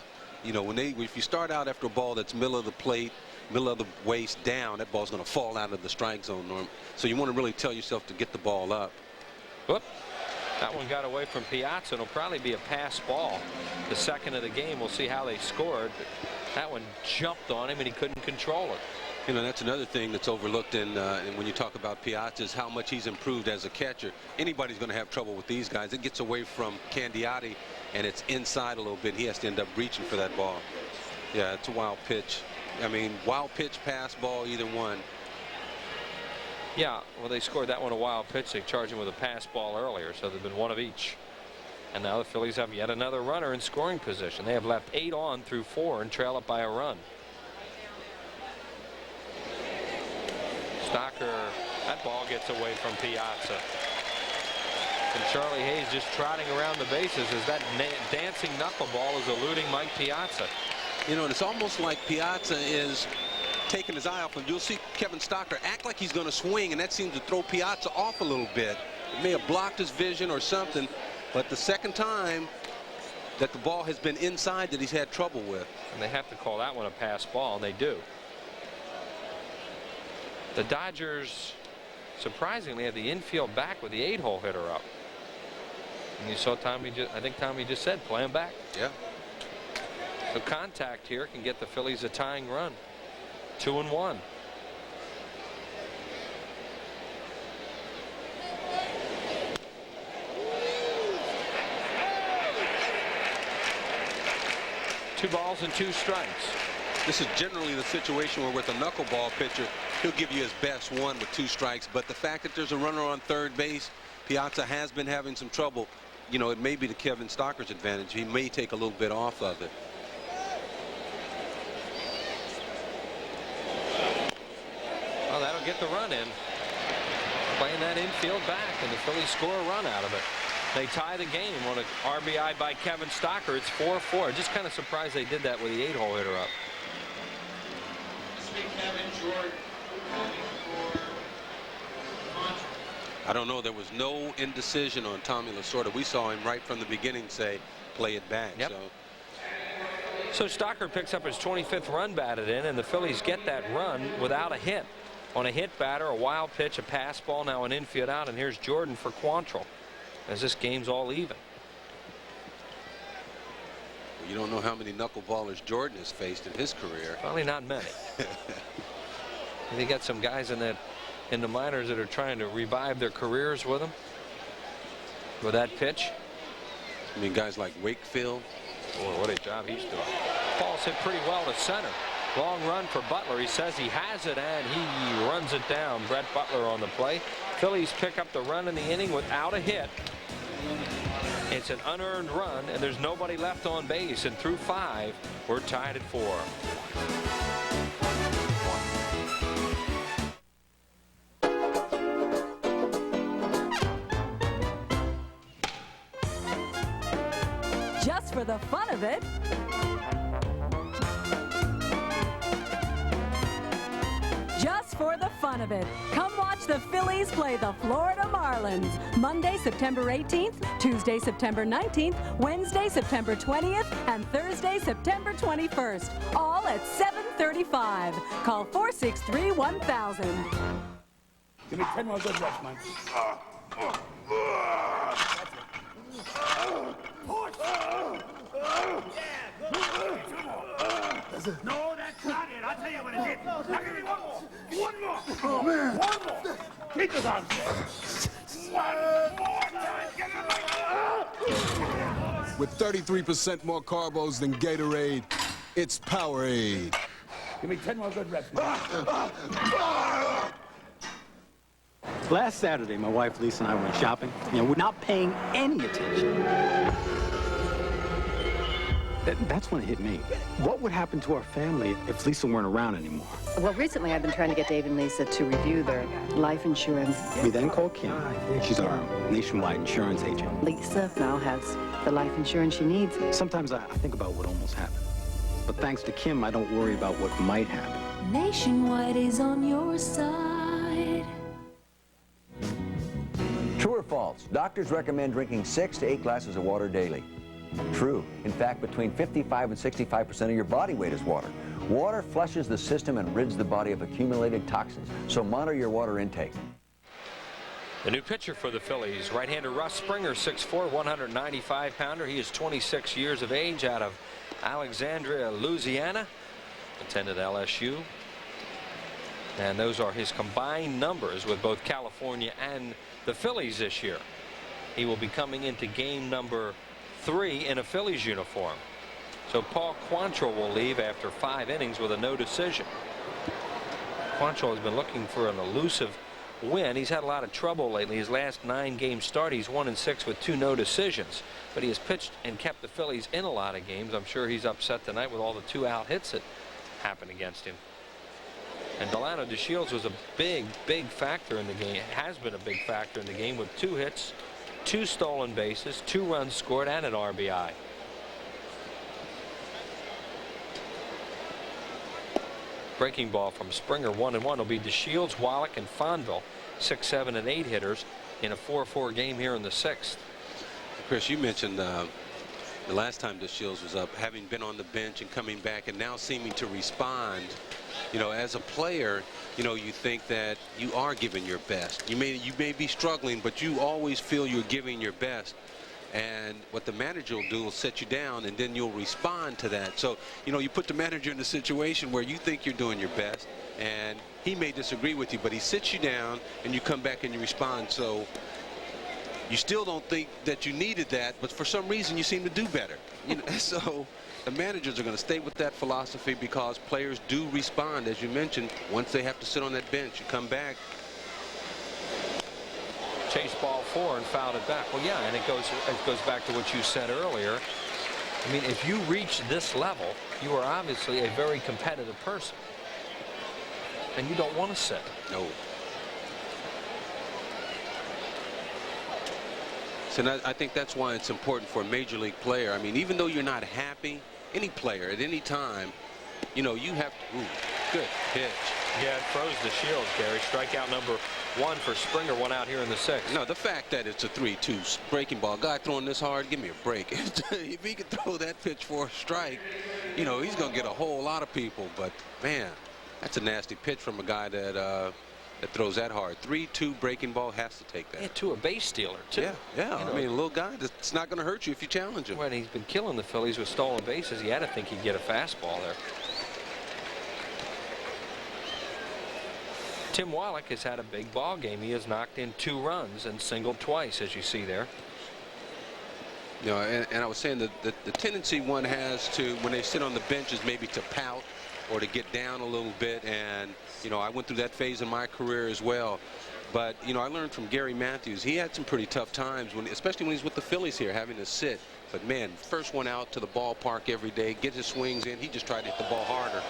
You know, if you start out after a ball that's middle of the plate, middle of the waist down, that ball's going to fall out of the strike zone, Norm. So you want to really tell yourself to get the ball up. Whoop. That one got away from Piazza. It'll probably be a pass ball. The second of the game. We'll see how they scored. But that one jumped on him, and he couldn't control it. You know, that's another thing that's overlooked in when you talk about Piazza is how much he's improved as a catcher. Anybody's going to have trouble with these guys. It gets away from Candiotti, and it's inside a little bit. He has to end up reaching for that ball. Yeah, it's a wild pitch. I mean, wild pitch, pass ball, either one. Yeah, well, they scored that one a wild pitch. They charged him with a pass ball earlier, so there's been one of each. And now the Phillies have yet another runner in scoring position. They have left 8 on through 4 and trail up by a run. Stocker, that ball gets away from Piazza. And Charlie Hayes just trotting around the bases as that dancing knuckleball is eluding Mike Piazza. You know, and it's almost like Piazza is taking his eye off him. You'll see Kevin Stocker act like he's going to swing, and that seems to throw Piazza off a little bit. It may have blocked his vision or something, but the second time that the ball has been inside that he's had trouble with. And they have to call that one a pass ball, and they do. The Dodgers surprisingly have the infield back with the 8-hole hitter up. And you saw Tommy, I think Tommy just said play him back. Yeah. So contact here can get the Phillies a tying run. 2-1. Two balls and 2 strikes. This is generally the situation where with a knuckleball pitcher, he'll give you his best one with 2 strikes. But the fact that there's a runner on third base, Piazza has been having some trouble. You know, it may be to Kevin Stocker's advantage. He may take a little bit off of it. Delano get the run in. Playing that infield back, and the Phillies score a run out of it. They tie the game on an RBI by Kevin Stocker. It's 4-4. Just kind of surprised they did that with the 8-hole hitter up. I don't know. There was no indecision on Tommy Lasorda. We saw him right from the beginning say, play it back. Yep. So Stocker picks up his 25th run batted in, and the Phillies get that run without a hit. On a hit batter, a wild pitch, a pass ball, now an infield out, and here's Jordan for Quantrill as this game's all even. Well, you don't know how many knuckleballers Jordan has faced in his career. Probably not many. They got some guys in the minors that are trying to revive their careers with him. With that pitch. I mean, guys like Wakefield. Boy, what a job he's doing. Ball's hit pretty well to center. Long run for Butler. He says he has it, and he runs it down. Brett Butler on the play. Phillies pick up the run in the inning without a hit. It's an unearned run, and there's nobody left on base. And through 5, we're tied at 4. Just for the fun of it. Just for the fun of it, come watch the Phillies play the Florida Marlins. Monday, September 18th, Tuesday, September 19th, Wednesday, September 20th, and Thursday, September 21st. All at 7:35. Call 463-1000. Give me 10 more good reps, man. No, that's not it. I'll tell you what it is. Now give me one more. One more. Oh, man. One more. Keep this on. One more time. With 33% more carbos than Gatorade, it's Powerade. Give me 10 more good reps, man. Last Saturday, my wife Lisa and I went shopping. We're not paying any attention. That's when it hit me. What would happen to our family if Lisa weren't around anymore? Well, recently I've been trying to get Dave and Lisa to review their life insurance. We then called Kim. She's our nationwide insurance agent. Lisa now has the life insurance she needs. Sometimes I think about what almost happened. But thanks to Kim, I don't worry about what might happen. Nationwide is on your side. True or false? Doctors recommend drinking 6 to 8 glasses of water daily. True. In fact, between 55 and 65% of your body weight is water. Water flushes the system and rids the body of accumulated toxins, so monitor your water intake. The new pitcher for the Phillies, right-hander Russ Springer, 6'4", 195-pounder. He is 26 years of age, out of Alexandria, Louisiana. Attended LSU. And those are his combined numbers with both California and the Phillies this year. He will be coming into game number 3 in a Phillies uniform. So Paul Quantrill will leave after 5 innings with a no decision. Quantrill has been looking for an elusive win. He's had a lot of trouble lately. His last 9-game start, he's 1-6 with 2 no decisions. But he has pitched and kept the Phillies in a lot of games. I'm sure he's upset tonight with all the 2-out hits that happened against him. And Delano DeShields was a big factor in the game. Has been a big factor in the game with 2 hits, 2 stolen bases, 2 runs scored, and an RBI. Breaking ball from Springer, 1-1. Will be DeShields, Wallach, and Fonville, 6, 7, and 8 hitters in a 4-4 game here in the 6th. Chris, you mentioned the last time DeShields was up, having been on the bench and coming back and now seeming to respond. As a player, you think that you are giving your best. You may be struggling, but you always feel you're giving your best. And what the manager will do will set you down, and then you'll respond to that. So, you put the manager in a situation where you think you're doing your best, and he may disagree with you, but he sits you down, and you come back and you respond. So you still don't think that you needed that, but for some reason you seem to do better. So the managers are going to stay with that philosophy because players do respond, as you mentioned, once they have to sit on that bench. You come back. Chase ball 4 and fouled it back. Well, yeah, and it goes back to what you said earlier. I mean, if you reach this level, you are obviously a very competitive person, and you don't want to sit. No. So I think that's why it's important for a major league player. I mean, even though you're not happy, any player at any time, you know, you have to. Ooh, good pitch. Yeah, it froze the Shields, Gary. Strikeout number 1 for Springer, one out here in the 6th. No, the fact that it's a 3-2 breaking ball, guy throwing this hard, give me a break. If he could throw that pitch for a strike, you know, he's going to get a whole lot of people. But, man, that's a nasty pitch from a guy that that throws that hard. 3-2 breaking ball, has to take that. Yeah, to a base stealer, too. Yeah, yeah. You know, I mean, a little guy that's not going to hurt you if you challenge him. When he's been killing the Phillies with stolen bases, he had to think he'd get a fastball there. Tim Wallach has had a big ball game. He has knocked in 2 runs and singled twice, as you see there. You know, and I was saying that the tendency one has to, when they sit on the bench, is maybe to pout or to get down a little bit. And, you know, I went through that phase in my career as well. But, you know, I learned from Gary Matthews. He had some pretty tough times, especially when he's with the Phillies here, having to sit. But, man, first one out to the ballpark every day, get his swings in. He just tried to hit the ball harder.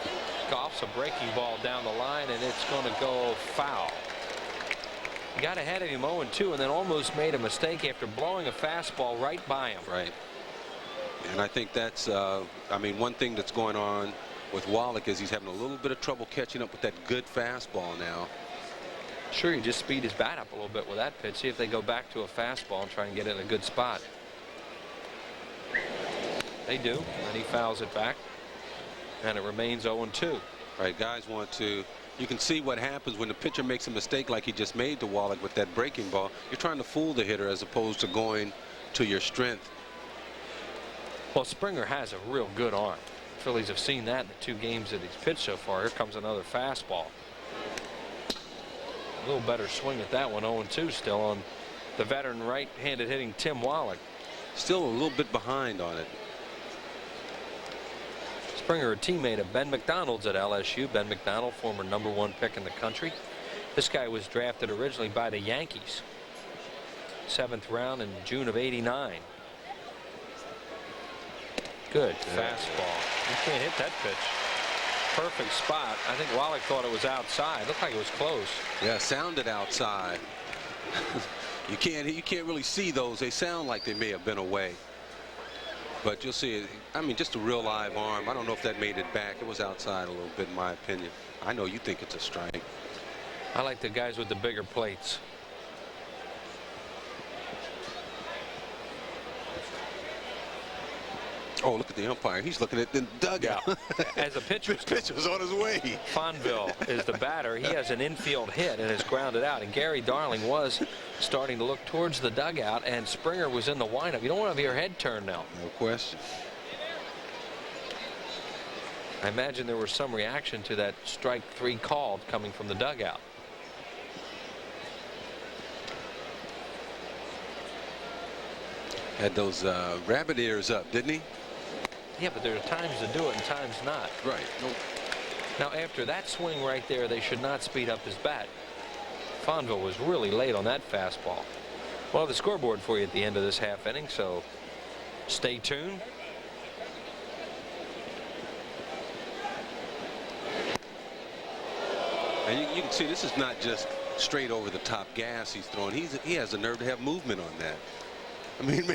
Goff's a breaking ball down the line, and it's going to go foul. He got ahead of him 0-2 and then almost made a mistake after blowing a fastball right by him. Right. And I think that's, I mean, one thing that's going on with Wallach is he's having a little bit of trouble catching up with that good fastball now. Sure, you just speed his bat up a little bit with that pitch. See if they go back to a fastball and try and get it in a good spot. They do, and he fouls it back, and it remains 0-2. Right, guys want to. You can see what happens when the pitcher makes a mistake like he just made to Wallach with that breaking ball. You're trying to fool the hitter as opposed to going to your strength. Well, Springer has a real good arm. Phillies have seen that in the 2 games that he's pitched so far. Here comes another fastball. A little better swing at that one. 0-2 still on the veteran right-handed hitting Tim Wallach. Still a little bit behind on it. Springer, a teammate of Ben McDonald's at LSU. Ben McDonald, former #1 pick in the country. This guy was drafted originally by the Yankees. 7th round in June of '89. Good fastball. You can't hit that pitch. Perfect spot. I think Wallach thought it was outside. Looked like it was close. Yeah, sounded outside. You can't really see those. They sound like they may have been away. But you'll see it. I mean, just a real live arm. I don't know if that made it back. It was outside a little bit, in my opinion. I know you think it's a strike. I like the guys with the bigger plates. Oh, look at the umpire. He's looking at the dugout. Yeah. As a pitcher, pitcher's on his way. Fonville is the batter. He has an infield hit and is grounded out. And Gary Darling was starting to look towards the dugout, and Springer was in the windup. You don't want to have your head turned now. No question. I imagine there was some reaction to that strike 3 called coming from the dugout. Had those rabbit ears up, didn't he? Yeah, but there are times to do it and times not. Right. Nope. Now, after that swing right there, they should not speed up his bat. Fonville was really late on that fastball. Well, the scoreboard for you at the end of this half inning, so stay tuned. And you can see this is not just straight over the top gas he's throwing. He has the nerve to have movement on that. I mean,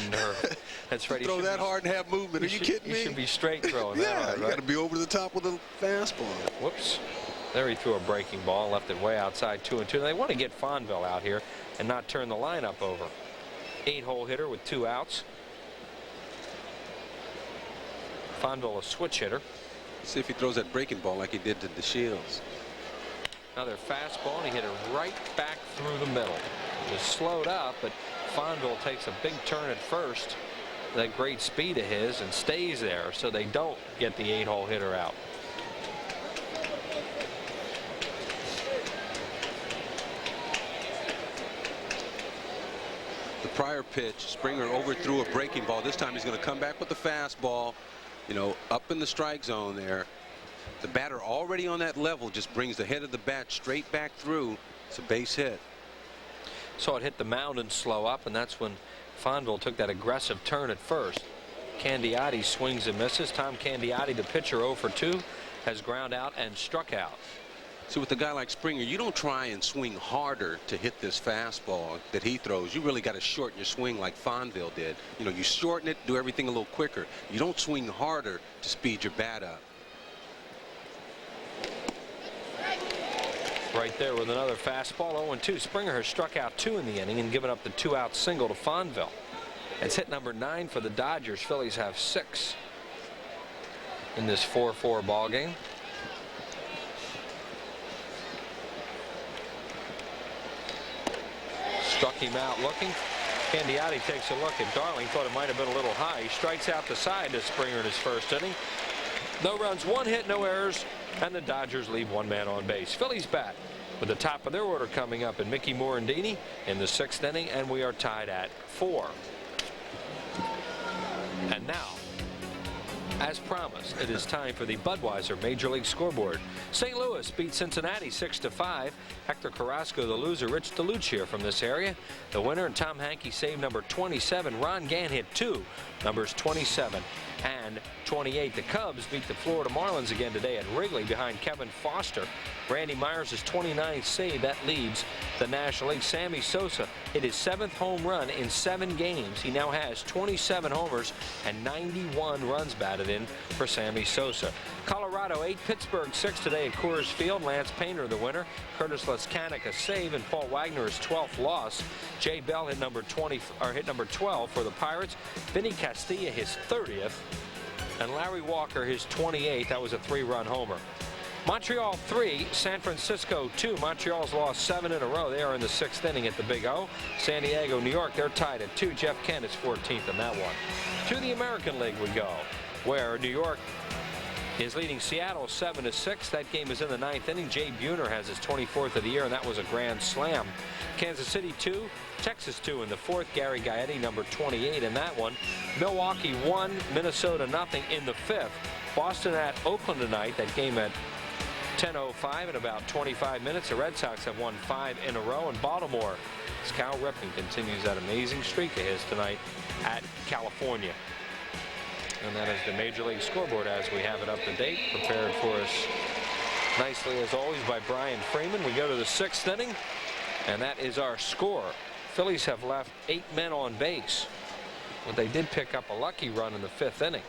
nerve. That's right. Throw that hard and have movement. Are you kidding me? He should be straight throwing that hard, right? You got to be over the top with a fastball. Whoops. There he threw a breaking ball, left it way outside 2-2. They want to get Fonville out here and not turn the lineup over. 8-hole hitter with 2 outs. Fonville a switch hitter. See if he throws that breaking ball like he did to the Shields. Another fastball, and he hit it right back through the middle. It was slowed up, but Fonville takes a big turn at first. That great speed of his, and stays there, so they don't get the 8-hole hitter out. The prior pitch, Springer overthrew a breaking ball. This time he's going to come back with the fastball, you know, up in the strike zone there. The batter already on that level just brings the head of the bat straight back through. It's a base hit. Saw it hit the mound and slow up, and that's when Fonville took that aggressive turn at first. Candiotti swings and misses. Tom Candiotti, the pitcher, 0 for 2, has ground out and struck out. So with a guy like Springer, you don't try and swing harder to hit this fastball that he throws. You really got to shorten your swing like Fonville did. You know, you shorten it, do everything a little quicker. You don't swing harder to speed your bat up. Right there with another fastball. 0-2. Springer has struck out 2 in the inning and given up the 2-out single to Fonville. It's hit number 9 for the Dodgers. Phillies have 6 in this 4-4 ball game. Struck him out looking. Candiotti takes a look at Darling. Thought it might have been a little high. He strikes out the side to Springer in his first inning. No runs, 1 hit, no errors, and the Dodgers leave 1 man on base. Phillies bat with the top of their order coming up in Mickey Morandini in the 6th inning, and we are tied at 4. And now, as promised, it is time for the Budweiser Major League Scoreboard. St. Louis beat Cincinnati 6-5. Hector Carrasco, the loser. Rich DeLuce here from this area. The winner, and Tom Hankey saved number 27. Ron Gann hit 2, numbers 27 and 28. The Cubs beat the Florida Marlins again today at Wrigley behind Kevin Foster. Randy Myers' 29th save. That leads the National League. Sammy Sosa hit his 7th home run in 7 games. He now has 27 homers and 91 runs batted in for Sammy Sosa. Colorado 8, Pittsburgh 6 today at Coors Field. Lance Painter the winner. Curtis Lescanic a save, and Paul Wagner his 12th loss. Jay Bell hit number 12 for the Pirates. Vinny Castilla his 30th, and Larry Walker his 28th. That was a 3-run homer. Montreal 3, San Francisco 2. Montreal's lost 7 in a row. They are in the 6th inning at the Big O. San Diego, New York, they're tied at 2. Jeff Kent is 14th in that one. To the American League we go, where New York is leading Seattle 7-6. That game is in the 9th inning. Jay Buhner has his 24th of the year, and that was a grand slam. Kansas City 2, Texas 2 in the 4th. Gary Gaetti, number 28 in that one. Milwaukee 1, Minnesota 0 in the 5th. Boston at Oakland tonight. That game at 10:05 in about 25 minutes. The Red Sox have won 5 in a row, and Baltimore, as Cal Ripken continues that amazing streak of his tonight at California. And that is the Major League Scoreboard as we have it up to date, prepared for us nicely as always by Brian Freeman. We go to the 6th inning, and that is our score. Phillies have left 8 men on base, but they did pick up a lucky run in the 5th inning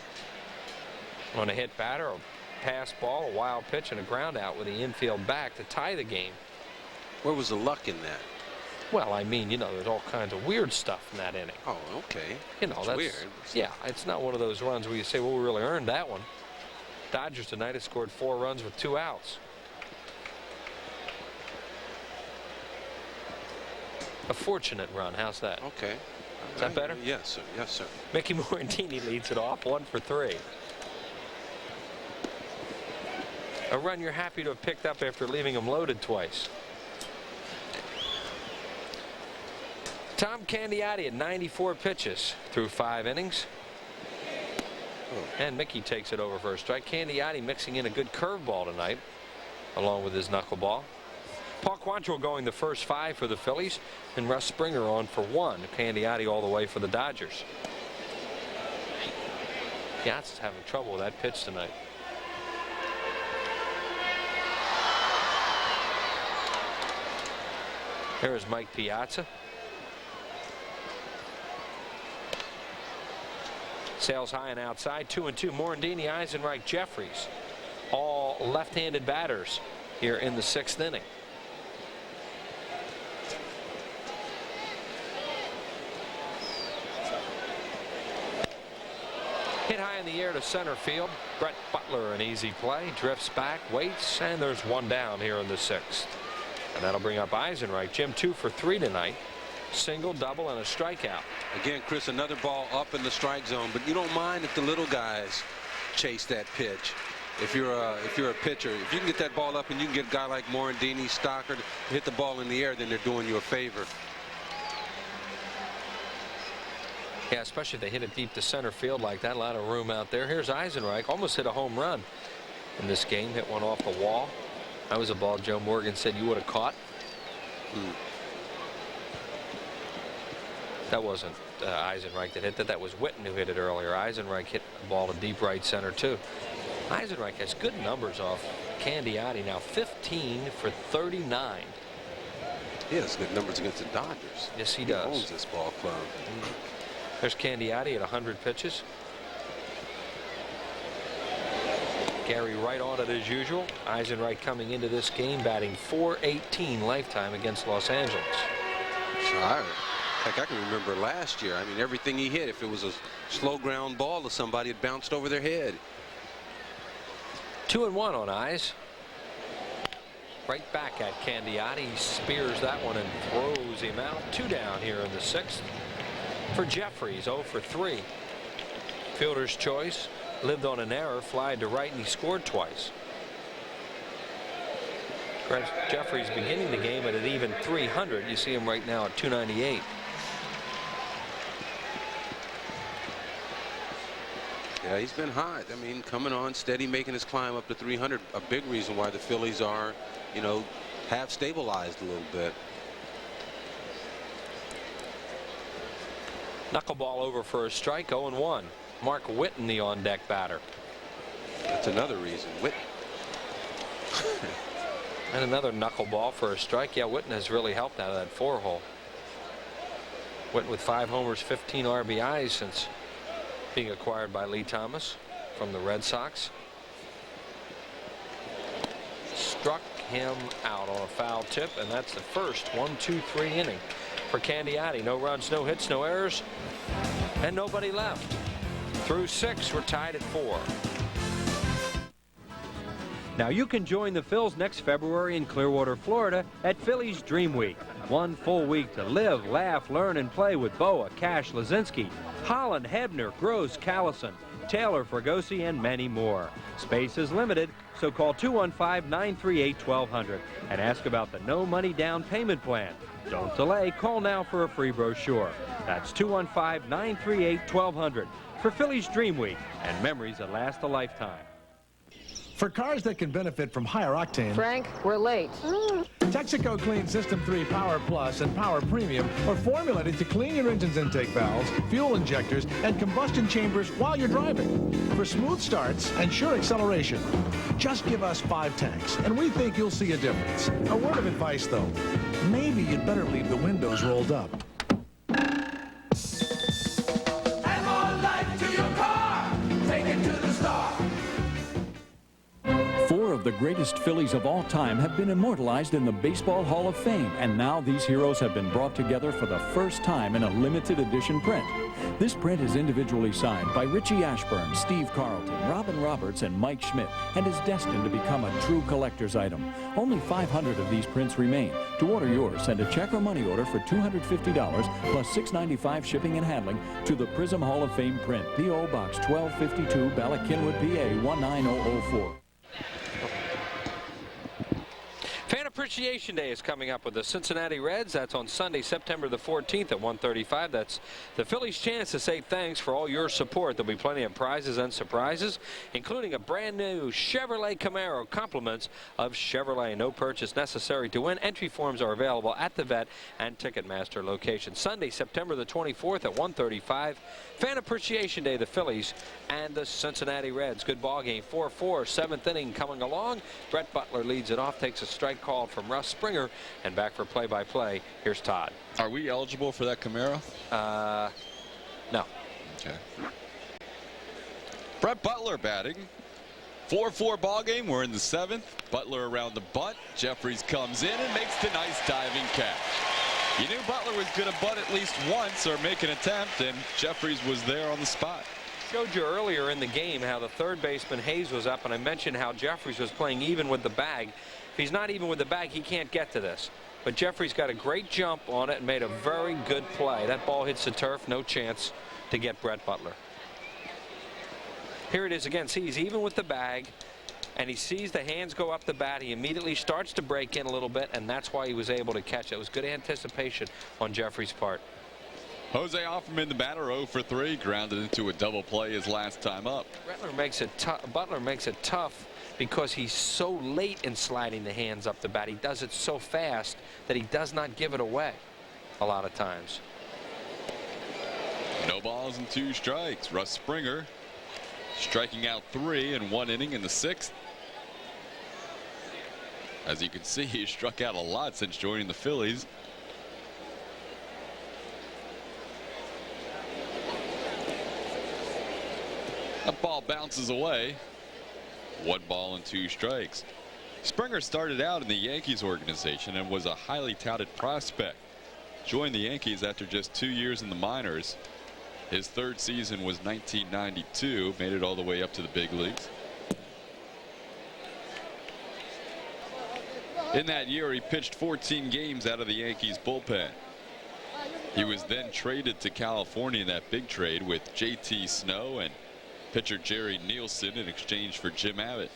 on a hit batter, a pass ball, a wild pitch, and a ground out with the infield back to tie the game. Where was the luck in that? Well, I mean, you know, there's all kinds of weird stuff in that inning. Oh, okay. You know, that's weird. Yeah, it's not one of those runs where you say, well, we really earned that one. Dodgers tonight have scored 4 runs with 2 outs. A fortunate run. How's that? Okay. Is that better? Yes, sir. Yes, sir. Mickey Morandini leads it off, 1 for 3. A run you're happy to have picked up after leaving him loaded twice. Tom Candiotti at 94 pitches through 5 innings. And Mickey takes it over for a strike. Candiotti mixing in a good curveball tonight, along with his knuckleball. Paul Quantrill going the first 5 for the Phillies, and Russ Springer on for 1. Candiotti all the way for the Dodgers. Yacht's having trouble with that pitch tonight. There is Mike Piazza. Sails high and outside. 2-2. Morandini, Eisenreich, Jeffries, all left-handed batters here in the 6th inning. Hit high in the air to center field. Brett Butler, an easy play, drifts back, waits, and there's 1 down here in the 6th. And that'll bring up Eisenreich. Jim 2 for 3 tonight. Single, double, and a strikeout. Again, Chris, another ball up in the strike zone, but you don't mind if the little guys chase that pitch. If you're a pitcher, if you can get that ball up and you can get a guy like Morandini, Stockard, hit the ball in the air, then they're doing you a favor. Yeah, especially if they hit it deep to center field like that. A lot of room out there. Here's Eisenreich. Almost hit a home run in this game. Hit one off the wall. That was a ball Joe Morgan said you would have caught. That wasn't Eisenreich that hit that. That was Witten who hit it earlier. Eisenreich hit the ball to deep right center too. Eisenreich has good numbers off Candiotti now 15 for 39. He has good numbers against the Dodgers. Yes, he He does. owns this ball club. There's Candiotti at 100 pitches. Gary Wright on it as usual. Eisenreich coming into this game batting .418 lifetime against Los Angeles. Heck, I can remember last year. I mean, everything he hit, if it was a slow ground ball to somebody, it bounced over their head. 2-1 on Eyes. Right back at Candiotti. He spears that one and throws him out. 2 down here in the 6th. For Jeffries, 0 for 3. Fielder's choice. Lived on an error, flied to right, and he scored twice. Jeffries beginning the game at an even 300. You see him right now at 298. Yeah, he's been hot. I mean, coming on steady, making his climb up to 300. A big reason why the Phillies are, you know, have stabilized a little bit. Knuckleball over for a strike, 0-1. Mark Whitten, the on-deck batter. That's another reason. Whitten. And another knuckleball for a strike. Yeah, Whitten has really helped out of that 4-hole. Whitten with 5 homers, 15 RBIs since being acquired by Lee Thomas from the Red Sox. Struck him out on a foul tip, and that's the first 1-2-3 inning for Candiotti. No runs, no hits, no errors, and nobody left. Through 6, we're tied at 4. Now you can join the Phils next February in Clearwater, Florida at Phillies Dream Week. 1 full week to live, laugh, learn, and play with Boa, Cash, Lazinski, Holland, Hebner, Gross, Callison, Taylor, Fregosi, and many more. Space is limited, so call 215-938-1200 and ask about the no money down payment plan. Don't delay. Call now for a free brochure. That's 215-938-1200 for Phillies Dream Week and memories that last a lifetime. For cars that can benefit from higher octane, Frank, we're late. Texaco Clean System 3 Power Plus and Power Premium are formulated to clean your engine's intake valves, fuel injectors, and combustion chambers while you're driving. For smooth starts and sure acceleration, just give us 5 tanks, and we think you'll see a difference. A word of advice, though. Maybe you'd better leave the windows rolled up. Add more life to your car. Take it to the star. 4 of the greatest Phillies of all time have been immortalized in the Baseball Hall of Fame, and now these heroes have been brought together for the first time in a limited edition print. This print is individually signed by Richie Ashburn, Steve Carlton, Robin Roberts, and Mike Schmidt, and is destined to become a true collector's item. Only 500 of these prints remain. To order yours, send a check or money order for $250 plus $6.95 shipping and handling to the Prism Hall of Fame print, P.O. Box 1252, Bala Cynwyd, PA 19004. Fan Appreciation Day is coming up with the Cincinnati Reds. That's on Sunday, September the 14th at 1:35. That's the Phillies' chance to say thanks for all your support. There'll be plenty of prizes and surprises, including a brand new Chevrolet Camaro. Compliments of Chevrolet. No purchase necessary to win. Entry forms are available at the Vet and Ticketmaster location. Sunday, September the 24th at 1:35. Fan Appreciation Day, the Phillies and the Cincinnati Reds. Good ball game. 4-4, 7th inning coming along. Brett Butler leads it off, takes a strike call from Russ Springer, and back for play-by-play. Here's Todd. Are we eligible for that Camaro? No. Okay. Brett Butler batting. 4-4 ball game. We're in the 7th. Butler around the bunt. Jeffries comes in and makes the nice diving catch. You knew Butler was going to bunt at least once or make an attempt, and Jeffries was there on the spot. Showed you earlier in the game how the third baseman Hayes was up, and I mentioned how Jeffries was playing even with the bag. If he's not even with the bag, he can't get to this. But Jeffries got a great jump on it and made a very good play. That ball hits the turf, no chance to get Brett Butler. Here it is again. See, he's even with the bag, and he sees the hands go up the bat. He immediately starts to break in a little bit, and that's why he was able to catch it. It was good anticipation on Jeffries' part. Jose Offerman, the batter, 0 for 3, grounded into a double play his last time up. Butler makes it tough because he's so late in sliding the hands up the bat. He does it so fast that he does not give it away a lot of times. No balls and 2 strikes. Russ Springer striking out 3 in 1 inning in the 6th. As you can see, he struck out a lot since joining the Phillies. That ball bounces away. 1 ball and 2 strikes. Springer started out in the Yankees organization and was a highly touted prospect. Joined the Yankees after just 2 years in the minors. His 3rd season was 1992. Made it all the way up to the big leagues. In that year, he pitched 14 games out of the Yankees bullpen. He was then traded to California in that big trade with J.T. Snow and pitcher Jerry Nielsen in exchange for Jim Abbott.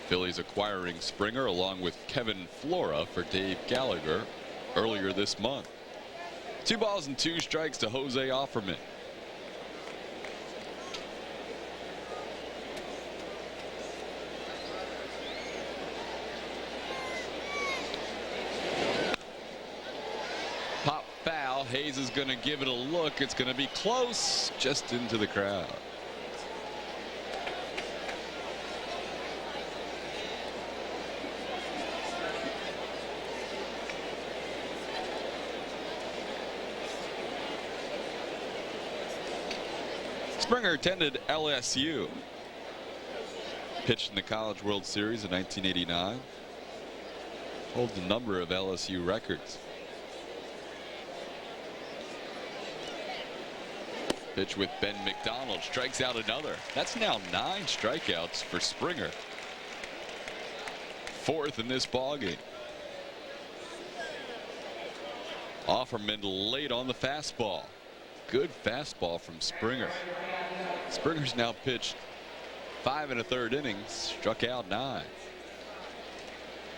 Phillies acquiring Springer along with Kevin Flora for Dave Gallagher earlier this month. 2 balls and 2 strikes to Jose Offerman. Pop foul. Hayes is going to give it a look. It's going to be close, just into the crowd. Springer attended LSU. Pitched in the College World Series in 1989. Holds a number of LSU records. Pitch with Ben McDonald, strikes out another. That's now 9 strikeouts for Springer. 4th in this ballgame. Offerman late on the fastball. Good fastball from Springer. Springer's now pitched 5 1/3 innings, struck out 9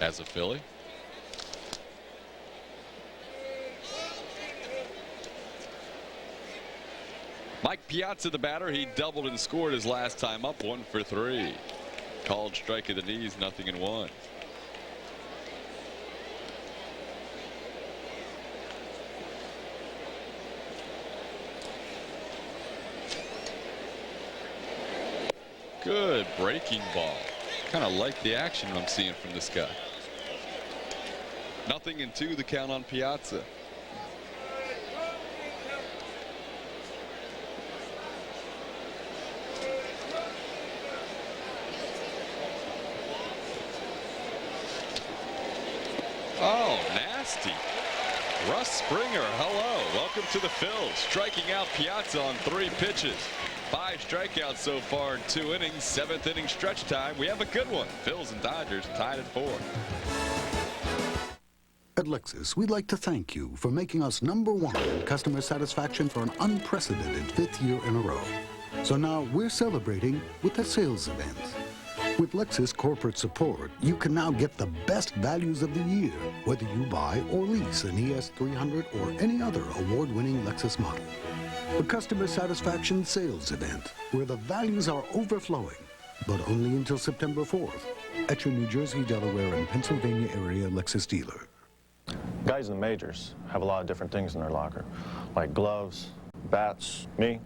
as a Philly. Mike Piazza, the batter, he doubled and scored his last time up, 1 for 3. Called strike of the knees, 0-1. Good breaking ball. Kind of like the action I'm seeing from this guy. 0-2 the count on Piazza. Oh, nasty. Russ Springer, hello. Welcome to the Phils. Striking out Piazza on 3 pitches. 5 strikeouts so far in 2 innings. 7th inning stretch time. We have a good one. Phils and Dodgers tied at 4. At Lexus, we'd like to thank you for making us #1 in customer satisfaction for an unprecedented 5th year in a row. So now we're celebrating with a sales event. With Lexus corporate support, you can now get the best values of the year, whether you buy or lease an ES300 or any other award-winning Lexus model. A customer satisfaction sales event where the values are overflowing, but only until September 4th at your New Jersey, Delaware, and Pennsylvania area Lexus dealer. Guys in the majors have a lot of different things in their locker, like gloves, bats. Me,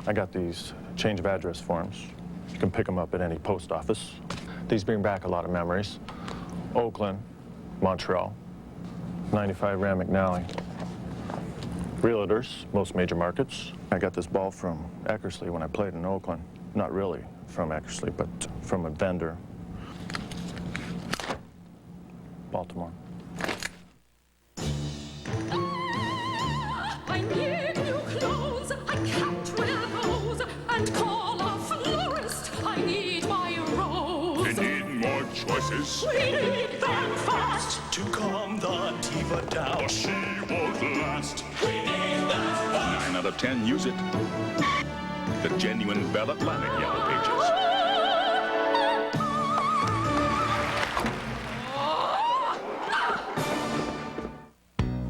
I got these change of address forms. You can pick them up at any post office. These bring back a lot of memories. Oakland, Montreal, 95 Ram McNally. Realtors, most major markets. I got this ball from Eckersley when I played in Oakland. Not really from Eckersley, but from a vendor. Baltimore. I need new clothes. I can't wear those. And call a florist. I need my rose. We need more choices. We need them fast. To calm the diva down. Or she won't last. We need them fast. 9 out of 10 use it. The genuine Bell Atlantic Yellow Pages.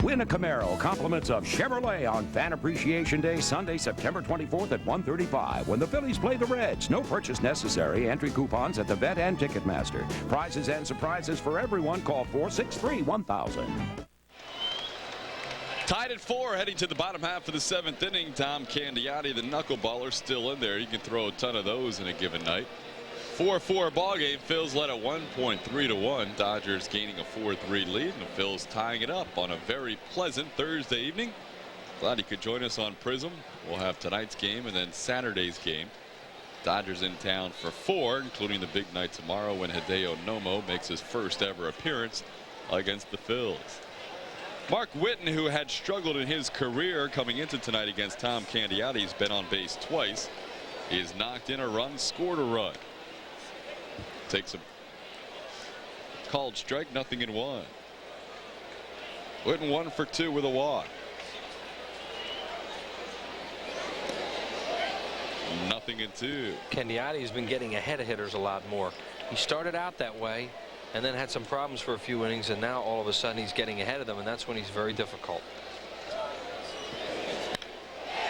Win a Camaro, compliments of Chevrolet on Fan Appreciation Day, Sunday, September 24th at 1:35 when the Phillies play the Reds. No purchase necessary. Entry coupons at the Vet and Ticketmaster. Prizes and surprises for everyone. Call 463-1000. Tied at 4, heading to the bottom half of the 7th inning. Tom Candiotti, the knuckleballer, still in there. You can throw a ton of those in a given night. 4-4 ball game. Phils led at 1.3 to 1. Dodgers gaining a 4-3 lead, and the Phils tying it up on a very pleasant Thursday evening. Glad he could join us on Prism. We'll have tonight's game and then Saturday's game. Dodgers in town for 4, including the big night tomorrow when Hideo Nomo makes his first ever appearance against the Phils. Mark Whitten, who had struggled in his career coming into tonight against Tom Candiotti, has been on base twice. He's knocked in a run, scored a run. Takes a called strike, nothing in 1. Whitten 1 for 2 with a walk. Nothing in 2. Candiotti's been getting ahead of hitters a lot more. He started out that way and then had some problems for a few innings, and now all of a sudden he's getting ahead of them, and that's when he's very difficult.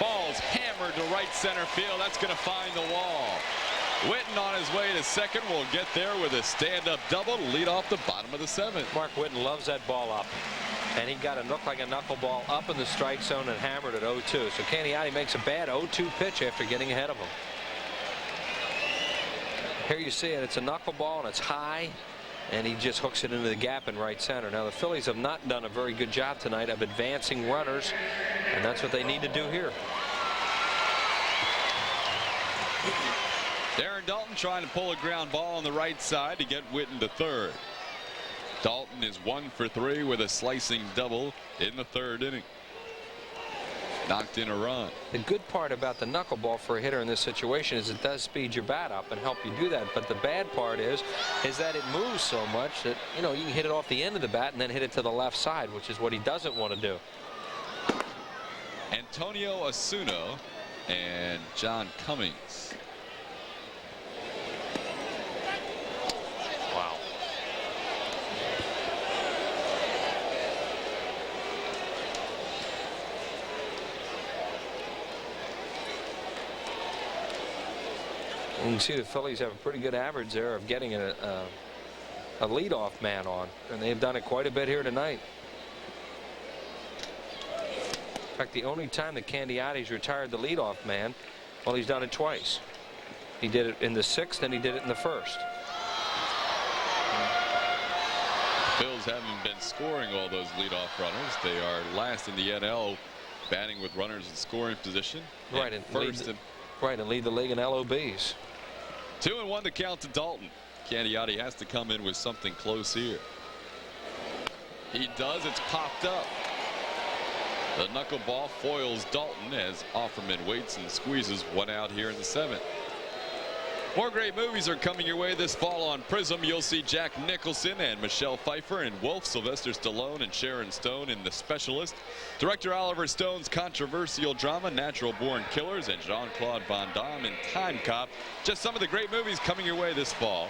Ball's hammered to right center field. That's going to find the wall. Whitten on his way to second will get there with a stand-up double to lead off the bottom of the 7th. Mark Whitten loves that ball up, and he got a look like a knuckleball up in the strike zone and hammered at 0-2. So Candiotti makes a bad 0-2 pitch after getting ahead of him. Here you see it. It's a knuckleball and it's high, and he just hooks it into the gap in right center. Now the Phillies have not done a very good job tonight of advancing runners, and that's what they need to do here. Darren Daulton trying to pull a ground ball on the right side to get Whitten to third. Daulton is 1 for 3 with a slicing double in the 3rd inning. Knocked in a run. The good part about the knuckleball for a hitter in this situation is it does speed your bat up and help you do that. But the bad part is that it moves so much that, you know, you can hit it off the end of the bat and then hit it to the left side, which is what he doesn't want to do. Antonio Asuno and John Cummings. Wow. You can see the Phillies have a pretty good average there of getting a leadoff man on, and they've done it quite a bit here tonight. In fact, the only time that Candiotti's retired the leadoff man, well, he's done it twice. He did it in the 6th and he did it in the 1st. Phils haven't been scoring all those leadoff runners. They are last in the NL batting with runners in scoring position. Right, and first lead the league in LOBs. 2-1 the count to Daulton. Candiotti has to come in with something close here. He does. It's popped up. The knuckleball foils Daulton as Offerman waits and squeezes one out here in the 7th. More great movies are coming your way this fall on Prism. You'll see Jack Nicholson and Michelle Pfeiffer in Wolf, Sylvester Stallone and Sharon Stone in The Specialist, director Oliver Stone's controversial drama Natural Born Killers, and Jean-Claude Van Damme in Time Cop. Just some of the great movies coming your way this fall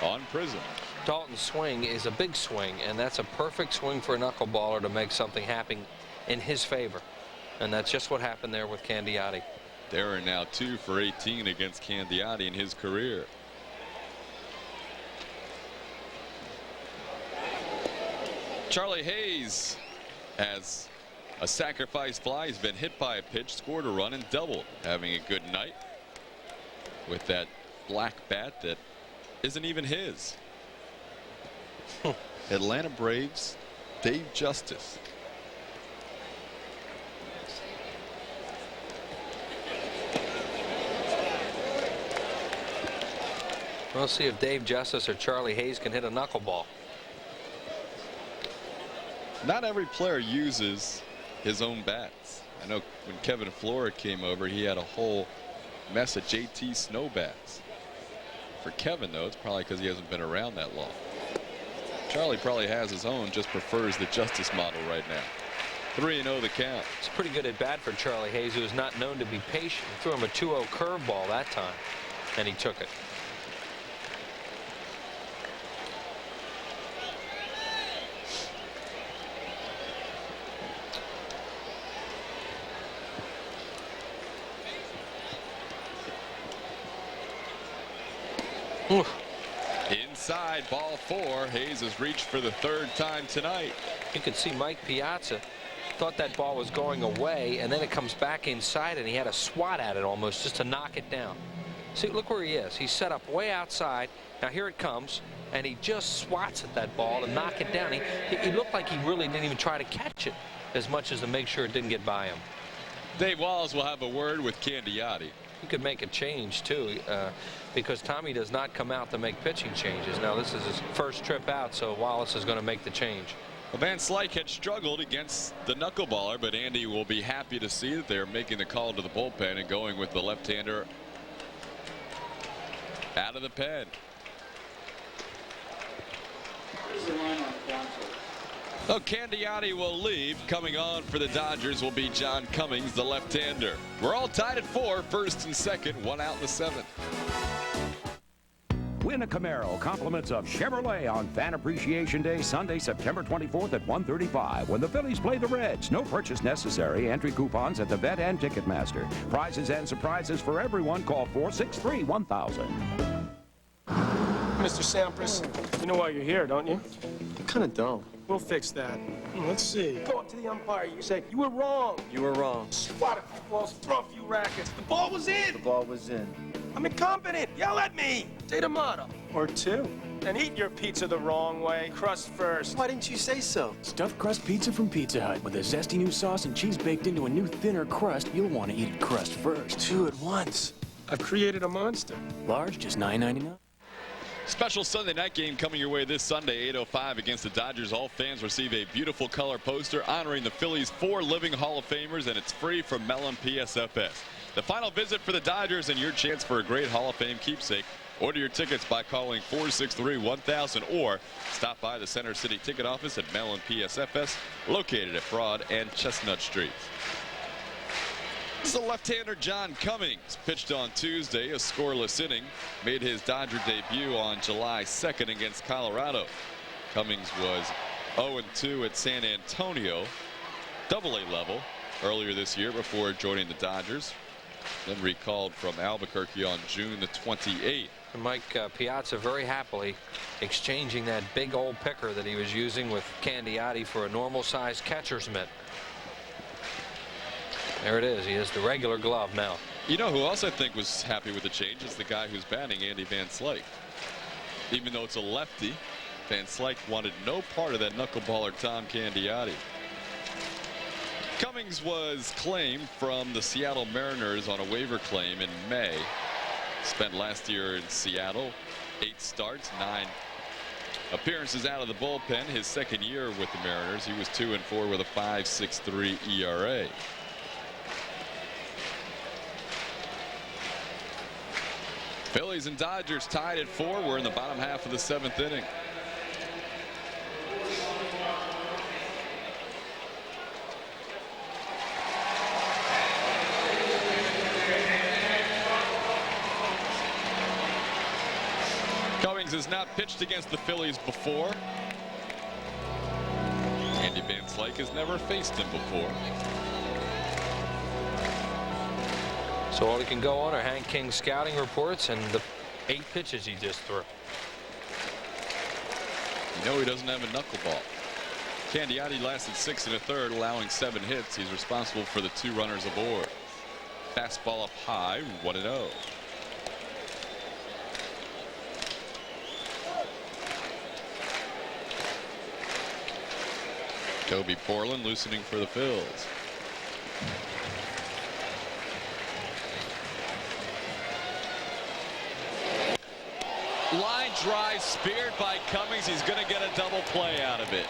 on Prism. Daulton's swing is a big swing, and that's a perfect swing for a knuckleballer to make something happen in his favor. And that's just what happened there with Candiotti. There are now 2 for 18 against Candiotti in his career. Charlie Hayes has a sacrifice fly. He's been hit by a pitch, scored a run, and doubled. Having a good night with that black bat that isn't even his. Atlanta Braves, Dave Justice. We'll see if Dave Justice or Charlie Hayes can hit a knuckleball. Not every player uses his own bats. I know when Kevin Flora came over, he had a whole mess of JT Snow bats. For Kevin, though, it's probably because he hasn't been around that long. Charlie probably has his own, just prefers the Justice model right now. 3-0 the count. It's a pretty good at bat for Charlie Hayes, who is not known to be patient. He threw him a 2-0 curveball that time, and he took it. Oof. Inside, ball 4. Hayes has reached for the 3rd time tonight. You could see Mike Piazza thought that ball was going away, and then it comes back inside, and he had a swat at it almost just to knock it down. See, look where he is. He's set up way outside. Now here it comes, and he just swats at that ball to knock it down. He looked like he really didn't even try to catch it as much as to make sure it didn't get by him. Dave Wallace will have a word with Candiotti. He could make a change, too, because Tommy does not come out to make pitching changes. Now, this is his first trip out, so Wallace is going to make the change. Well, Van Slyke had struggled against the knuckleballer, but Andy will be happy to see that they're making the call to the bullpen and going with the left-hander out of the pen. So Candiotti will leave. Coming on for the Dodgers will be John Cummings, the left-hander. We're all tied at 4, first and second, 1 out in the 7th. Win a Camaro, compliments of Chevrolet on Fan Appreciation Day, Sunday, September 24th at 1:35 when the Phillies play the Reds. No purchase necessary. Entry coupons at the Vet and Ticketmaster. Prizes and surprises for everyone. Call 463-1000. Mr. Sampras, you know why you're here, don't you? I kind of don't. We'll fix that. Let's see. Go up to the umpire. You say, you were wrong. You were wrong. Swat a few balls, throw a few rackets. The ball was in. The ball was in. I'm incompetent. Yell at me. Say tomato. Or two. And eat your pizza the wrong way. Crust first. Why didn't you say so? Stuffed crust pizza from Pizza Hut. With a zesty new sauce and cheese baked into a new thinner crust, you'll want to eat it crust first. 2 at once. I've created a monster. Large, just $9.99. Special Sunday night game coming your way this Sunday, 8:05 against the Dodgers. All fans receive a beautiful color poster honoring the Phillies' 4 living Hall of Famers, and it's free from Mellon PSFS. The final visit for the Dodgers and your chance for a great Hall of Fame keepsake. Order your tickets by calling 463-1000 or stop by the Center City ticket office at Mellon PSFS, located at Broad and Chestnut Streets. This is the left-hander John Cummings. Pitched on Tuesday, a scoreless inning. Made his Dodger debut on July 2nd against Colorado. Cummings was 0-2 at San Antonio, Double-A level, earlier this year before joining the Dodgers. Then recalled from Albuquerque on June the 28th. And Mike Piazza very happily exchanging that big old picker that he was using with Candiotti for a normal-sized catcher's mitt. There it is. He has the regular glove now. You know who else I think was happy with the change is the guy who's batting, Andy Van Slyke. Even though it's a lefty, Van Slyke wanted no part of that knuckleballer Tom Candiotti. Cummings was claimed from the Seattle Mariners on a waiver claim in May. Spent last year in Seattle, 8 starts, 9 appearances out of the bullpen. His second year with the Mariners, he was 2-4 with a 5.63 ERA. Phillies and Dodgers tied at 4. We're in the bottom half of the 7th inning. Cummings has not pitched against the Phillies before. Andy Van Slyke has never faced him before. So all he can go on are Hank King's scouting reports and the 8 pitches he just threw. You know he doesn't have a knuckleball. Candiotti lasted 6 1/3, allowing 7 hits. He's responsible for the 2 runners aboard. Fastball up high, 1-0. Toby Portland loosening for the Phils. Line drive speared by Cummings. He's going to get a double play out of it.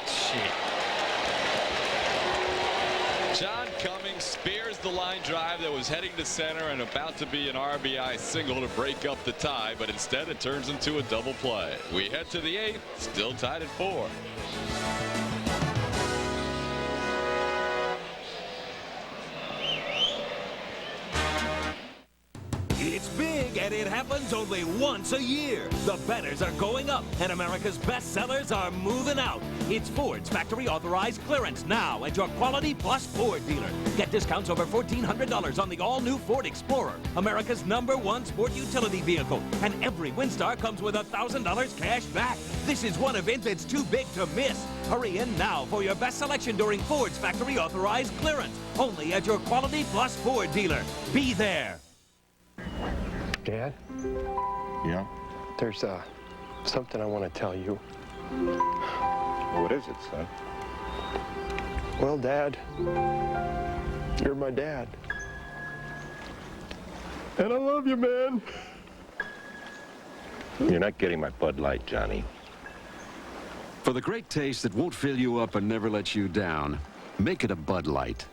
John Cummings spears the line drive that was heading to center and about to be an RBI single to break up the tie, but instead it turns into a double play. We head to the 8th, still tied at 4. It's big, and it happens only once a year. The banners are going up, and America's best sellers are moving out. It's Ford's factory-authorized clearance now at your Quality Plus Ford dealer. Get discounts over $1,400 on the all-new Ford Explorer, America's #1 sport utility vehicle. And every Windstar comes with $1,000 cash back. This is one event that's too big to miss. Hurry in now for your best selection during Ford's factory-authorized clearance. Only at your Quality Plus Ford dealer. Be there. Dad? Yeah? There's something I want to tell you. What is it, son? Well, Dad, you're my dad. And I love you, man. You're not getting my Bud Light, Johnny. For the great taste that won't fill you up and never let you down, make it a Bud Light.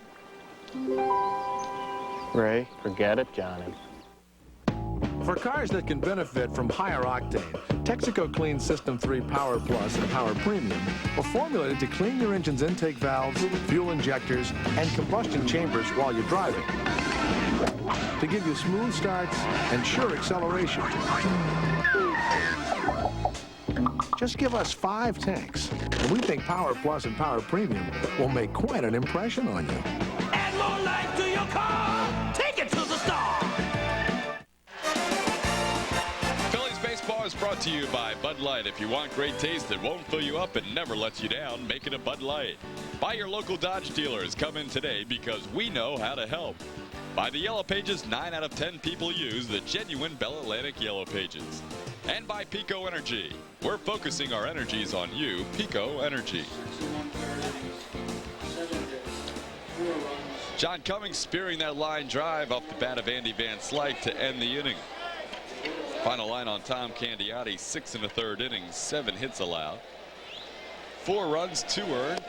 Ray, forget it, Johnny. For cars that can benefit from higher octane, Texaco Clean System 3 Power Plus and Power Premium are formulated to clean your engine's intake valves, fuel injectors, and combustion chambers while you're driving, to give you smooth starts and sure acceleration. Just give us 5 tanks, and we think Power Plus and Power Premium will make quite an impression on you. Add more life to your car. Take it to the star. Phillies baseball is brought to you by Bud Light. If you want great taste that won't fill you up and never lets you down, make it a Bud Light. Buy your local Dodge dealers. Come in today because we know how to help. By the Yellow Pages, 9 out of 10 people use the genuine Bell Atlantic Yellow Pages. And by Pico Energy. We're focusing our energies on you, Pico Energy. John Cummings spearing that line drive off the bat of Andy Van Slyke to end the inning. Final line on Tom Candiotti, 6 1/3 innings, 7 hits allowed. 4 runs, 2 earned.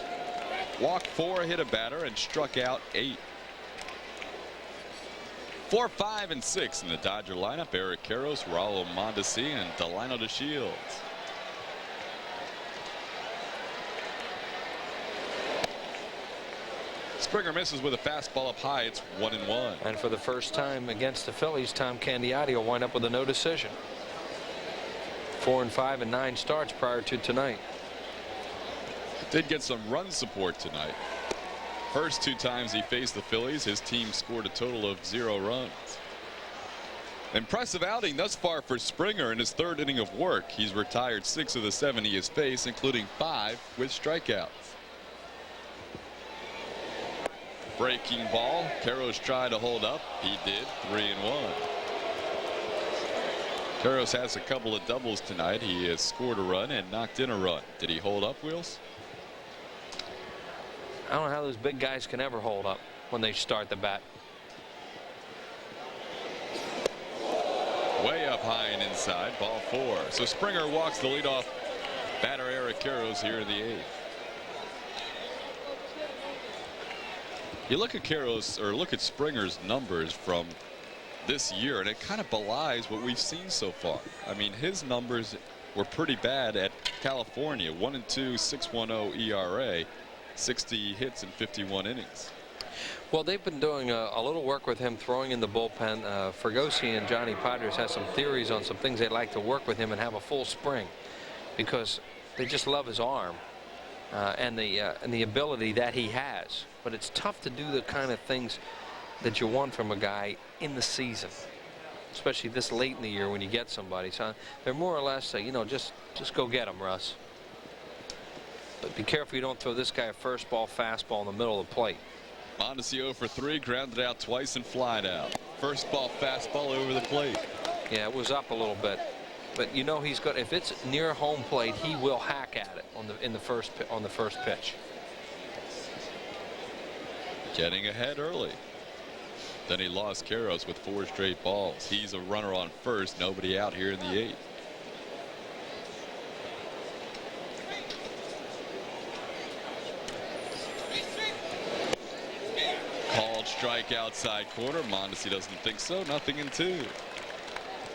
Walked 4, hit a batter, and struck out 8. 4, 5, and 6 in the Dodger lineup. Eric Karros, Raul Mondesi, and Delino DeShields. Springer misses with a fastball up high. It's 1-1. And for the first time against the Phillies, Tom Candiotti will wind up with a no decision. 4 and 5 and 9 starts prior to tonight. Did get some run support tonight. First 2 times he faced the Phillies, his team scored a total of 0 runs. Impressive outing thus far for Springer in his 3rd inning of work. He's retired 6 of the 7 he has faced, including 5 with strikeouts. Breaking ball. Karros tried to hold up. He did. 3-1. Karros has a couple of doubles tonight. He has scored a run and knocked in a run. Did he hold up, Wheels? I don't know how those big guys can ever hold up when they start the bat. Way up high and inside. Ball 4. So Springer walks the leadoff batter Eric Karros here in the 8th. You look at Karros, or look at Springer's numbers from this year, and it kind of belies what we've seen so far. I mean, his numbers were pretty bad at California. 1-2, 6.10 ERA, 60 hits in 51 innings. Well, they've been doing a little work with him throwing in the bullpen. Fergosi and Johnny Padres has some theories on some things they'd like to work with him and have a full spring, because they just love his arm and the ability that he has. But it's tough to do the kind of things that you want from a guy in the season, especially this late in the year when you get somebody. So they're more or less, you know, just go get him, Russ. But be careful you don't throw this guy a first ball fastball in the middle of the plate. Mondesi 0 for 3, grounded out twice and flied out. First ball fastball over the plate. Yeah, it was up a little bit, but you know he's got, if it's near home plate, he will hack at it on the first pitch. Getting ahead early. Then he lost Karros with 4 straight balls. He's a runner on first, nobody out here in the 8th. Called strike outside corner. Mondesi doesn't think so. Nothing in 2.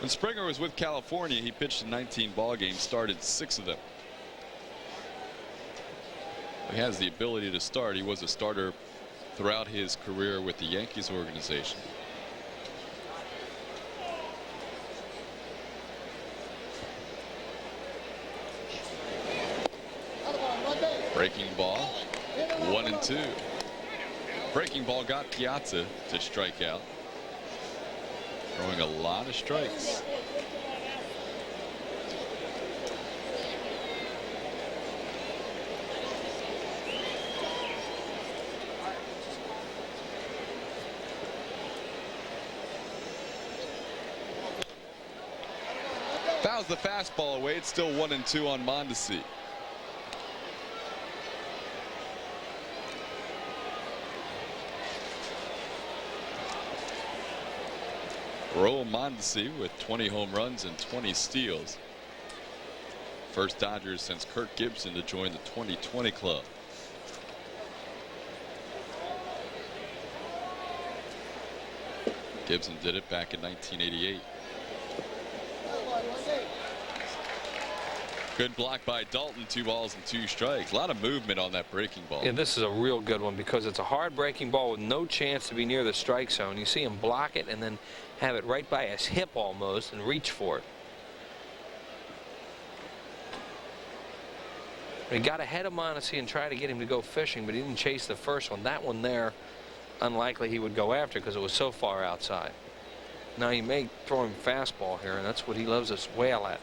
When Springer was with California, he pitched in 19 ball games, started 6 of them. He has the ability to start. He was a starter throughout his career with the Yankees organization. Breaking ball, 1-2. Breaking ball got Piazza to strike out. Throwing a lot of strikes. Fouls the fastball away. It's still 1-2 on Mondesi. Roel Mondesi with 20 home runs and 20 steals. First Dodgers since Kirk Gibson to join the 2020 club. Gibson did it back in 1988. Good block by Dalton. 2 balls and 2 strikes. A lot of movement on that breaking ball. Yeah, this is a real good one because it's a hard breaking ball with no chance to be near the strike zone. You see him block it and then have it right by his hip almost and reach for it. He got ahead of Mondesi and tried to get him to go fishing, but he didn't chase the first one. That one there, unlikely he would go after because it was so far outside. Now he may throw him fastball here, and that's what he loves us wail at.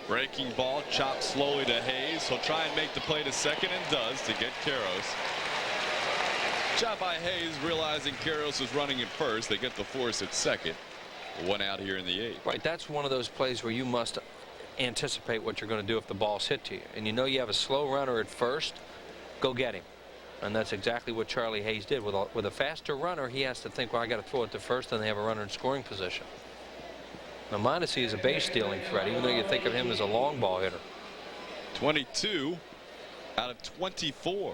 Breaking ball chopped slowly to Hayes. He'll try and make the play to second and does to get Karros. Shot by Hayes, realizing Karros is running at first. They get the force at second. 1 out here in the 8th. Right, that's one of those plays where you must anticipate what you're going to do if the ball's hit to you. And you know you have a slow runner at first, go get him. And that's exactly what Charlie Hayes did. With a faster runner, he has to think, well, I got to throw it to first, and they have a runner in scoring position. Now, Mondesi is a base stealing threat, even though you think of him as a long ball hitter. 22 out of 24.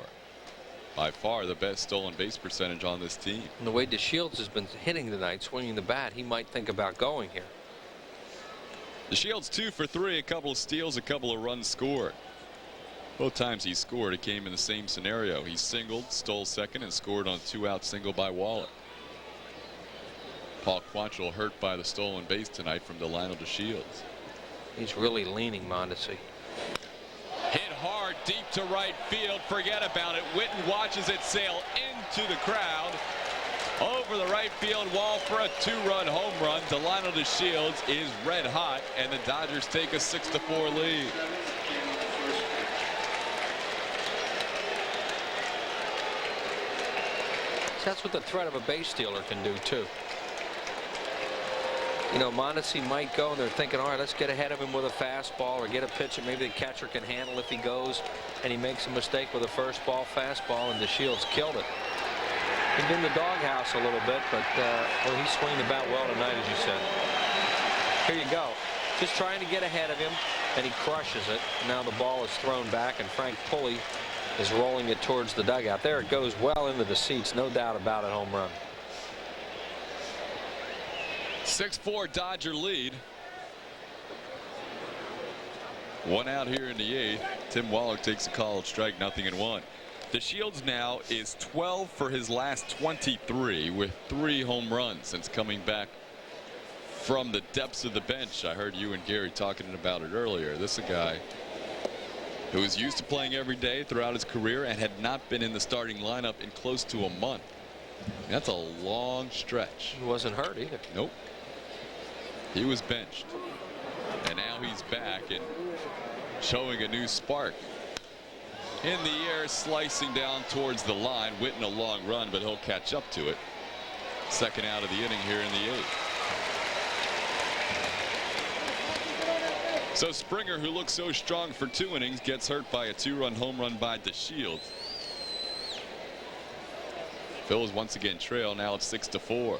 By far the best stolen base percentage on this team. And the way DeShields has been hitting tonight, swinging the bat, he might think about going here. DeShields 2 for 3, a couple of steals, a couple of runs scored. Both times he scored, it came in the same scenario. He singled, stole second, and scored on a 2-out single by Waller. Paul Quantrill hurt by the stolen base tonight from Delino DeShields. He's really leaning Mondesi. Hit hard deep to right field. Forget about it. Witten watches it sail into the crowd. Over the right field wall for a 2-run home run. Delino DeShields is red hot, and the Dodgers take a 6-4 lead. That's what the threat of a base stealer can do too. You know, Mondesi might go, and they're thinking, all right, let's get ahead of him with a fastball or get a pitch that maybe the catcher can handle if he goes, and he makes a mistake with a first ball fastball, and DeShields killed it. He's been in the doghouse a little bit, but well, he's swinging the bat well tonight, as you said. Here you go. Just trying to get ahead of him, and he crushes it. Now the ball is thrown back, and Frank Pulley is rolling it towards the dugout. There it goes well into the seats, no doubt about it, home run. 6-4 Dodger lead. 1 out here in the 8th. Tim Wallach takes a called strike, 0-1. DeShields now is 12 for his last 23 with 3 home runs since coming back from the depths of the bench. I heard you and Gary talking about it earlier. This is a guy who was used to playing every day throughout his career and had not been in the starting lineup in close to a month. That's a long stretch. He wasn't hurt either. Nope. He was benched. And now he's back and showing a new spark. In the air, slicing down towards the line. Witten a long run, but he'll catch up to it. Second out of the inning here in the 8th. So Springer, who looks so strong for 2 innings, gets hurt by a 2-run home run by DeShields. Phillies once again trail. Now it's 6-4.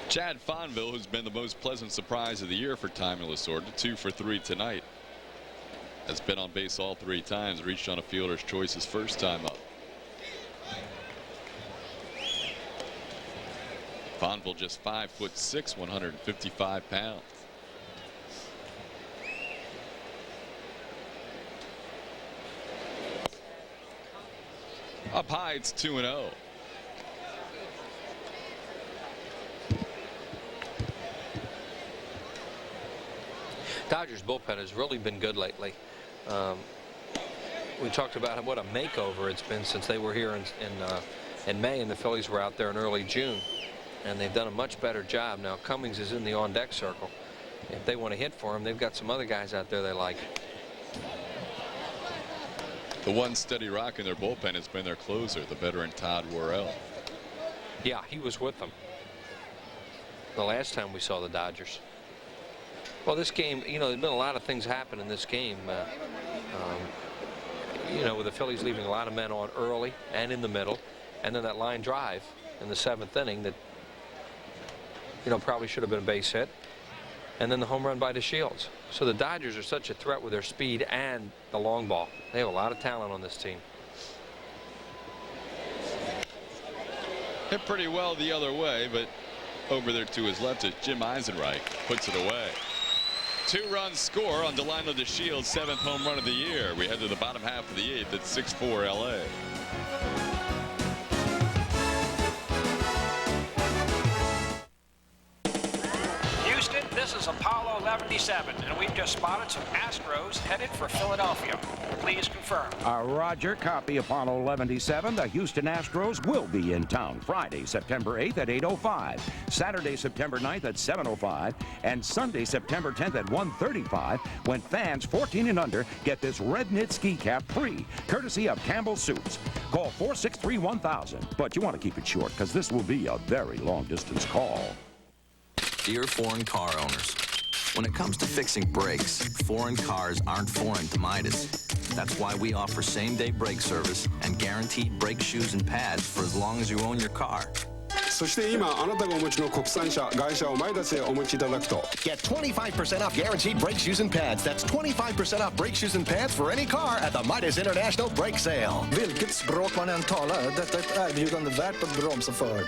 Chad Fonville, who's been the most pleasant surprise of the year for Tommy Lasorda, 2 for 3 tonight. Has been on base all 3 times, reached on a fielder's choice his first time up. Fonville just 5'6", 155 pounds. Up high, it's 2-0. Dodgers bullpen has really been good lately. We talked about what a makeover it's been since they were here in May, and the Phillies were out there in early June, and they've done a much better job. Now Cummings is in the on-deck circle. If they want to hit for him, they've got some other guys out there they like. The one steady rock in their bullpen has been their closer, the veteran Todd Worrell. Yeah, he was with them the last time we saw the Dodgers. Well, this game, you know, there's been a lot of things happen in this game. You know, with the Phillies leaving a lot of men on early and in the middle, and then that line drive in the 7th inning that, you know, probably should have been a base hit, and then the home run by DeShields. So the Dodgers are such a threat with their speed and the long ball. They have a lot of talent on this team. Hit pretty well the other way, but over there to his left is Jim Eisenreich. Puts it away. 2-run score on Delino DeShields' 7th home run of the year. We head to the bottom half of the 8th at 6-4 LA. Houston, this is Apollo 11-7, and we've just spotted some Astros headed for Philadelphia. Please confirm. Roger, copy Apollo 11-7. The Houston Astros will be in town Friday, September 8th at 8:05, Saturday, September 9th at 7:05, and Sunday, September 10th at 1:35, when fans 14 and under get this red knit ski cap free, courtesy of Campbell Suits. Call 463-1000, but you want to keep it short because this will be a very long-distance call. Dear foreign car owners, when it comes to fixing brakes, foreign cars aren't foreign to Midas. That's why we offer same-day brake service and guaranteed brake shoes and pads for as long as you own your car. そして今あなたがお持ちの国産車外車をマイダスへお持ちいただくと Get 25% off guaranteed brake shoes and pads. That's 25% off brake shoes and pads for any car at the Midas International Brake Sale. Vilket språk man än talar, detta är ett erbjudande värt att bromsa för.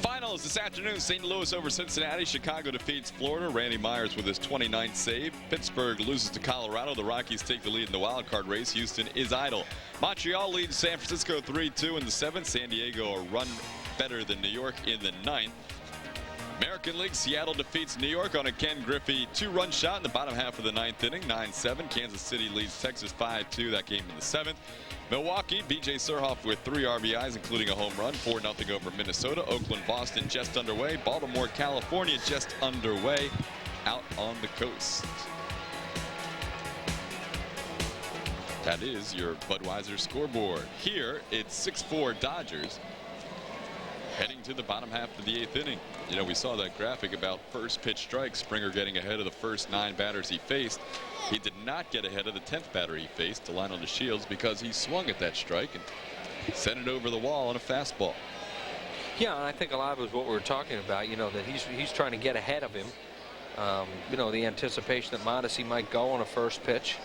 Finals this afternoon, St. Louis over Cincinnati. Chicago defeats Florida. Randy Myers with his 29th save. Pittsburgh loses to Colorado. The Rockies take the lead in the wild card race. Houston is idle. Montreal leads San Francisco 3-2 in the 7th. San Diego a run better than New York in the 9th. American League, Seattle defeats New York on a Ken Griffey 2-run shot in the bottom half of the 9th inning, 9-7. Kansas City leads Texas 5-2. That game in the 7th. Milwaukee, B.J. Surhoff with 3 RBIs, including a home run, 4-0 over Minnesota. Oakland, Boston just underway. Baltimore, California just underway out on the coast. That is your Budweiser scoreboard. Here, it's 6-4 Dodgers heading to the bottom half of the 8th inning. You know, we saw that graphic about first pitch strikes, Springer getting ahead of the first 9 batters he faced. He did not get ahead of the 10th batter he faced, Delino DeShields, because he swung at that strike and sent it over the wall on a fastball. Yeah, and I think a lot of it was what we were talking about, you know, that he's trying to get ahead of him. You know, the anticipation that Mondesi might go on a first pitch.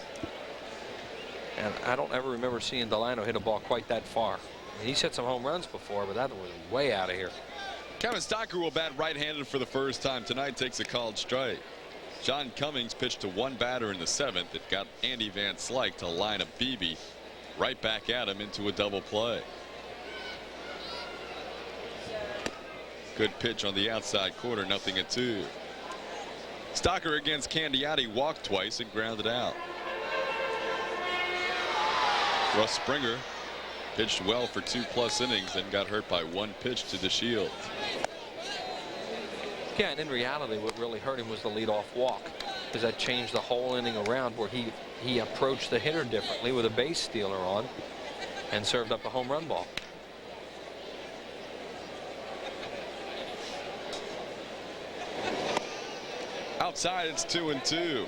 And I don't ever remember seeing Delino hit a ball quite that far. I mean, he's hit some home runs before, but that was way out of here. Kevin Stocker will bat right-handed for the first time tonight, takes a called strike. John Cummings pitched to 1 batter in the 7th. It got Andy Van Slyke to line up Beebe right back at him into a double play. Good pitch on the outside corner, 0-2. Stocker against Candiotti walked twice and grounded out. Russ Springer pitched well for 2+ innings, then got hurt by 1 pitch to DeShields. Yeah, and in reality, what really hurt him was the leadoff walk, because that changed the whole inning around, where he approached the hitter differently with a base stealer on and served up a home run ball. Outside, it's 2-2.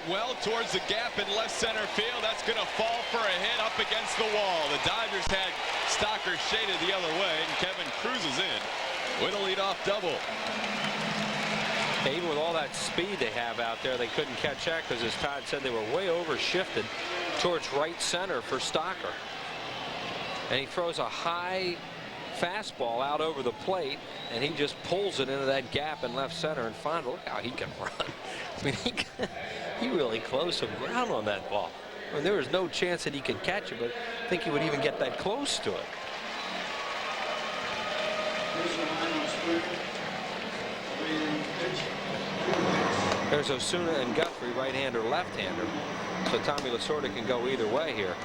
Well towards the gap in left center field. That's going to fall for a hit up against the wall. The Dodgers had Stocker shaded the other way, and Kevin cruises in with a leadoff double. Even with all that speed they have out there, they couldn't catch that because, as Todd said, they were way overshifted towards right center for Stocker. And he throws a high fastball out over the plate, and he just pulls it into that gap in left center. And finally, look how he can run. I mean, he really closed some ground on that ball. I mean, there was no chance that he could catch it, but I think he would even get that close to it. There's Osuna and Guthrie, right-hander, left-hander. So Tommy Lasorda can go either way here.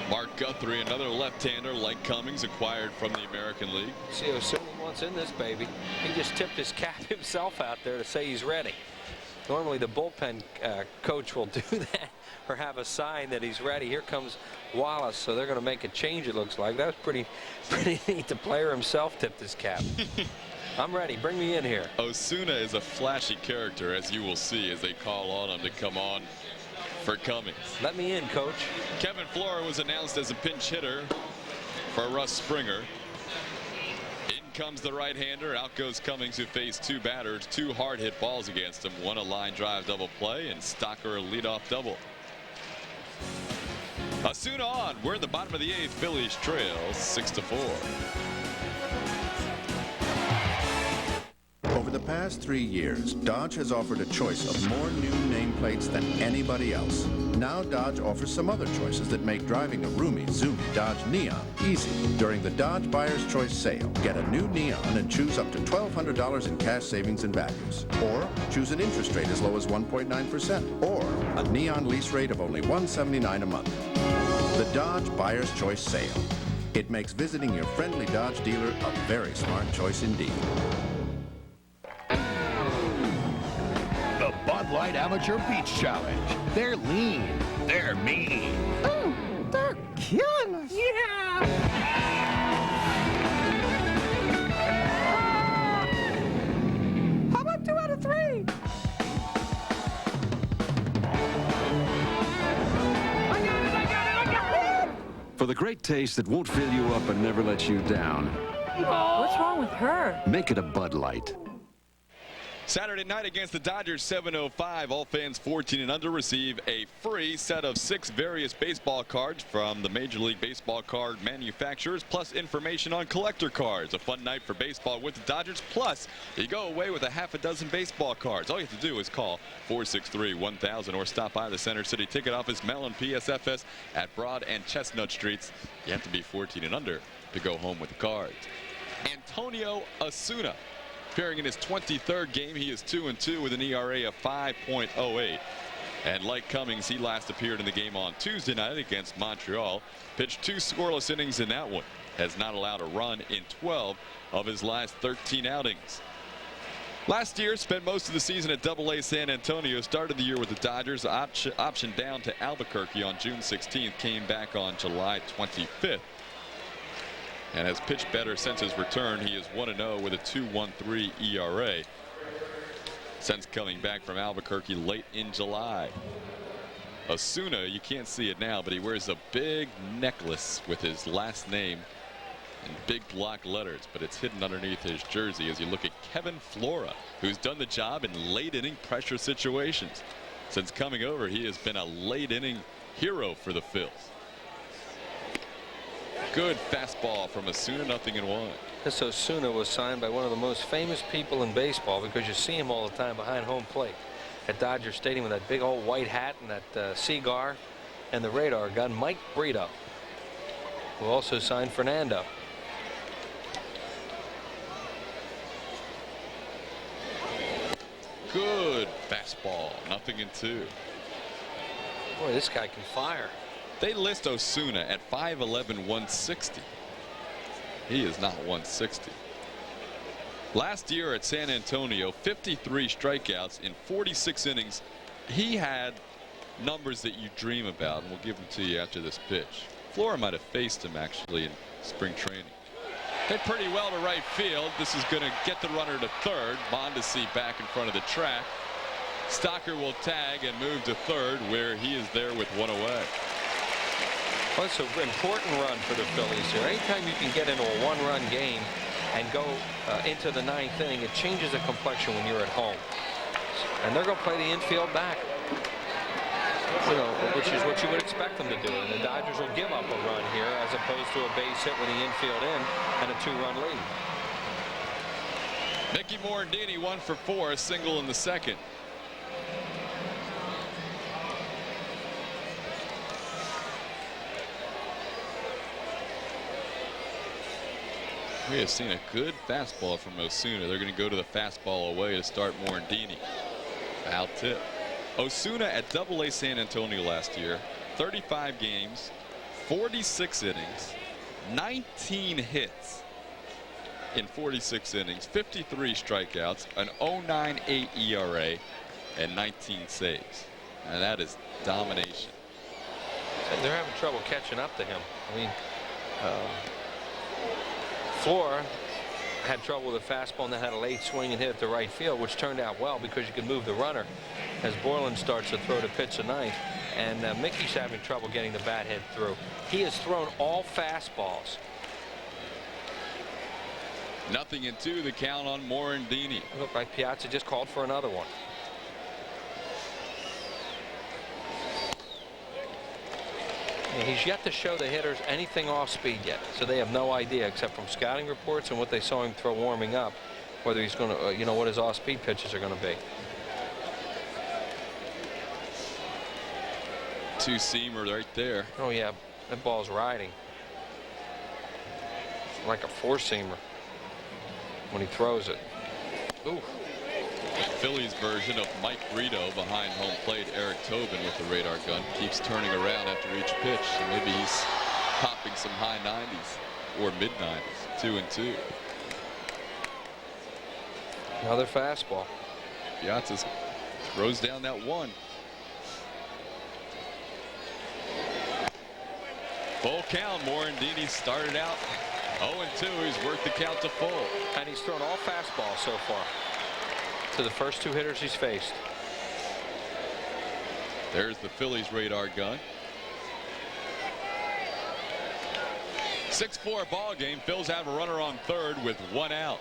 Mark Guthrie, another left-hander like Cummings, acquired from the American League. See Osuna wants in this baby. He just tipped his cap himself out there to say he's ready. Normally the bullpen coach will do that or have a sign that he's ready. Here comes Wallace, so they're going to make a change, it looks like. That was pretty neat. The player himself tipped his cap. I'm ready. Bring me in here. Osuna is a flashy character, as you will see as they call on him to come on for Cummings. Let me in, coach. Kevin Flora was announced as a pinch hitter for Russ Springer. In comes the right-hander. Out goes Cummings, who faced two batters, two hard-hit balls against him. One a line drive double play, and Stocker a leadoff double. Osuna on. We're in the bottom of the 8th. Phillies trail 6-4. Over the past 3 years, Dodge has offered a choice of more new nameplates than anybody else. Now Dodge offers some other choices that make driving a roomy, zoomy Dodge Neon easy. During the Dodge Buyer's Choice sale, get a new Neon and choose up to $1,200 in cash savings and values. Or choose an interest rate as low as 1.9%. Or a Neon lease rate of only $179 a month. The Dodge Buyer's Choice sale. It makes visiting your friendly Dodge dealer a very smart choice indeed. The Bud Light Amateur Beach Challenge. They're lean. They're mean. Oh, they're killing us. Yeah. How about 2 out of 3? For the great taste that won't fill you up and never lets you down. What's wrong with her? Make it a Bud Light. Saturday night against the Dodgers, 7:05. All fans 14 and under receive a free set of 6 various baseball cards from the Major League Baseball card manufacturers, plus information on collector cards. A fun night for baseball with the Dodgers. Plus, you go away with a half a dozen baseball cards. All you have to do is call 463-1000 or stop by the Center City Ticket Office, Mellon PSFS at Broad and Chestnut Streets. You have to be 14 and under to go home with the cards. Antonio Osuna. Appearing in his 23rd game, he is 2-2 with an ERA of 5.08. And like Cummings, he last appeared in the game on Tuesday night against Montreal. Pitched 2 scoreless innings in that one. Has not allowed a run in 12 of his last 13 outings. Last year, spent most of the season at AA San Antonio. Started the year with the Dodgers. Optioned down to Albuquerque on June 16th. Came back on July 25th. And has pitched better since his return. He is 1-0 with a 2.13 ERA since coming back from Albuquerque late in July. Osuna, you can't see it now, but he wears a big necklace with his last name in big block letters, but it's hidden underneath his jersey as you look at Kevin Flora, who's done the job in late inning pressure situations. Since coming over, he has been a late inning hero for the Phils. Good fastball from Osuna, 0-1. This Osuna was signed by one of the most famous people in baseball, because you see him all the time behind home plate at Dodger Stadium with that big old white hat and that cigar and the radar gun. Mike Brito, who also signed Fernando. Good fastball, 0-2. Boy, this guy can fire. They list Osuna at 5'11", 160. He is not 160. Last year at San Antonio, 53 strikeouts in 46 innings. He had numbers that you dream about, and we'll give them to you after this pitch. Flora might have faced him actually in spring training. Hit pretty well to right field. This is going to get the runner to third. Mondesi back in front of the track. Stocker will tag and move to third, where he is there with 1 away. Well, it's an important run for the Phillies here. Anytime you can get into a 1-run game and go into the 9th inning, it changes the complexion when you're at home. And they're going to play the infield back, which is what you would expect them to do. And the Dodgers will give up a run here as opposed to a base hit with the infield in and a 2-run lead. Mickey Morandini 1 for 4, a single in the second. We have seen a good fastball from Osuna. They're going to go to the fastball away to start Morandini. Foul tip. Osuna at AA San Antonio last year, 35 games, 46 innings, 19 hits in 46 innings, 53 strikeouts, an 0.98 ERA, and 19 saves. And that is domination. They're having trouble catching up to him. I mean, Flora had trouble with a fastball and then had a late swing and hit it to right field, which turned out well because you can move the runner as Borland starts to throw to pitch the ninth. And Mickey's having trouble getting the bat hit through. He has thrown all fastballs. 0-2 the count on Morandini. It looked like Piazza just called for another one. He's yet to show the hitters anything off speed yet, so they have no idea except from scouting reports and what they saw him throw warming up, whether he's going to, you know, what his off speed pitches are going to be. Two-seamer right there. Oh yeah, that ball's riding like a four-seamer when he throws it. Ooh. The Phillies version of Mike Brito behind home plate. Eric Tobin with the radar gun keeps turning around after each pitch, and maybe he's popping some high 90s or mid 90s. 2-2. Another fastball. Piazza throws down that one. Full count. Morandini started out 0-2. He's worked the count to full. And he's thrown all fastballs so far to the first two hitters he's faced. There's the Phillies radar gun. 6-4 ball game. Phils have a runner on third with one out.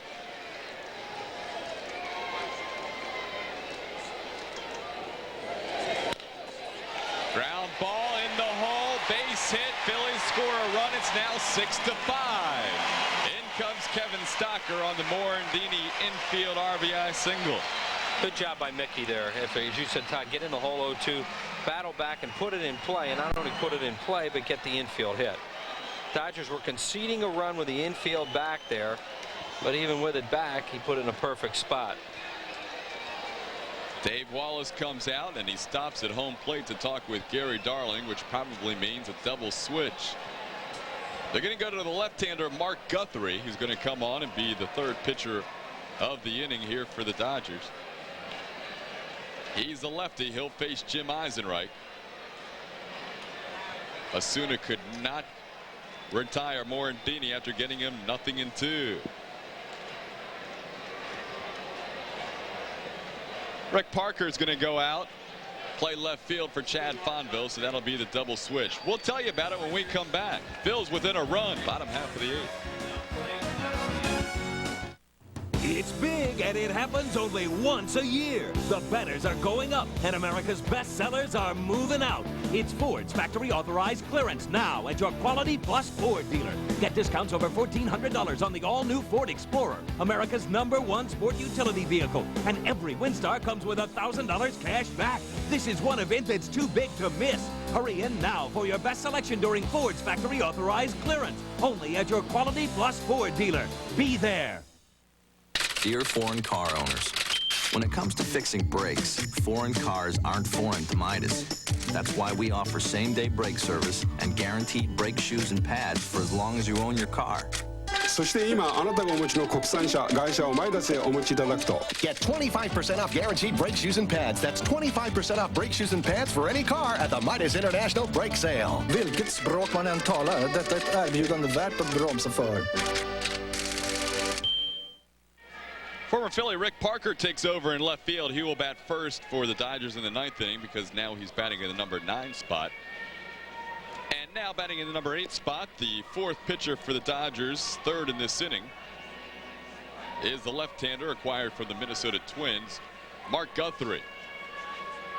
Ground ball in the hole, base hit. Phillies score a run. It's now 6-5. In comes Kevin Stocker on the Morandini infield RBI single. Good job by Mickey there. If, as you said, Todd, get in the hole 0-2, battle back and put it in play, and not only put it in play, but get the infield hit. Dodgers were conceding a run with the infield back there, but even with it back, he put it in a perfect spot. Dave Wallace comes out and he stops at home plate to talk with Gary Darling, which probably means a double switch. They're going to go to the left-hander Mark Guthrie, who's going to come on and be the third pitcher of the inning here for the Dodgers. He's a lefty. He'll face Jim Eisenreich. Osuna could not retire Morandini after getting him 0-2. Rick Parker is going to go out, play left field for Chad Fonville, so that'll be the double switch. We'll tell you about it when we come back. Phil's within a run, bottom half of the eighth. It's big, and it happens only once a year. The betters are going up, and America's best sellers are moving out. It's Ford's factory-authorized clearance now at your Quality Plus Ford dealer. Get discounts over $1,400 on the all-new Ford Explorer, America's #1 sport utility vehicle. And every Windstar comes with $1,000 cash back. This is one event that's too big to miss. Hurry in now for your best selection during Ford's factory-authorized clearance. Only at your Quality Plus Ford dealer. Be there. Dear foreign car owners, when it comes to fixing brakes, foreign cars aren't foreign to Midas. That's why we offer same-day brake service and guaranteed brake shoes and pads for as long as you own your car. そして今あなたがお持ちの国産車外車をマイダスへお持ちいただくと Get 25% off guaranteed brake shoes and pads. That's 25% off brake shoes and pads for any car at the Midas International Brake Sale. Vilket språk man än talar, detta är ett erbjudande värt att bromsa för. Former Philly Rick Parker takes over in left field. He will bat first for the Dodgers in the ninth inning because now he's batting in the number 9 spot. And now batting in the number 8 spot, the fourth pitcher for the Dodgers, third in this inning, is the left-hander acquired from the Minnesota Twins, Mark Guthrie.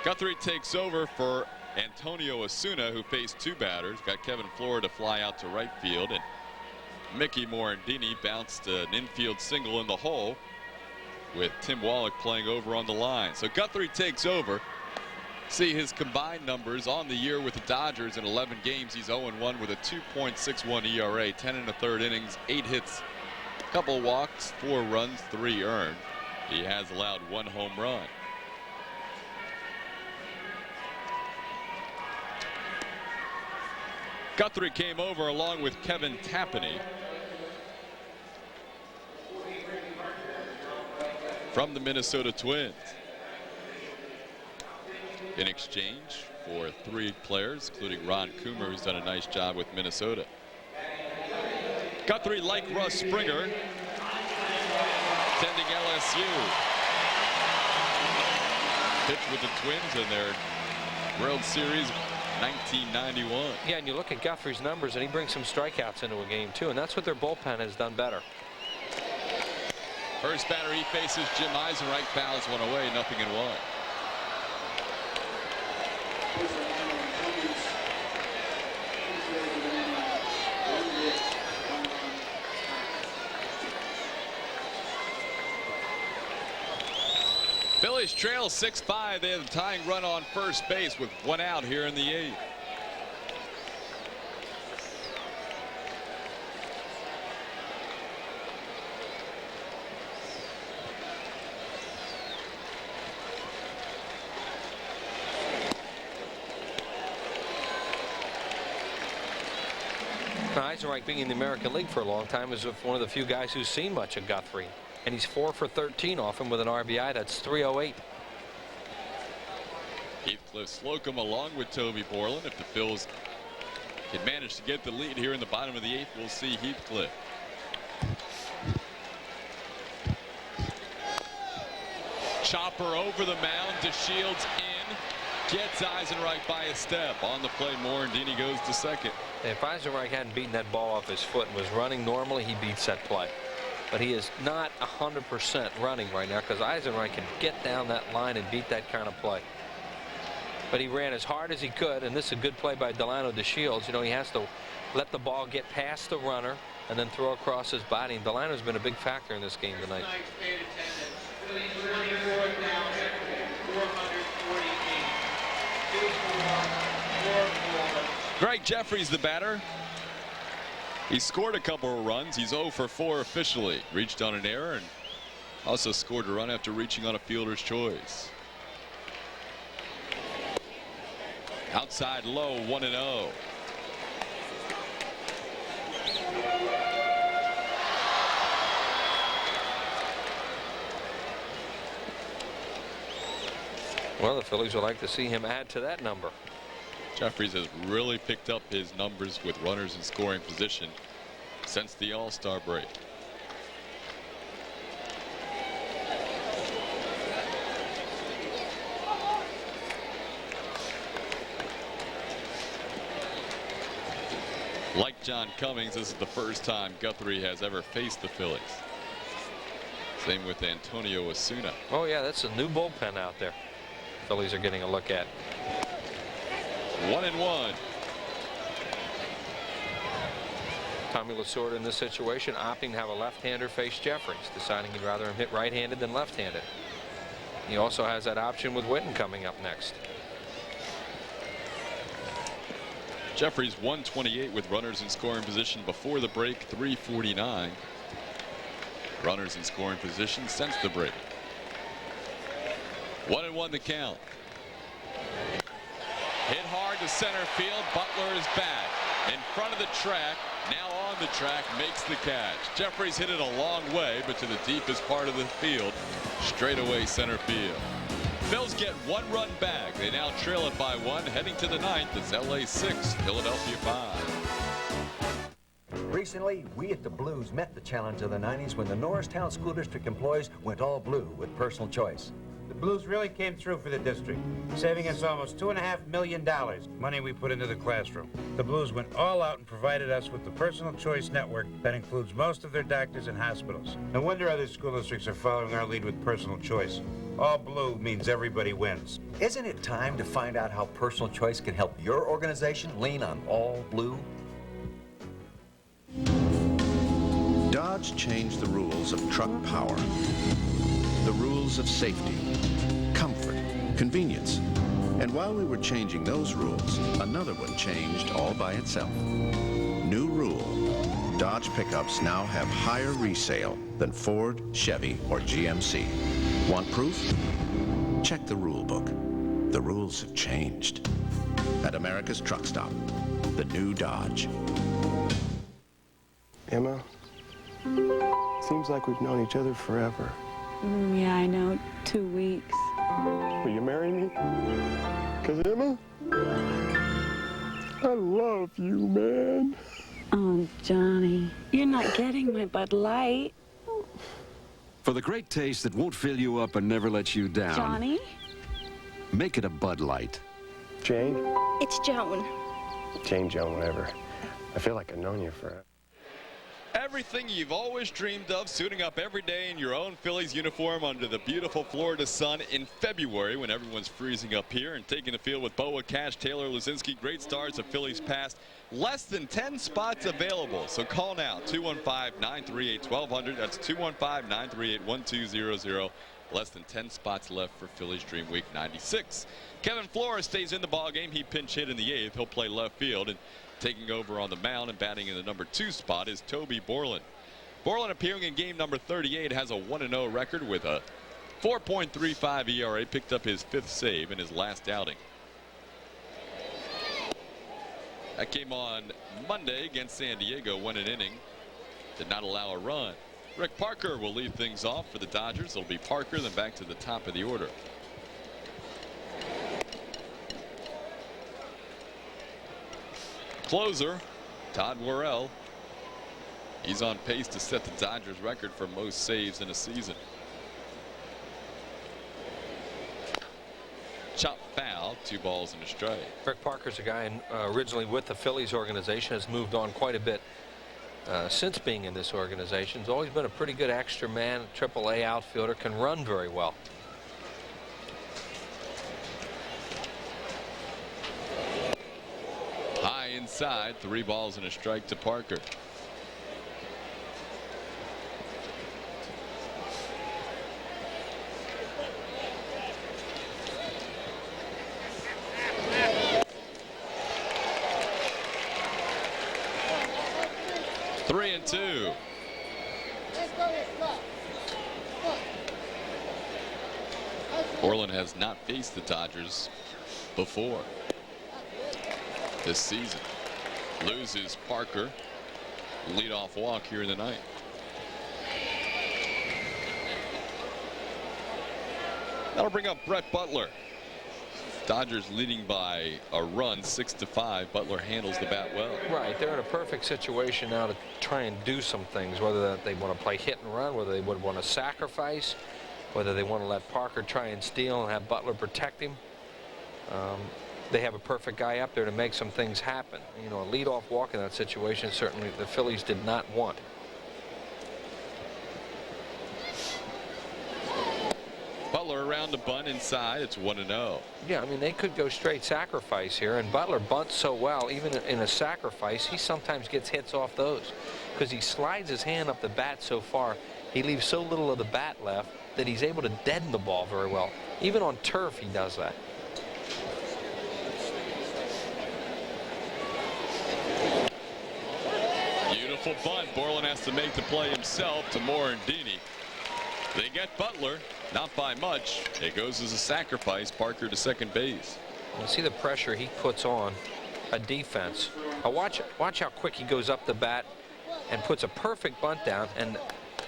Guthrie takes over for Antonio Osuna, who faced 2 batters. Got Kevin Flora to fly out to right field, and Mickey Morandini bounced an infield single in the hole, with Tim Wallach playing over on the line. So Guthrie takes over. See his combined numbers on the year with the Dodgers in 11 games. He's 0-1 with a 2.61 ERA, 10 1/3 innings, 8 hits, a couple walks, 4 runs, 3 earned. He has allowed 1 home run. Guthrie came over along with Kevin Tappaney from the Minnesota Twins. In exchange for 3 players, including Ron Coomer, who's done a nice job with Minnesota. Guthrie, like Russ Springer, attending LSU. Pitched with the Twins in their World Series 1991. Yeah, and you look at Guthrie's numbers, and he brings some strikeouts into a game, too, and that's what their bullpen has done better. First batter he faces, Jim Eisenreich, fouls one away, 0-1. Phillies trail 6-5. They have the tying run on first base with 1 out here in the 8th. Eisenreich, being in the American League for a long time, is one of the few guys who's seen much of Guthrie. And he's 4 for 13 off him with an RBI. That's .308. Heathcliff Slocum along with Toby Borland. If the Phils can manage to get the lead here in the bottom of the 8th, we'll see Heathcliff. Chopper over the mound. DeShields in. Gets Eisenreich by a step. On the play, Morandini goes to second. If Eisenreich hadn't beaten that ball off his foot and was running normally, he beats that play. But he is not 100% running right now, because Eisenreich can get down that line and beat that kind of play. But he ran as hard as he could, and this is a good play by Delano DeShields. You know, he has to let the ball get past the runner and then throw across his body. And Delano's been a big factor in this game tonight. Greg Jeffries, the batter. He scored a couple of runs. He's 0 for 4 officially. Reached on an error and also scored a run after reaching on a fielder's choice. Outside low, 1-0. Well, the Phillies would like to see him add to that number. Jeffries has really picked up his numbers with runners in scoring position since the All-Star break. Like John Cummings, this is the first time Guthrie has ever faced the Phillies. Same with Antonio Osuna. Oh, yeah, that's a new bullpen out there. Phillies are getting a look at. 1-1. Tommy Lasorda in this situation opting to have a left-hander face Jeffries, deciding he'd rather him hit right-handed than left-handed. He also has that option with Witten coming up next. Jeffries 128 with runners in scoring position before the break, 349 runners in scoring position since the break. 1-1 the count. Hit hard to center field. Butler is back in front of the track. Now on the track, makes the catch. Jeffries hit it a long way, but to the deepest part of the field, straight away center field. Phils get 1 run back. They now trail it by 1. Heading to the 9th. It's LA 6, Philadelphia 5. Recently, we at the Blues met the challenge of the 90s when the Norristown School District employees went all blue with personal choice. The Blues really came through for the district, saving us almost $2.5 million, money we put into the classroom. The Blues went all out and provided us with the personal choice network that includes most of their doctors and hospitals. No wonder other school districts are following our lead with personal choice. All blue means everybody wins. Isn't it time to find out how personal choice can help your organization lean on all blue? Dodge changed the rules of truck power, the rules of safety, comfort, convenience. And while we were changing those rules, another one changed all by itself. New rule: Dodge pickups now have higher resale than Ford, Chevy, or GMC. Want proof? Check the rule book. The rules have changed. At America's Truck Stop. the new Dodge. Emma, seems like we've known each other forever. Yeah, I know. 2 weeks. Will you marry me? 'Cause Emma, I love you, man. Oh, Johnny, you're not getting my Bud Light. For the great taste that won't fill you up and never let you down. Johnny? Make it a Bud Light. Jane? It's Joan. Jane, Joan, whatever. I feel like I've known you forever. Everything you've always dreamed of, suiting up every day in your own Phillies uniform under the beautiful Florida sun in February when everyone's freezing up here, and taking the field with Boa, Cash, Taylor, Luzinski, great stars of Phillies past. Less than 10 spots available, so call now, 215-938-1200. That's 215-938-1200. Less than 10 spots left for Phillies Dream Week 96. Kevin Flores stays in the ballgame. He pinch hit in the 8th. He'll play left field, and taking over on the mound and batting in the number 2 spot is Toby Borland. Borland, appearing in game number 38, has a 1-0 record with a 4.35 ERA. Picked up his 5th save in his last outing. That came on Monday against San Diego. Won an inning. Did not allow a run. Rick Parker will lead things off for the Dodgers. It'll be Parker, then back to the top of the order. Closer, Todd Worrell. He's on pace to set the Dodgers record for most saves in a season. Chop foul, 2 balls and a strike. Rick Parker's a guy originally with the Phillies organization, has moved on quite a bit since being in this organization. He's always been a pretty good extra man, AAA outfielder, can run very well. High inside, 3 balls and a strike to Parker. Three and 2. Borland has not faced the Dodgers before this season. Loses Parker. Leadoff walk here in the ninth. That'll bring up Brett Butler. Dodgers leading by a run, 6-5. Butler handles the bat well. Right, they're in a perfect situation now to try and do some things, whether they want to play hit and run, whether they would want to sacrifice, whether they want to let Parker try and steal and have Butler protect him. They have a perfect guy up there to make some things happen. You know, a leadoff walk in that situation certainly the Phillies did not want. Butler around the bunt inside. It's 1-0. Yeah, I mean, they could go straight sacrifice here, and Butler bunts so well, even in a sacrifice, he sometimes gets hits off those because he slides his hand up the bat so far. He leaves so little of the bat left that he's able to deaden the ball very well. Even on turf, he does that. Beautiful bunt. Borland has to make the play himself to Morandini. They get Butler, not by much. It goes as a sacrifice. Parker to second base. You see the pressure he puts on a defense. Watch how quick he goes up the bat and puts a perfect bunt down. And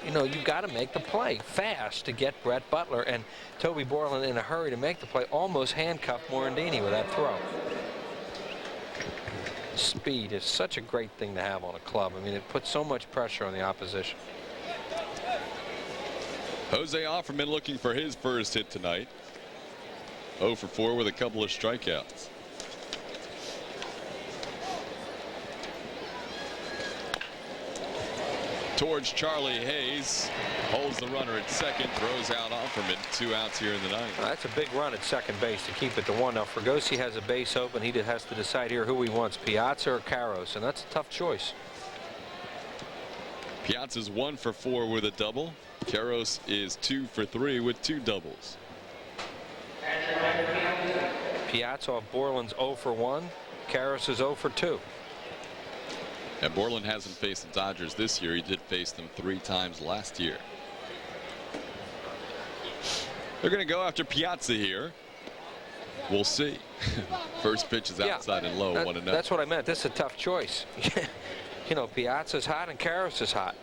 you know, you've got to make the play fast to get Brett Butler, and Toby Borland in a hurry to make the play almost handcuffed Morandini with that throw. Speed is such a great thing to have on a club. I mean, it puts so much pressure on the opposition. Jose Offerman looking for his first hit tonight. 0 for 4 with a couple of strikeouts. Towards Charlie Hayes. Holds the runner at second. Throws out Offerman. 2 outs here in the ninth. That's a big run at second base to keep it to 1. Now, Fregosi has a base open. He has to decide here who he wants, Piazza or Karros, and that's a tough choice. Piazza's 1 for 4 with a double. Karros is 2 for 3 with 2 doubles. Piazza off Borland's 0 for 1. Karros is 0 for 2. And Borland hasn't faced the Dodgers this year. He did face them 3 times last year. They're going to go after Piazza here. We'll see. First pitch is outside and low, 1-0. That's what I meant. This is a tough choice. You know, Piazza's hot and Karras is hot.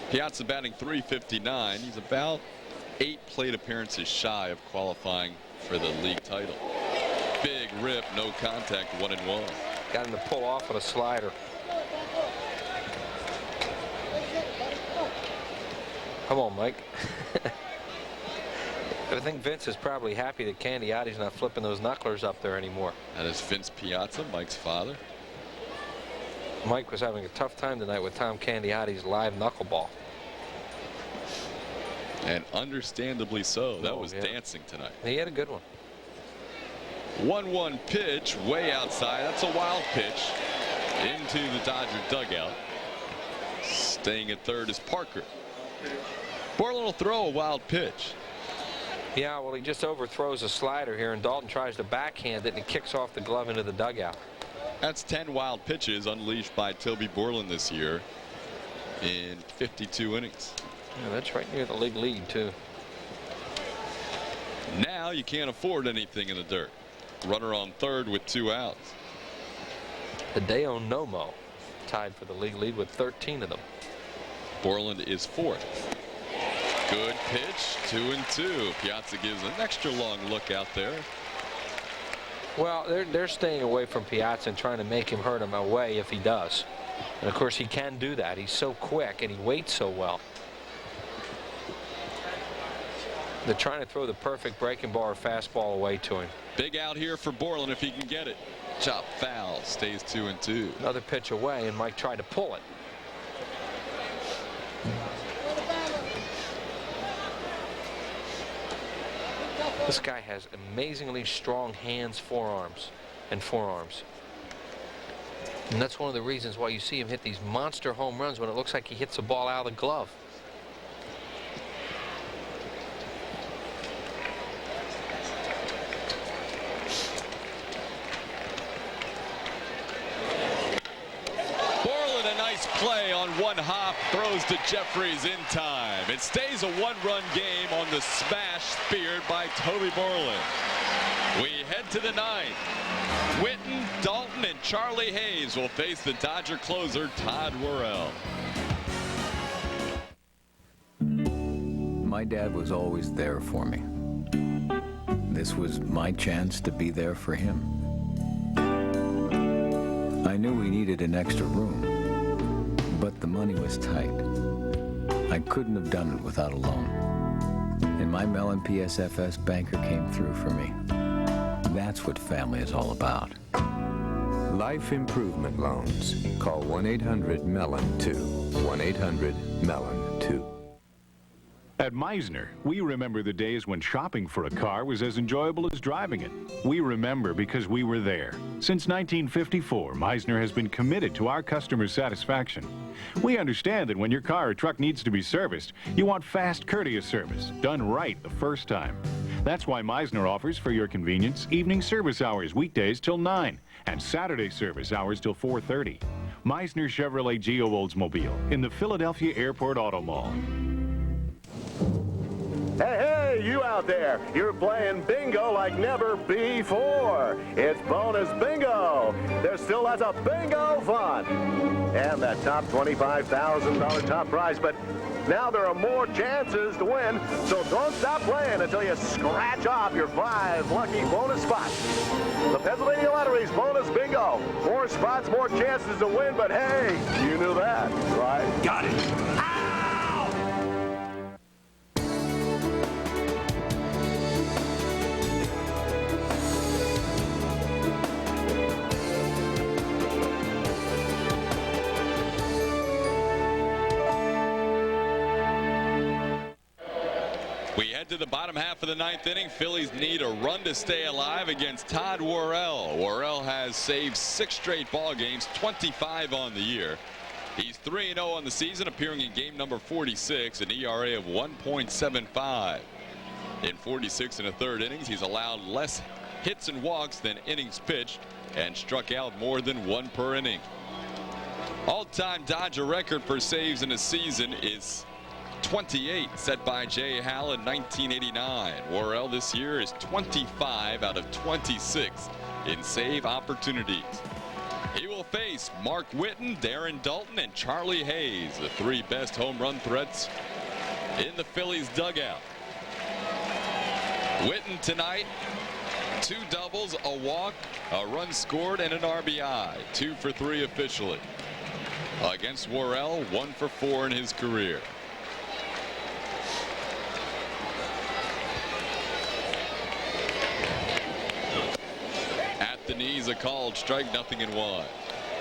Piazza batting .359. He's about 8 plate appearances shy of qualifying for the league title. Big rip, no contact, 1-1. Got him to pull off with a slider. Come on, Mike. I think Vince is probably happy that Candiotti's not flipping those knucklers up there anymore. That is Vince Piazza, Mike's father. Mike was having a tough time tonight with Tom Candiotti's live knuckleball. And understandably so. That was dancing tonight. He had a good one. 1-1 pitch way outside. That's a wild pitch into the Dodger dugout. Staying at third is Parker. Borland will throw a wild pitch. Yeah, well, he just overthrows a slider here, and Dalton tries to backhand it, and it kicks off the glove into the dugout. That's 10 wild pitches unleashed by Toby Borland this year in 52 innings. Yeah, that's right near the league lead, too. Now you can't afford anything in the dirt. Runner on third with 2 outs. Hideo Nomo tied for the league lead with 13 of them. Borland is fourth. Good pitch, 2-2. Piazza gives an extra long look out there. Well, they're staying away from Piazza and trying to make him hurt him away if he does. And of course he can do that. He's so quick and he waits so well. They're trying to throw the perfect breaking ball or fastball away to him. Big out here for Borland if he can get it. Chop foul, stays 2-2. Another pitch away, and Mike tried to pull it. This guy has amazingly strong hands, forearms. And that's one of the reasons why you see him hit these monster home runs when it looks like he hits the ball out of the glove. Borland, a nice play on one hop, throws to Jeffries in time. It stays a 1-run game on the smash speared by Toby Borland. We head to the 9th. Witten, Dalton, and Charlie Hayes will face the Dodger closer, Todd Worrell. My dad was always there for me. This was my chance to be there for him. I knew we needed an extra room, but the money was tight. I couldn't have done it without a loan. And my Mellon PSFS banker came through for me. That's what family is all about. Life Improvement Loans. Call 1-800-MELON-2. 1-800-MELON-2. At Meisner, we remember the days when shopping for a car was as enjoyable as driving it. We remember because we were there. Since 1954, Meisner has been committed to our customer satisfaction. We understand that when your car or truck needs to be serviced, you want fast, courteous service, done right the first time. That's why Meisner offers, for your convenience, evening service hours weekdays till 9 and Saturday service hours till 4:30. Meisner Chevrolet Geo Oldsmobile in the Philadelphia Airport Auto Mall. Hey, you out there, you're playing bingo like never before. It's bonus bingo. There's still lots of bingo fun. And that top $25,000 top prize, but now there are more chances to win, so don't stop playing until you scratch off your 5 lucky bonus spots. The Pennsylvania Lottery's bonus bingo. More spots, more chances to win, but hey, you knew that, right? Got it. We head to the bottom half of the 9th inning. Phillies need a run to stay alive against Todd Worrell. Worrell has saved 6 straight ball games, 25 on the year. He's 3-0 on the season, appearing in game number 46, an ERA of 1.75. In 46 and a third innings, he's allowed less hits and walks than innings pitched and struck out more than 1 per inning. All-time Dodger record for saves in a season is 28 set by Jay Hall in 1989. Worrell this year is 25 out of 26 in save opportunities. He will face Mark Whitten, Darren Dalton, and Charlie Hayes, the 3 best home run threats in the Phillies dugout. Whitten tonight, 2 doubles, a walk, a run scored, and an RBI. 2 for 3 officially. Against Worrell, 1 for 4 in his career. At the knees, a called strike, 0-1.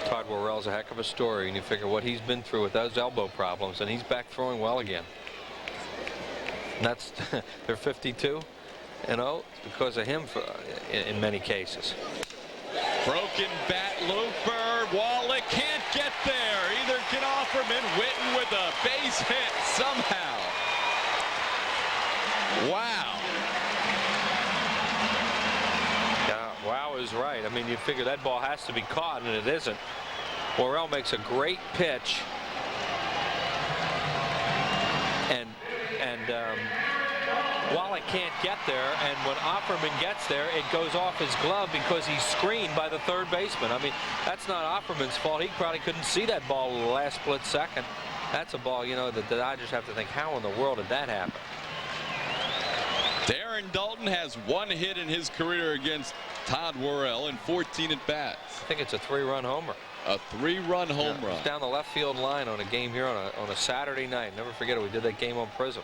Todd Worrell's a heck of a story, and you figure what he's been through with those elbow problems, and he's back throwing well again. And that's they're 52. You know, because of him in many cases. Broken bat looper. Wallach can't get there. Either can Offerman. Whitten with a base hit somehow. Wow. Yeah, wow is right. I mean, you figure that ball has to be caught, and it isn't. Worrell makes a great pitch. And Wallach can't get there, and when Offerman gets there, it goes off his glove because he's screened by the third baseman. I mean, that's not Offerman's fault. He probably couldn't see that ball the last split second. That's a ball, you know, that the Dodgers have to think, how in the world did that happen? Darren Dalton has 1 hit in his career against Todd Worrell in 14 at bats. I think it's a 3-run homer. A 3-run home run. It's down the left field line on a game here on a Saturday night. Never forget it. We did that game on Prism.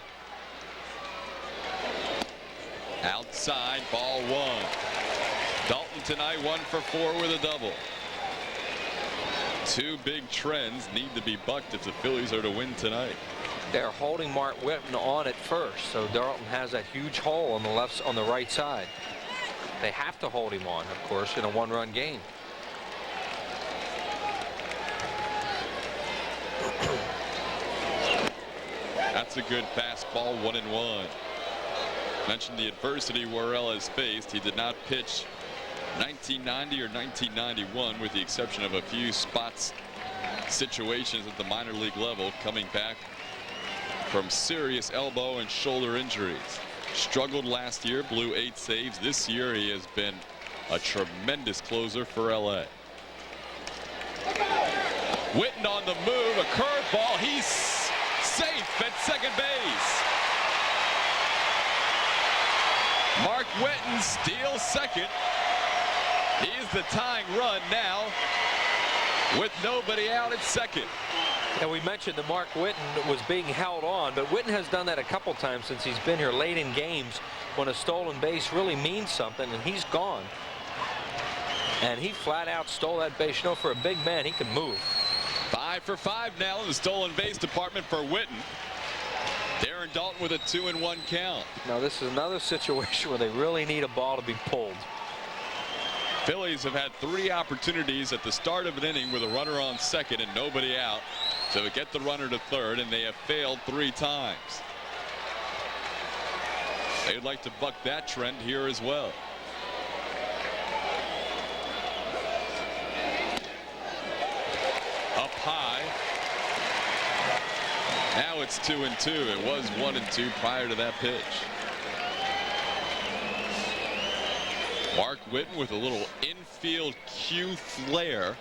Outside, ball 1. Dalton tonight 1 for 4 with a double. 2 big trends need to be bucked if the Phillies are to win tonight. They're holding Mark Whitten on at first, so Dalton has that huge hole on the right side. They have to hold him on, of course, in a 1-run game. That's a good fastball, 1-1. Mentioned the adversity Worrell has faced. He did not pitch 1990 or 1991, with the exception of a few spots situations at the minor league level, coming back from serious elbow and shoulder injuries. Struggled last year, blew 8 saves. This year he has been a tremendous closer for LA. Whitten on the move, a curveball. He's safe at second base. Mark Whitten steals second. He's the tying run now with nobody out at second. And we mentioned that Mark Whitten was being held on, but Whitten has done that a couple times since he's been here late in games when a stolen base really means something, and he's gone. And he flat out stole that base. You know, for a big man, he can move. 5 for 5 now in the stolen base department for Whitten. Darren Dalton with a 2-1 count. Now this is another situation where they really need a ball to be pulled. Phillies have had 3 opportunities at the start of an inning with a runner on second and nobody out to get the runner to third, and they have failed 3 times. They'd like to buck that trend here as well. Up high. Now it's 2-2. It was 1-2 prior to that pitch. Mark Whitten with a little infield cue flare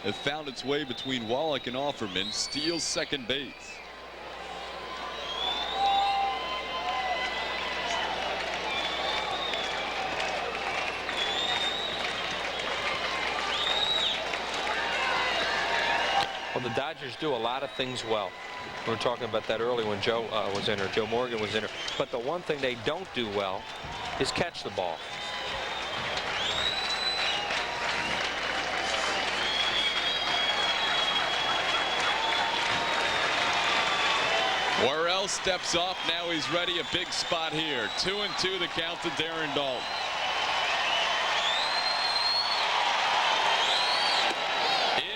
that found its way between Wallach and Offerman, steals second base. Well, the Dodgers do a lot of things well. We were talking about that earlier when Joe was in here. Joe Morgan was in here. But the one thing they don't do well is catch the ball. Worrell steps up. Now he's ready. A big spot here. 2-2 the count to Darren Dalton.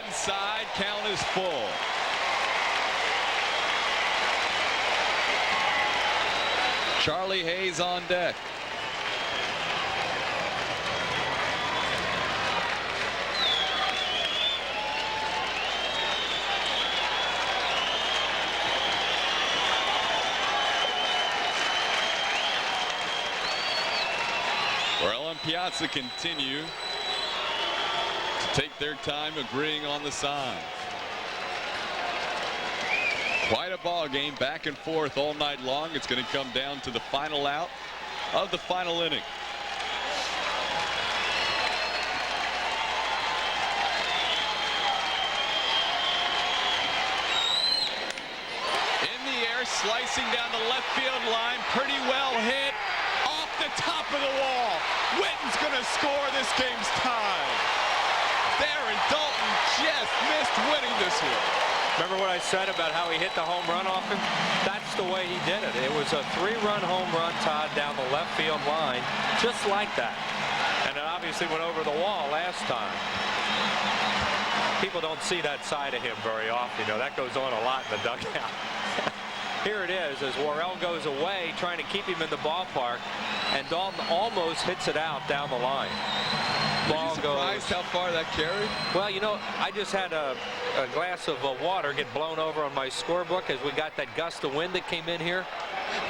Inside, count is full. Charlie Hayes on deck. and Piazza continue to take their time agreeing on the sign. Quite a ball game, back and forth all night long. It's going to come down to the final out of the final inning. Slicing down the left field line, pretty well hit, off the top of the wall. Witten's going to score this game's tie. Darren Daulton just missed winning this one. Remember what I said about how he hit the home run off him? That's the way he did it. It was a 3-run home run, Todd, down the left field line, just like that. And it obviously went over the wall last time. People don't see that side of him very often. You know, that goes on a lot in the dugout. Here it is as Worrell goes away trying to keep him in the ballpark, and Daulton almost hits it out down the line. Ball goes. How far that carried? Well, you know, I just had a glass of water get blown over on my scorebook as we got that gust of wind that came in here.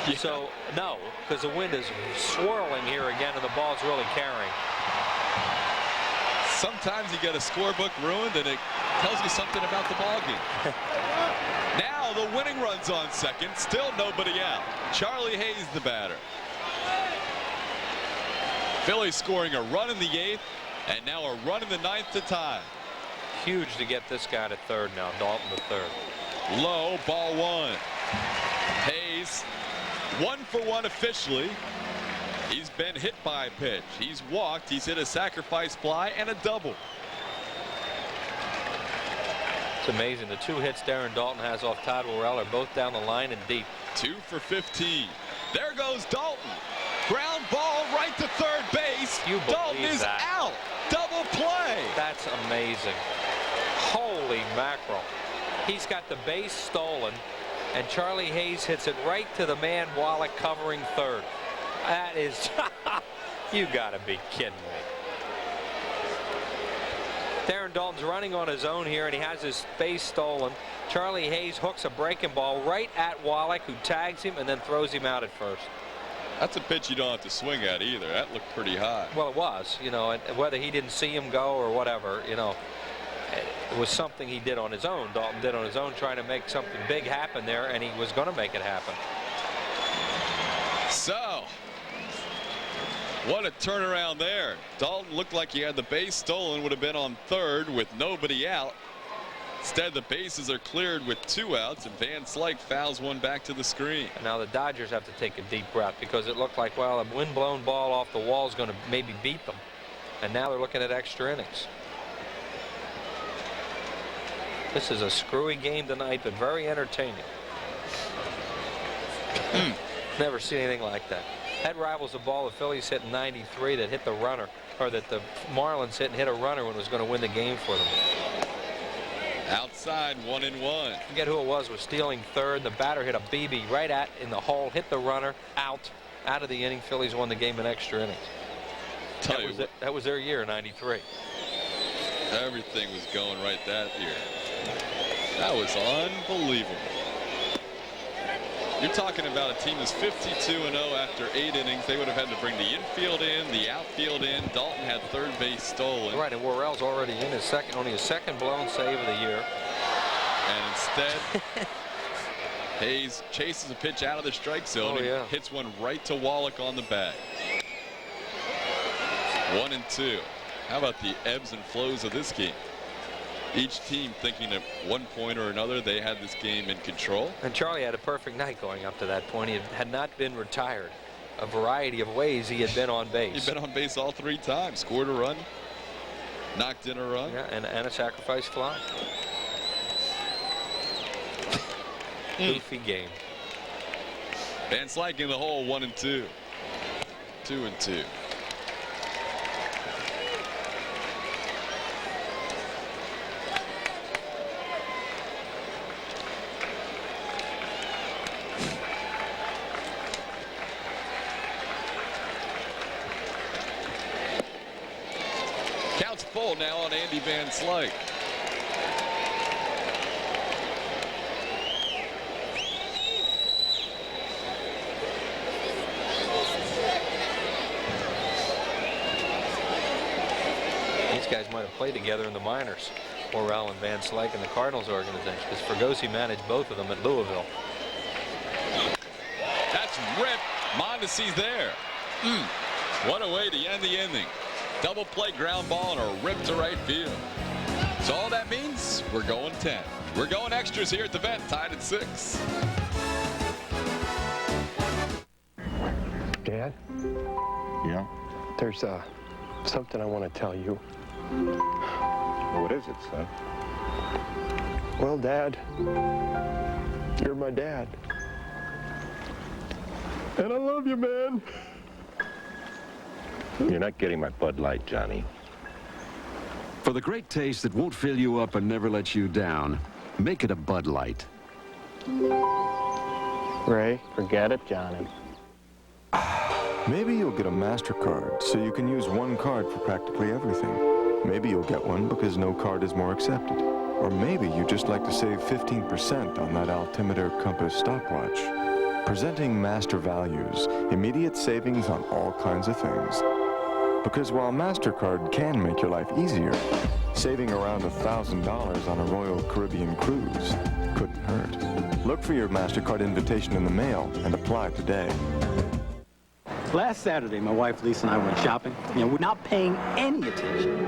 Yeah. So, no, because the wind is swirling here again and the ball's really carrying. Sometimes you get a scorebook ruined and it tells you something about the ball game. Now the winning run's on second, still nobody out. Charlie Hayes the batter. Phillies scoring a run in the 8th and now a run in the 9th to tie. Huge to get this guy to third now, Daulton to third. Low, ball 1. Hayes 1 for 1 officially. He's been hit by a pitch. He's walked, he's hit a sacrifice fly and a double. It's amazing. The 2 hits Darren Daulton has off Todd Worrell are both down the line and deep. 2 for 15. There goes Daulton. Ground ball right to third base. You Daulton is that? Out. Double play. That's amazing. Holy mackerel. He's got the base stolen, and Charlie Hayes hits it right to the man Wallach covering third. That is, you got to be kidding me. Darren Daulton's running on his own here, and he has his base stolen. Charlie Hayes hooks a breaking ball right at Wallach, who tags him and then throws him out at first. That's a pitch you don't have to swing at either. That looked pretty high. Well, it was, you know, and whether he didn't see him go or whatever, you know, it was something he did on his own. Daulton did on his own, trying to make something big happen there, and he was going to make it happen. So, what a turnaround there. Daulton looked like he had the base stolen, would have been on third with nobody out. Instead, the bases are cleared with 2 outs, and Van Slyke fouls one back to the screen. And now the Dodgers have to take a deep breath because it looked like, well, a wind-blown ball off the wall is going to maybe beat them. And now they're looking at extra innings. This is a screwy game tonight, but very entertaining. Never seen anything like that. That rivals the ball the Phillies hit in '93 that hit the runner, or that the Marlins hit and hit a runner when it was going to win the game for them. Outside, 1-1. Forget who it was stealing third. The batter hit a BB right in the hole, hit the runner, out of the inning. Phillies won the game in extra innings. That was their year, '93. Everything was going right that year. That was unbelievable. You're talking about a team that's 52-0 after 8 innings. They would have had to bring the infield in, the outfield in. Daulton had third base stolen. Right, and Worrell's already in his second, only his second blown save of the year. And instead, Hayes chases a pitch out of the strike zone and hits one right to Wallach on the bag. 1-2. How about the ebbs and flows of this game? Each team thinking at one point or another they had this game in control. And Charlie had a perfect night going up to that point. He had not been retired. A variety of ways he had been on base. He'd been on base all 3 times. Scored a run, knocked in a run. Yeah, and a sacrifice fly. Goofy game. Van Slyke in the hole, 1-2. 2-2. Counts full now on Andy Van Slyke. played together in the minors. Morrell and Van Slyke in the Cardinals organization, because Fregosi managed both of them at Louisville. That's ripped. Mondesi's there. What a way to end the inning. Double play ground ball and a rip to right field. So all that means we're going 10. We're going extras here at the vet, tied at 6. Dad? Yeah? There's something I want to tell you. What is it, son? Well, Dad, you're my dad. And I love you, man. You're not getting my Bud Light, Johnny. For the great taste that won't fill you up and never let you down, make it a Bud Light. Ray, forget it, Johnny. Maybe you'll get a MasterCard so you can use one card for practically everything. Maybe you'll get one because no card is more accepted. Or maybe you just like to save 15% on that altimeter compass stopwatch. Presenting Master Values, immediate savings on all kinds of things. Because while MasterCard can make your life easier, saving around $1,000 on a Royal Caribbean cruise couldn't hurt. Look for your MasterCard invitation in the mail and apply today. Last Saturday, my wife Lisa and I went shopping. You know, we're not paying any attention.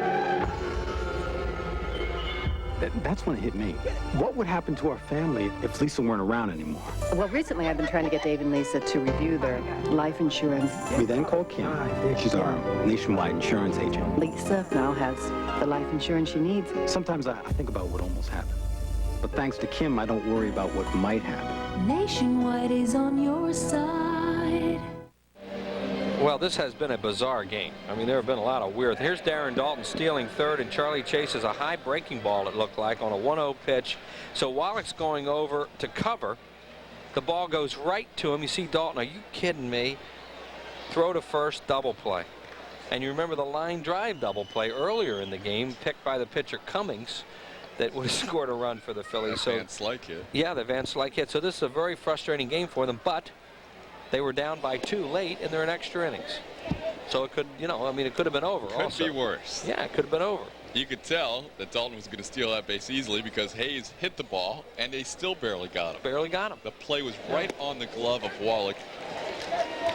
That's when it hit me. What would happen to our family if Lisa weren't around anymore? Well, recently I've been trying to get Dave and Lisa to review their life insurance. We then called Kim. She's our nationwide insurance agent. Lisa now has the life insurance she needs. Sometimes I think about what almost happened. But thanks to Kim, I don't worry about what might happen. Nationwide is on your side. Well, this has been a bizarre game. I mean, there have been a lot of weird. Here's Darren Dalton stealing third, and Charlie chases a high breaking ball, it looked like, on a 1-0 pitch. So Wallach's going over to cover. The ball goes right to him. You see Dalton, are you kidding me? Throw to first, double play. And you remember the line drive double play earlier in the game, picked by the pitcher Cummings, that would have scored a run for the Phillies. Van Slyke hit. Yeah, the Van Slyke hit. So this is a very frustrating game for them, but they were down by 2 late, and they're in extra innings. So it could, you know, I mean, it could have been over. Could be worse. Yeah, it could have been over. You could tell that Dalton was going to steal that base easily because Hayes hit the ball, and they still barely got him. Barely got him. The play was right on the glove of Wallach.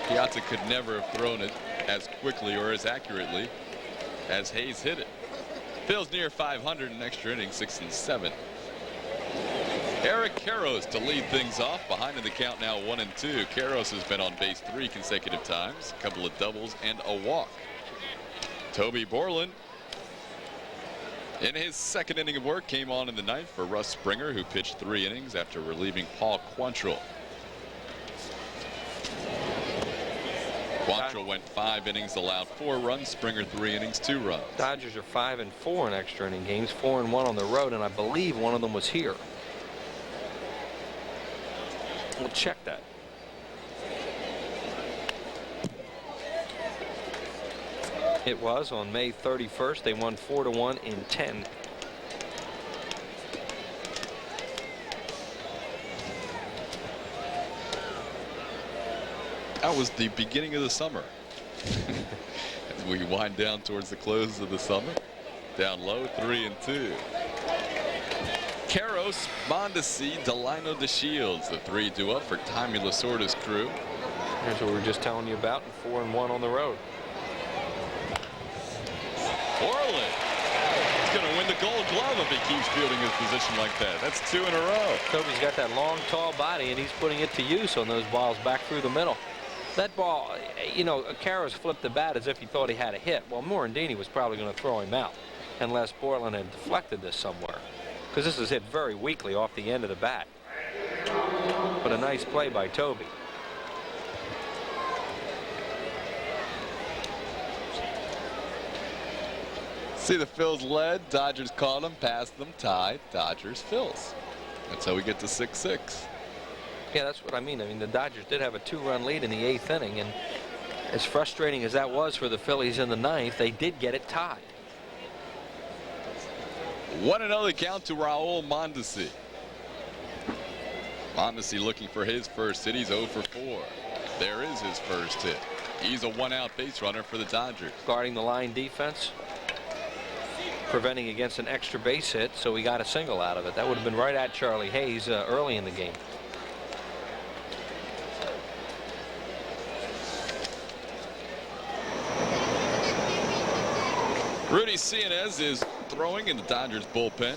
Piazza could never have thrown it as quickly or as accurately as Hayes hit it. Phil's near 500 in extra innings, 6 and 7. Eric Karros to lead things off, behind in the count now 1 and 2. Karros has been on base 3 consecutive times, a couple of doubles and a walk. Toby Borland in his second inning of work came on in the ninth for Russ Springer, who pitched 3 innings after relieving Paul Quantrill. Quantrill went 5 innings, allowed 4 runs. Springer 3 innings, 2 runs. Dodgers are 5 and 4 in extra inning games, 4 and 1 on the road, and I believe one of them was here. We'll check that. It was on May 31st. They won 4-1 in 10. That was the beginning of the summer. As we wind down towards the close of the summer. Down low, 3 and 2. Karros, Mondesi, Delino DeShields, the 3 due up for Tommy Lasorda's crew. Here's what we were just telling you about, and 4 and 1 on the road. Borland, he's going to win the Gold Glove if he keeps fielding his position like that. That's 2 in a row. Toby's got that long, tall body, and he's putting it to use on those balls back through the middle. That ball, you know, Karros flipped the bat as if he thought he had a hit. Well, Morandini was probably going to throw him out unless Borland had deflected this somewhere, because this is hit very weakly off the end of the bat. But a nice play by Toby. See, the Phils led. Dodgers caught them, passed them, tied. Dodgers, Phils. That's how we get to 6-6. Yeah, that's what I mean. I mean, the Dodgers did have a 2-run lead in the 8th inning, and as frustrating as that was for the Phillies in the 9th, they did get it tied. 1-0 count to Raul Mondesi. Mondesi looking for his first hit. He's 0 for 4. There is his first hit. He's a 1-out base runner for the Dodgers. Guarding the line defense. preventing against an extra base hit, so he got a single out of it. That would have been right at Charlie Hayes early in the game. Rudy Cianez is throwing in the Dodgers bullpen.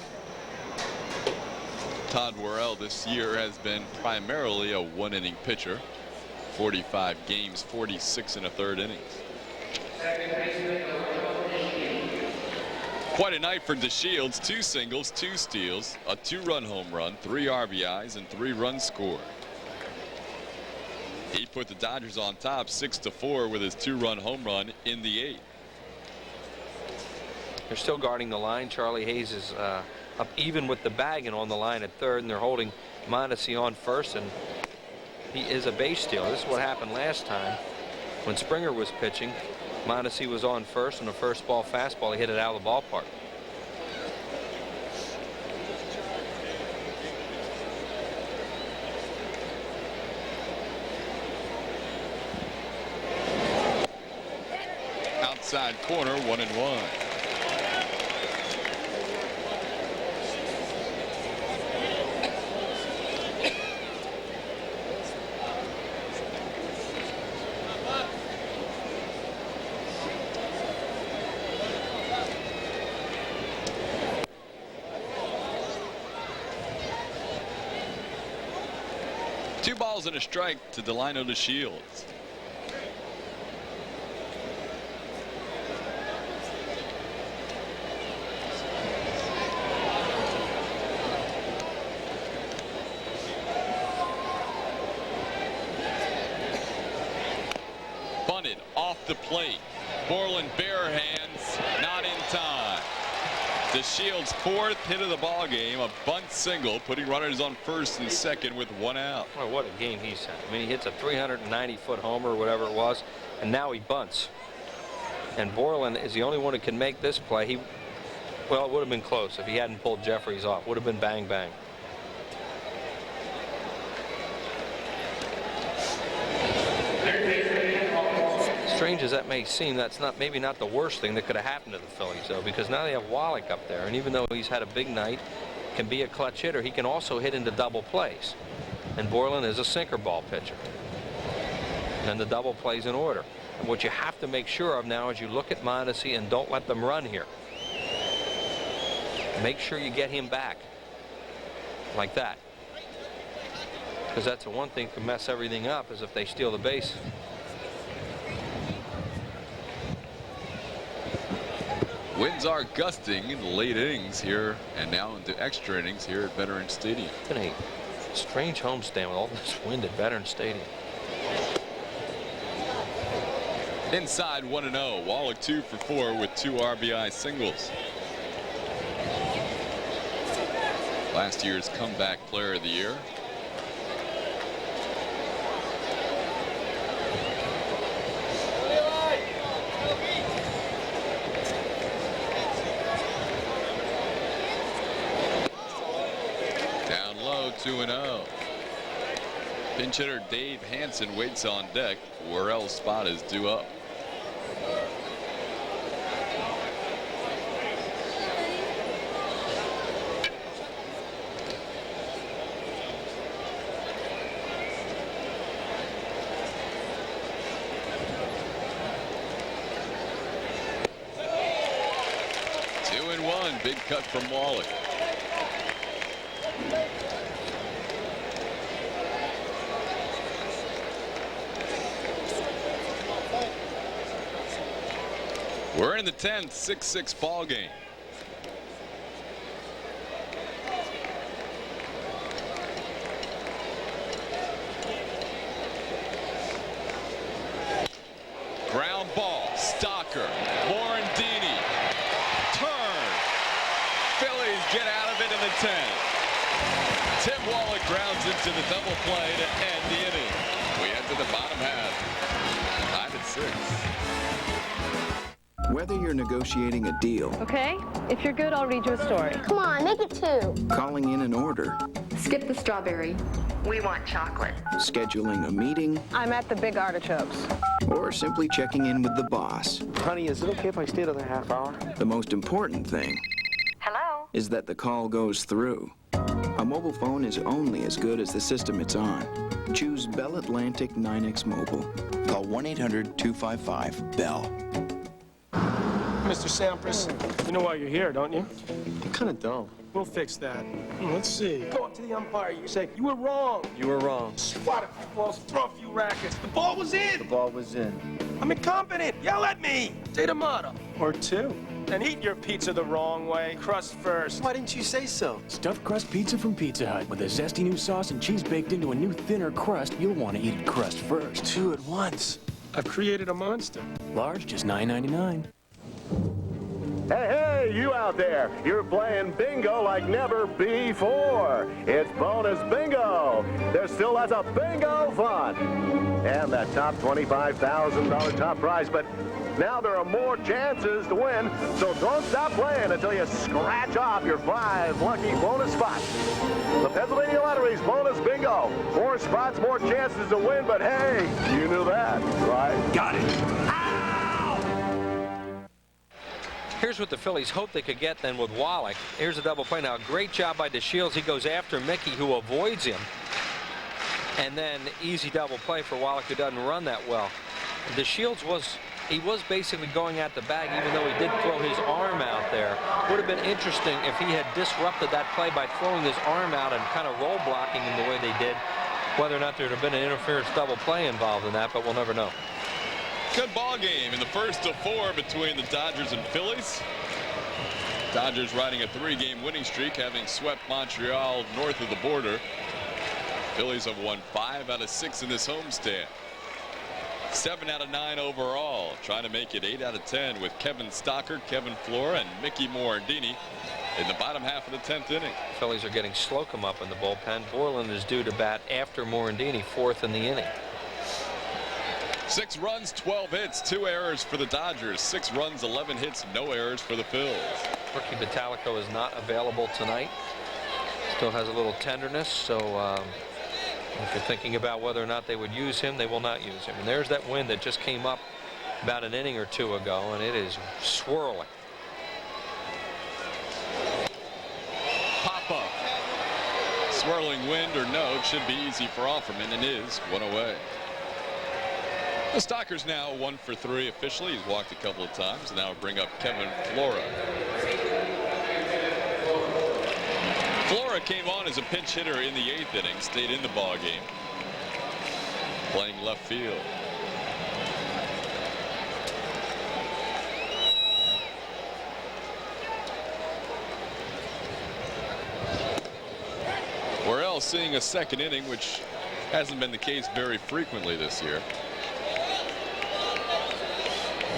Todd Worrell this year has been primarily a one-inning pitcher. 45 games, 46 1/3 innings. Quite a night for DeShields. 2 singles, 2 steals, a 2-run home run, 3 RBIs, and 3 runs scored. He put the Dodgers on top 6-4 with his 2-run home run in the 8th. They're still guarding the line. Charlie Hayes is up even with the bag and on the line at third, and they're holding Mondesi on first, and he is a base stealer. This is what happened last time when Springer was pitching. Mondesi was on first, and the first ball fastball, he hit it out of the ballpark. Outside corner, 1-1. Two balls and a strike to Delino DeShields. Bunted off the plate. Borland bare hands, not in time. DeShields' 4th hit of the ball game, a bunt single, putting runners on first and second with 1 out. Oh, what a game he's had. I mean, he hits a 390-foot homer or whatever it was, and now he bunts. And Borland is the only one who can make this play. Well, it would have been close if he hadn't pulled Jeffries off. Would have been bang bang. Strange as that may seem, that's maybe not the worst thing that could have happened to the Phillies, though, because now they have Wallach up there, and even though he's had a big night, can be a clutch hitter, he can also hit into double plays. And Borland is a sinker ball pitcher. And the double plays in order. And what you have to make sure of now is you look at Mondesi and don't let them run here. Make sure you get him back like that, because that's the one thing that can mess everything up, is if they steal the base. Winds are gusting in the late innings here and now into extra innings here at Veterans Stadium. It's been a strange homestand with all this wind at Veterans Stadium. Inside 1-0. Wallach 2 for 4 with 2 RBI singles. Last year's comeback player of the year. Down low, 2-0. Pinch hitter Dave Hansen waits on deck. Worrell's spot is due up. Big cut from Wallach. We're in the 10th, 6-6 ball game. Ground ball, Stocker, Morandini, turn. Phillies get out of it in the 10th. Tim Wallach grounds into the double play to end the inning. We head to the bottom half. 9-6. Whether you're negotiating a deal, Okay, if you're good, I'll read you a story. Come on, make it 2. calling in an order, Skip the strawberry. We want chocolate. Scheduling a meeting, I'm at the Big Artichokes. or simply checking in with the boss. Honey, is it okay if I stay another half hour? The most important thing is that the call goes through. A mobile phone is only as good as the system it's on. Choose Bell Atlantic 9X Mobile. Call 1-800-255-BELL. Mr. Sampras, you know why you're here, don't you? I'm kind of dumb. We'll fix that. Let's see. Go up to the umpire. You say, you were wrong. You were wrong. Swat a few balls, throw a few rackets. The ball was in. The ball was in. I'm incompetent. Yell at me. Say tomato. Or two. And eat your pizza the wrong way. Crust first. Why didn't you say so? Stuffed crust pizza from Pizza Hut with a zesty new sauce and cheese baked into a new thinner crust. You'll want to eat it crust first. 2 at once. I've created a monster. Large, just $9.99. Hey, you out there. You're playing bingo like never before. It's bonus bingo. There's still lots of bingo fun. And that top $25,000 top prize. But now there are more chances to win. So don't stop playing until you scratch off your 5 lucky bonus spots. The Pennsylvania Lottery's bonus bingo. 4 spots, more chances to win. But hey, you knew that, right? Got it. Here's what the Phillies hoped they could get then with Wallach. Here's a double play now. Great job by DeShields. He goes after Mickey, who avoids him. And then easy double play for Wallach, who doesn't run that well. DeShields was basically going at the bag, even though he did throw his arm out there. Would have been interesting if he had disrupted that play by throwing his arm out and kind of roll blocking in the way they did. Whether or not there would have been an interference double play involved in that, but we'll never know. Good ball game in the first of 4 between the Dodgers and Phillies. Dodgers riding a 3-game winning streak, having swept Montreal north of the border. Phillies have won 5 out of 6 in this homestand. 7 out of 9 overall, trying to make it 8 out of 10 with Kevin Stocker, Kevin Flora, and Mickey Morandini in the bottom half of the 10th inning. Phillies are getting Slocum up in the bullpen. Borland is due to bat after Morandini, 4th in the inning. 6 runs, 12 hits, 2 errors for the Dodgers. 6 runs, 11 hits, no errors for the Phils. Rookie Batalico is not available tonight. Still has a little tenderness, so if you're thinking about whether or not they would use him, they will not use him. And there's that wind that just came up about an inning or 2 ago, and it is swirling. Pop up. Swirling wind or no, it should be easy for Offerman, and is 1 away. The Stocker's now 1 for 3 officially. He's walked a couple of times. Now bring up Kevin Flora. Flora came on as a pinch hitter in the 8th inning, stayed in the ball game, playing left field. Worrell seeing a 2nd inning, which hasn't been the case very frequently this year.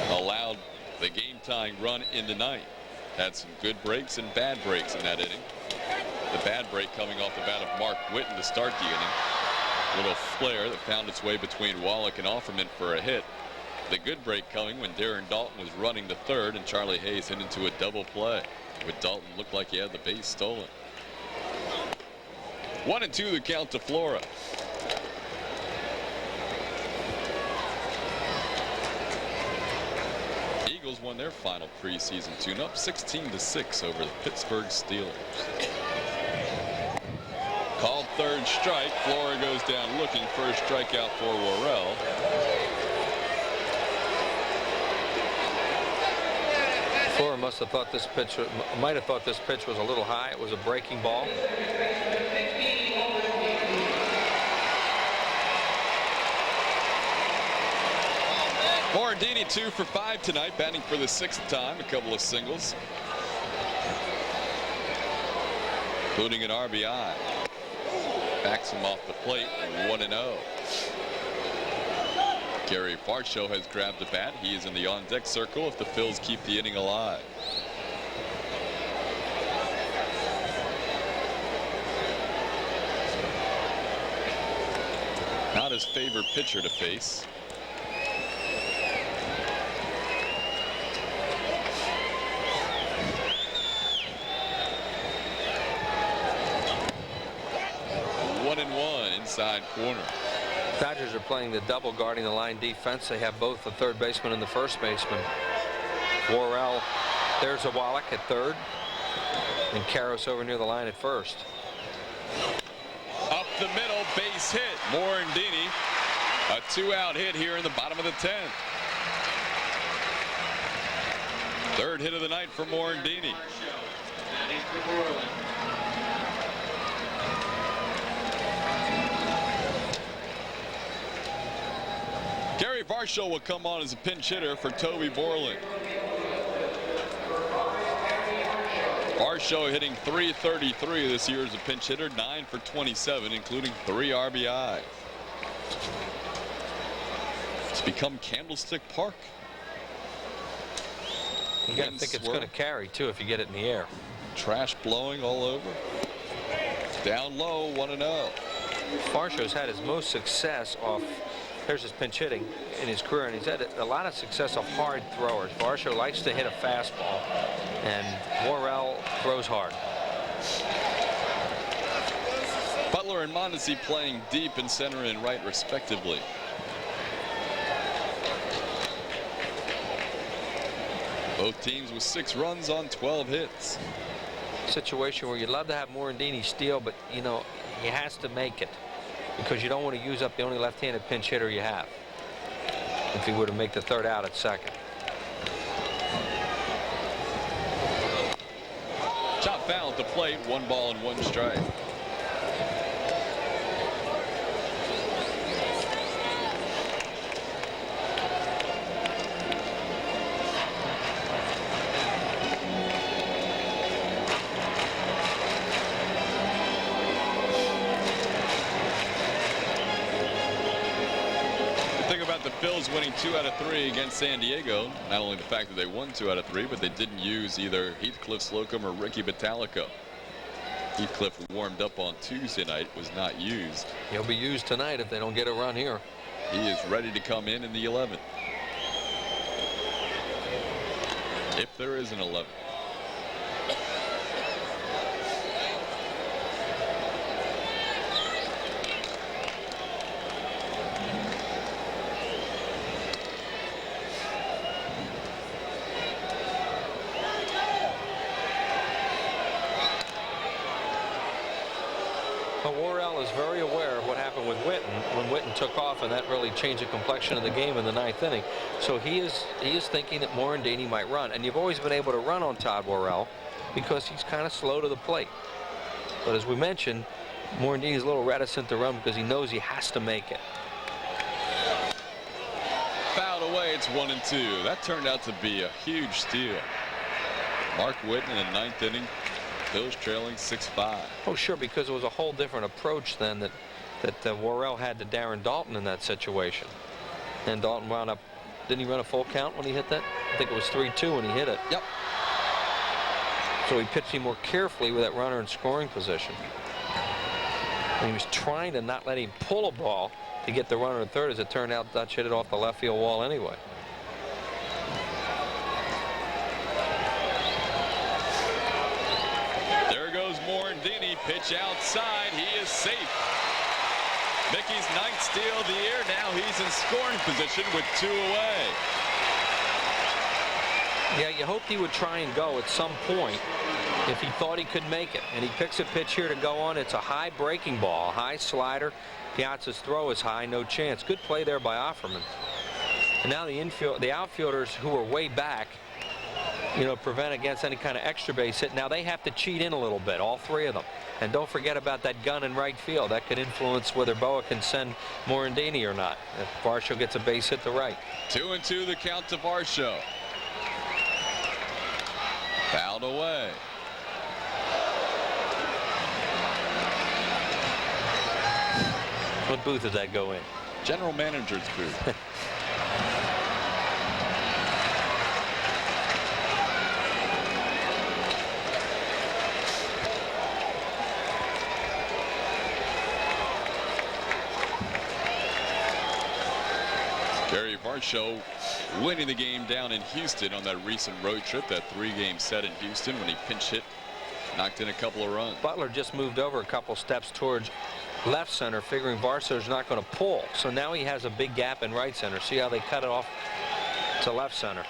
Allowed the game-tying run in the 9th. Had some good breaks and bad breaks in that inning. The bad break coming off the bat of Mark Whitten to start the inning. Little flare that found its way between Wallach and Offerman for a hit. The good break coming when Darren Dalton was running to 3rd and Charlie Hayes hit into a double play. With Dalton looked like he had the base stolen. 1-2 the count to Flora. Eagles won their final preseason tune-up 16-6 over the Pittsburgh Steelers. Called 3rd strike. Flora goes down looking. First strikeout for Worrell. Flora must have thought this pitch, might have thought this pitch was a little high. It was a breaking ball. Morandini 2 for 5 tonight, batting for the 6th time, a couple of singles, including an RBI. Backs him off the plate, 1-0. Gary Farshow has grabbed the bat. He is in the on-deck circle if the Phils keep the inning alive. Not his favorite pitcher to face. inside corner. Dodgers are playing the double guarding the line defense. They have both the third baseman and the first baseman. Worrell, there's a Wallach at third, and Karros over near the line at first. Up the middle, base hit. Morandini, a 2-out hit here in the bottom of the 10th. Third hit of the night for Morandini. Gary Varsho will come on as a pinch hitter for Toby Borland. Varsho hitting .333 this year as a pinch hitter, 9 for 27, including 3 RBI. It's become Candlestick Park. You got to think it's going to carry, too, if you get it in the air. Trash blowing all over. Down low, 1-0. Varsho's had his most success off, there's his pinch hitting in his career, and he's had a lot of success off hard throwers. Varsho likes to hit a fastball, and Worrell throws hard. Butler and Mondesi playing deep in center and right, respectively. Both teams with 6 runs on 12 hits. Situation where you'd love to have Morandini steal, but you know he has to make it because you don't want to use up the only left-handed pinch hitter you have if he were to make the third out at second. Chop foul at the plate, 1 ball and 1 strike. Phillies winning 2 out of 3 against San Diego. Not only the fact that they won 2 out of 3, but they didn't use either Heathcliff Slocum or Ricky Bottalico. Heathcliff warmed up on Tuesday night, was not used. He'll be used tonight if they don't get a run here. He is ready to come in the 11th. If there is an 11th. Worrell is very aware of what happened with Witten when Witten took off, and that really changed the complexion of the game in the 9th inning. So he is thinking that Morandini might run, and you've always been able to run on Todd Worrell because he's kind of slow to the plate. But as we mentioned, Morandini's a little reticent to run because he knows he has to make it. Fouled away, it's 1-2. That turned out to be a huge steal. Mark Witten in the 9th inning. Bills trailing 6-5. Oh, sure, because it was a whole different approach then that Worrell had to Darren Dalton in that situation. And Dalton wound up, didn't he run a full count when he hit that? I think it was 3-2 when he hit it. Yep. So he pitched him more carefully with that runner in scoring position. And he was trying to not let him pull a ball to get the runner at third. As it turned out, Dutch hit it off the left field wall anyway. Morandini, pitch outside. He is safe. Mickey's 9th steal of the year. Now he's in scoring position with 2 away. Yeah, you hoped he would try and go at some point if he thought he could make it. And he picks a pitch here to go on. It's a high breaking ball, a high slider. Piazza's throw is high, no chance. Good play there by Offerman. And now the outfielders who are way back, you know, prevent against any kind of extra base hit. Now they have to cheat in a little bit, all 3 of them. And don't forget about that gun in right field. That could influence whether Boa can send Morandini or not if Varsho gets a base hit to right. 2-2 the count to Varsho. Fouled away. What booth did that go in? General manager's booth. Gary Varsho winning the game down in Houston on that recent road trip, that 3-game set in Houston when he pinch hit, knocked in a couple of runs. Butler just moved over a couple steps towards left center, figuring Barcio's not going to pull. So now he has a big gap in right center. See how they cut it off to left center.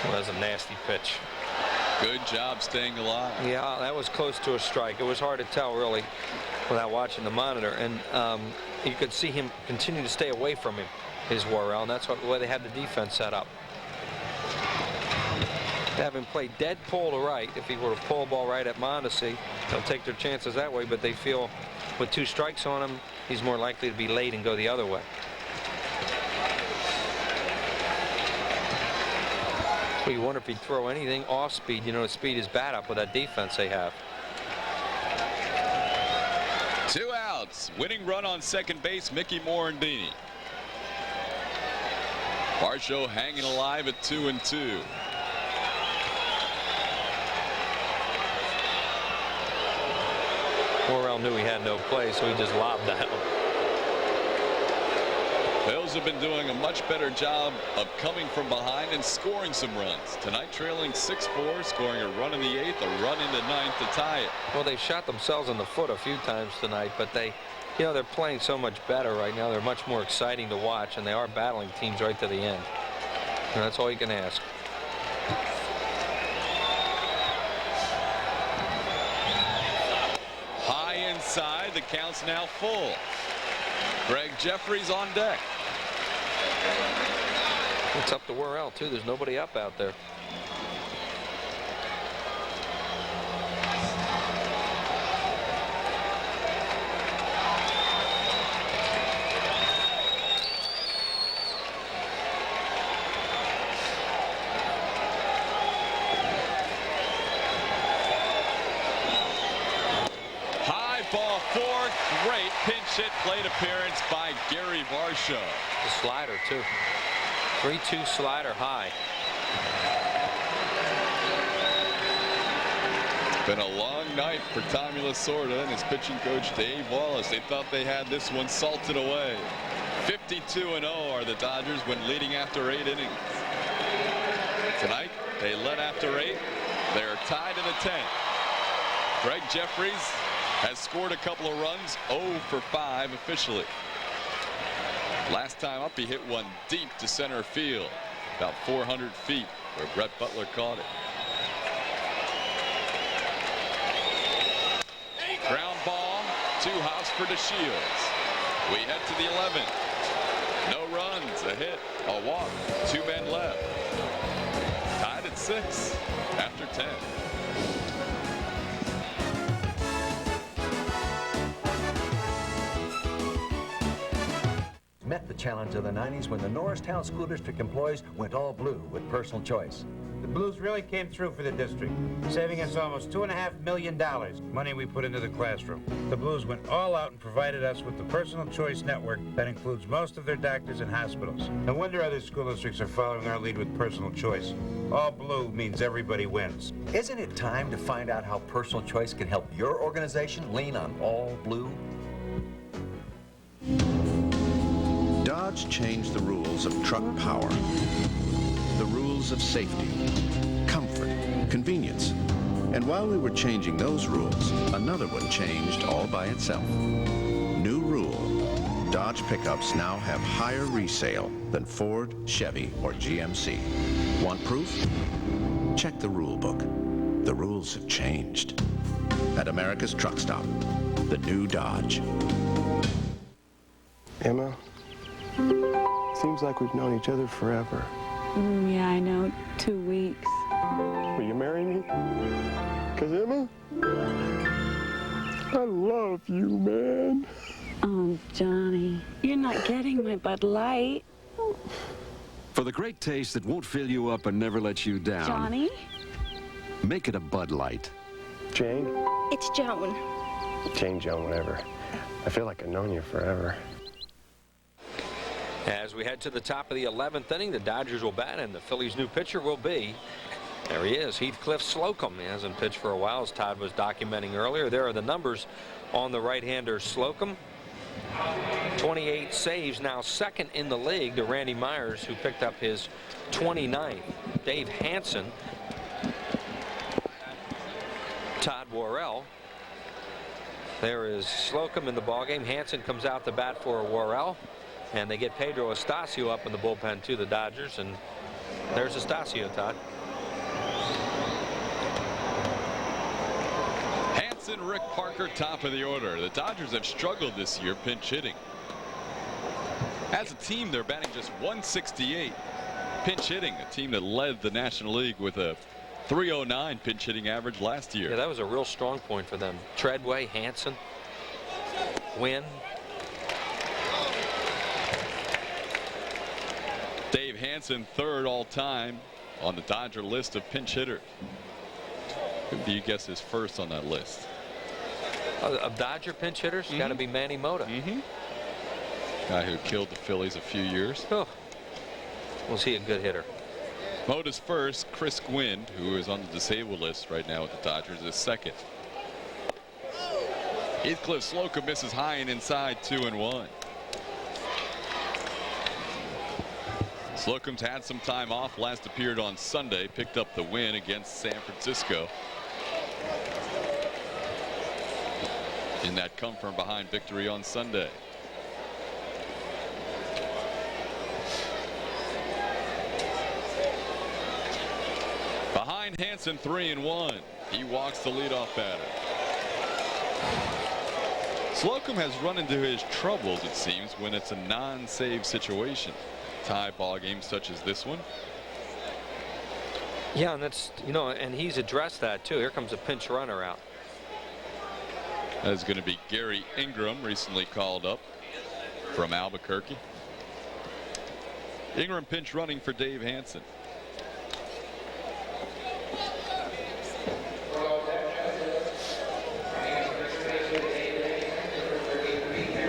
Well, that's a nasty pitch. Good job staying alive. Yeah, that was close to a strike. It was hard to tell, really, without watching the monitor. And you could see him continue to stay away from him, his Worrell, and that's the way they had the defense set up. Have him play dead pull to right. If he were to pull a ball right at Mondesi, they'll take their chances that way, but they feel with 2 strikes on him, he's more likely to be late and go the other way. Well, you wonder if he'd throw anything off speed. You know, speed is bad up with that defense they have. 2 outs. Winning run on second base, Mickey Morandini. Barcio hanging alive at 2-2. Worrell knew he had no play, so he just lobbed that one. Phils have been doing a much better job of coming from behind and scoring some runs. Tonight trailing 6-4, scoring a run in the 8th, a run in the 9th to tie it. Well, they've shot themselves in the foot a few times tonight, but they, you know, they're playing so much better right now. They're much more exciting to watch, and they are battling teams right to the end. And that's all you can ask. High inside, the count's now full. Greg Jeffries on deck. It's up to Worrell, too. There's nobody up out there. High ball 4, great pinch hit plate appearance by Gary Barcio. The slider, too. 3-2 slider high. Been a long night for Tommy Lasorda and his pitching coach Dave Wallace. They thought they had this one salted away. 52-0 are the Dodgers when leading after 8 innings. Tonight they led after 8. They're tied in the 10th. Greg Jeffries has scored a couple of runs, 0 for 5 officially. Last time up, he hit one deep to center field, about 400 feet, where Brett Butler caught it. Ground ball to Hosford to Shields. We head to the 11th. No runs, a hit, a walk, 2 men left. Tied at 6 after 10. Met the challenge of the 90s when the Norristown School District employees went all blue with personal choice. The Blues really came through for the district, saving us almost $2.5 million, money we put into the classroom. The Blues went all out and provided us with the personal choice network that includes most of their doctors and hospitals. No wonder other school districts are following our lead with personal choice. All blue means everybody wins. Isn't it time to find out how personal choice can help your organization lean on all blue? Dodge changed the rules of truck power, the rules of safety, comfort, convenience. And while we were changing those rules, another one changed all by itself. New rule: Dodge pickups now have higher resale than Ford, Chevy, or GMC. Want proof? Check the rule book. The rules have changed. At America's Truck Stop, the new Dodge. Emma, seems like we've known each other forever. Yeah, I know. 2 weeks. Will you marry me? 'Cause Emma, I love you, man. Oh, Johnny, you're not getting my Bud Light. For the great taste that won't fill you up and never let you down. Johnny? Make it a Bud Light. Jane? It's Joan. Jane, Joan, whatever. I feel like I've known you forever. As we head to the top of the 11th inning, the Dodgers will bat, and the Phillies' new pitcher will be There he is, Heathcliff Slocum. He hasn't pitched for a while, as Todd was documenting earlier. There are the numbers on the right-hander Slocum. 28 saves, now second in the league to Randy Myers, who picked up his 29th. Dave Hansen, Todd Worrell. There is Slocum in the ballgame. Hansen comes out to bat for Worrell, and they get Pedro Estacio up in the bullpen to the Dodgers, and there's Estacio, Todd. Hansen, Rick Parker, top of the order. The Dodgers have struggled this year pinch hitting. As a team, they're batting just 168 pinch hitting, a team that led the National League with a 309 pinch hitting average last year. Yeah, that was a real strong point for them. Treadway, Hansen, Wynn. Dave Hansen, third all time on the Dodger list of pinch hitters. Who do you guess is first on that list? Of Dodger pinch hitters, got to be Manny Mota. Guy who killed the Phillies a few years. Oh, was he a good hitter? Mota's first. Chris Gwynn, who is on the disabled list right now with the Dodgers, is second. Heathcliff Slocum misses high and inside, 2-1. Slocum's had some time off. Last appeared on Sunday. Picked up the win against San Francisco in that come from behind victory on Sunday. Behind Hansen, 3-1. He walks the leadoff batter. Slocum has run into his troubles, it seems, when it's a non-save situation. Tie ball games such as this one. Yeah, and that's, you know, and he's addressed that too. Here comes a pinch runner out. That is going to be Gary Ingram, recently called up from Albuquerque. Ingram pinch running for Dave Hansen.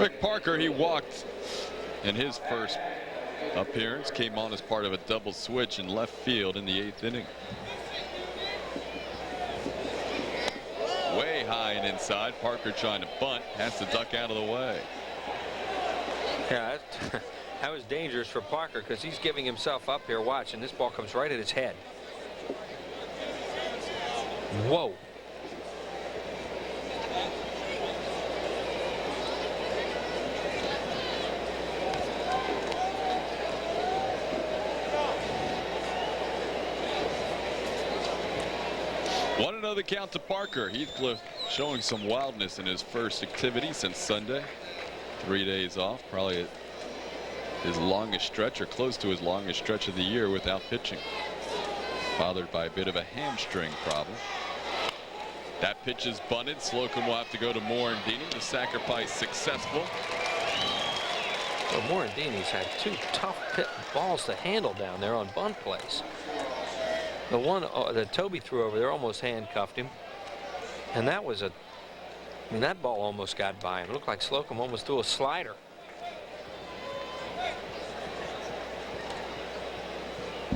Rick Parker, he walked in his first appearance, came on as part of a double switch in left field in the 8th inning. Way high and inside. Parker trying to bunt, has to duck out of the way. Yeah, that was dangerous for Parker because he's giving himself up here. Watch, and this ball comes right at his head. Whoa. One another count to Parker. Heathcliff showing some wildness in his first activity since Sunday. 3 days off, probably his longest stretch or close to his longest stretch of the year without pitching. Bothered by a bit of a hamstring problem. That pitch is bunted. Slocum will have to go to Morandini. The sacrifice successful. Well, Morandini's had two tough balls to handle down there on bunt plays. The one that Toby threw over there almost handcuffed him, and that was I mean, that ball almost got by him. It looked like Slocum almost threw a slider.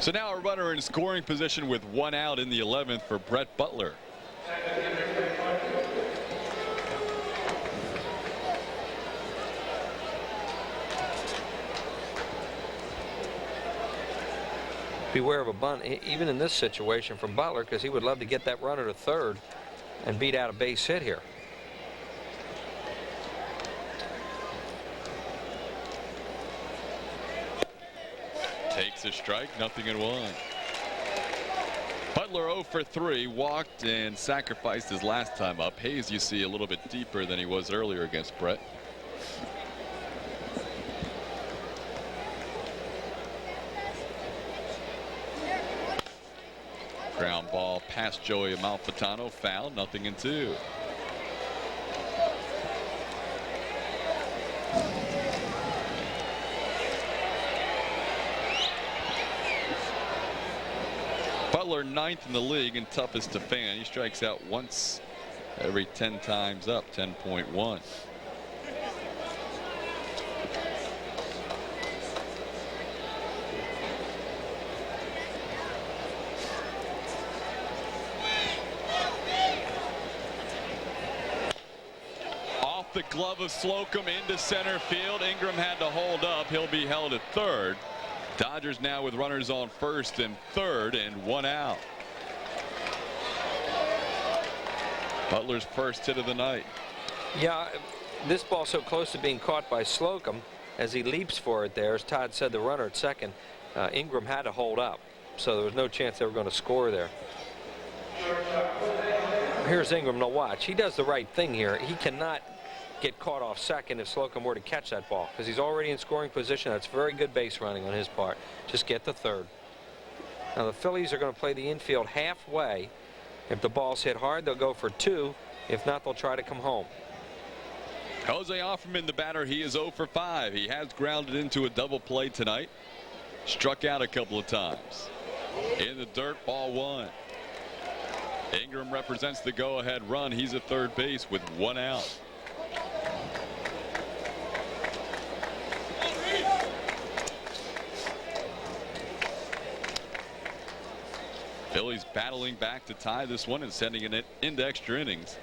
So now a runner in scoring position with 1 out in the 11th for Brett Butler. Beware of a bunt, even in this situation from Butler, because he would love to get that runner to third and beat out a base hit here. Takes a strike, 0-1. Butler 0 for 3, walked and sacrificed his last time up. Hayes, you see, a little bit deeper than he was earlier against Brett. Ground ball past Joey Amalfitano, foul, 0-2. Butler 9th in the league and toughest to fan. He strikes out once every 10 times up, 10.1. the glove of Slocum into center field. Ingram had to hold up. He'll be held at third. Dodgers now with runners on first and third and one out. Butler's first hit of the night. Yeah, this ball so close to being caught by Slocum as he leaps for it there. As Todd said, the runner at second, Ingram had to hold up, so there was no chance they were going to score there. Here's Ingram. Now watch. He does the right thing here. He cannot get caught off second if Slocum were to catch that ball, because he's already in scoring position. That's very good base running on his part. Just get the third. Now the Phillies are going to play the infield halfway. If the ball's hit hard, they'll go for 2. If not, they'll try to come home. Jose Offerman, the batter, he is 0 for 5. He has grounded into a double play tonight. Struck out a couple of times. In the dirt, ball 1. Ingram represents the go-ahead run. He's at third base with 1 out. Phillies battling back to tie this one and sending it into extra innings.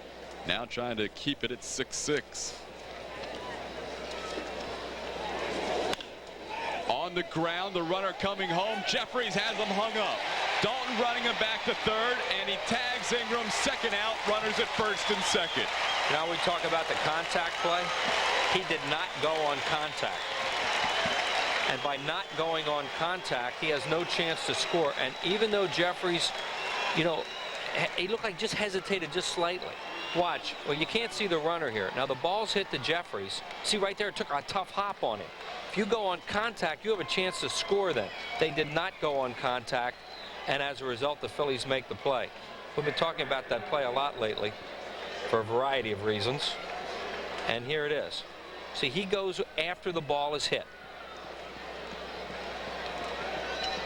Now trying to keep it at 6-6. On the ground, the runner coming home. Jeffries has him hung up. Dalton running him back to third, and he tags Ingram. Second out, runners at first and second. Now we talk about the contact play. He did not go on contact. And by not going on contact, he has no chance to score. And even though Jeffries, you know, he looked like just hesitated just slightly. Watch. Well, you can't see the runner here. Now the ball's hit to Jeffries. See right there, it took a tough hop on him. If you go on contact, you have a chance to score then. They did not go on contact, and as a result, the Phillies make the play. We've been talking about that play a lot lately for a variety of reasons. And here it is. See, he goes after the ball is hit.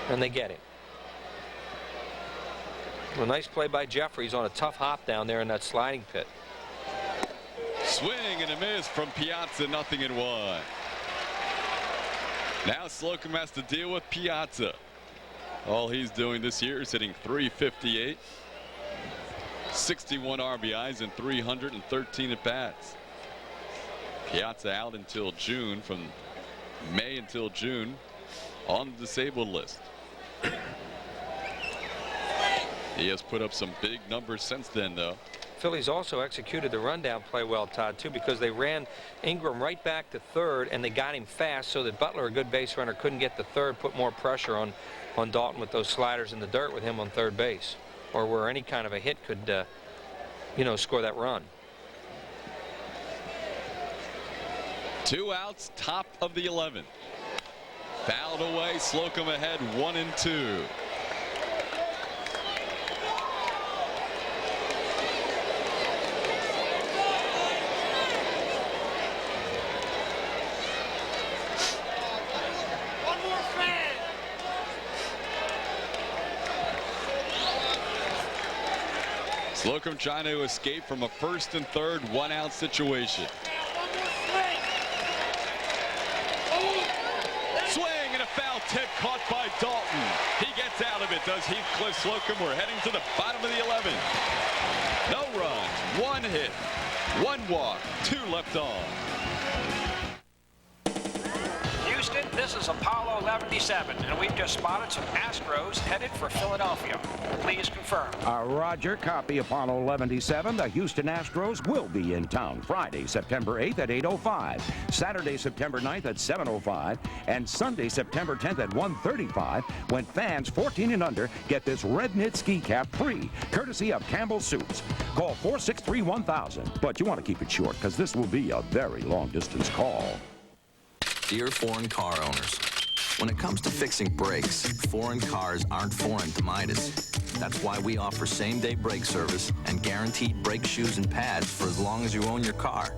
And they get him. A nice play by Jeffries on a tough hop down there in that sliding pit. Swing and a miss from Piazza, 0-1. Now Slocum has to deal with Piazza. All he's doing this year is hitting .358, 61 RBIs and 313 at bats. Piazza out until June, from May until June, on the disabled list. He has put up some big numbers since then, though. Phillies also executed the rundown play well, Todd, too, because they ran Ingram right back to third, and they got him fast so that Butler, a good base runner, couldn't get to third, put more pressure on Dalton with those sliders in the dirt with him on third base, or where any kind of a hit could, you know, score that run. 2 outs, top of the 11th. Fouled away, Slocum ahead 1-2. Slocum trying to escape from a first and third 1-out situation. Swing and a foul tip caught by Dalton. He gets out of it, does Heathcliff Slocum. We're heading to the bottom of the 11th. No runs, 1 hit, 1 walk, 2 left on. Houston, this is Apollo 11-7, and we've just spotted some Astros headed for Philadelphia. Please confirm. Roger, copy Apollo 11-7. The Houston Astros will be in town Friday, September 8th at 8:05, Saturday, September 9th at 7:05, and Sunday, September 10th at 1:35, when fans 14 and under get this red knit ski cap free, courtesy of Campbell Suits. Call 463-1000, but you want to keep it short because this will be a very long-distance call. Dear foreign car owners, when it comes to fixing brakes, foreign cars aren't foreign to Midas. That's why we offer same-day brake service and guaranteed brake shoes and pads for as long as you own your car.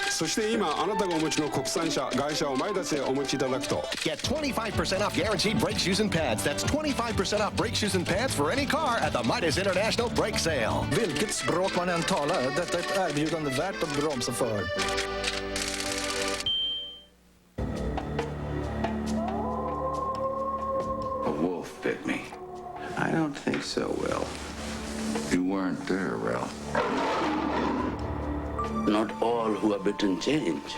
そして今あなたがお持ちの国産車外車をマイダスへお持ちいただくと Get 25% off guaranteed brake shoes and pads. That's 25% off brake shoes and pads for any car at the Midas International Brake Sale. Vilket språk man än talar, detta är ett erbjudande värt att bromsa för. A wolf bit me. I don't think so, Will. You weren't there, Will. Not all who are bitten change.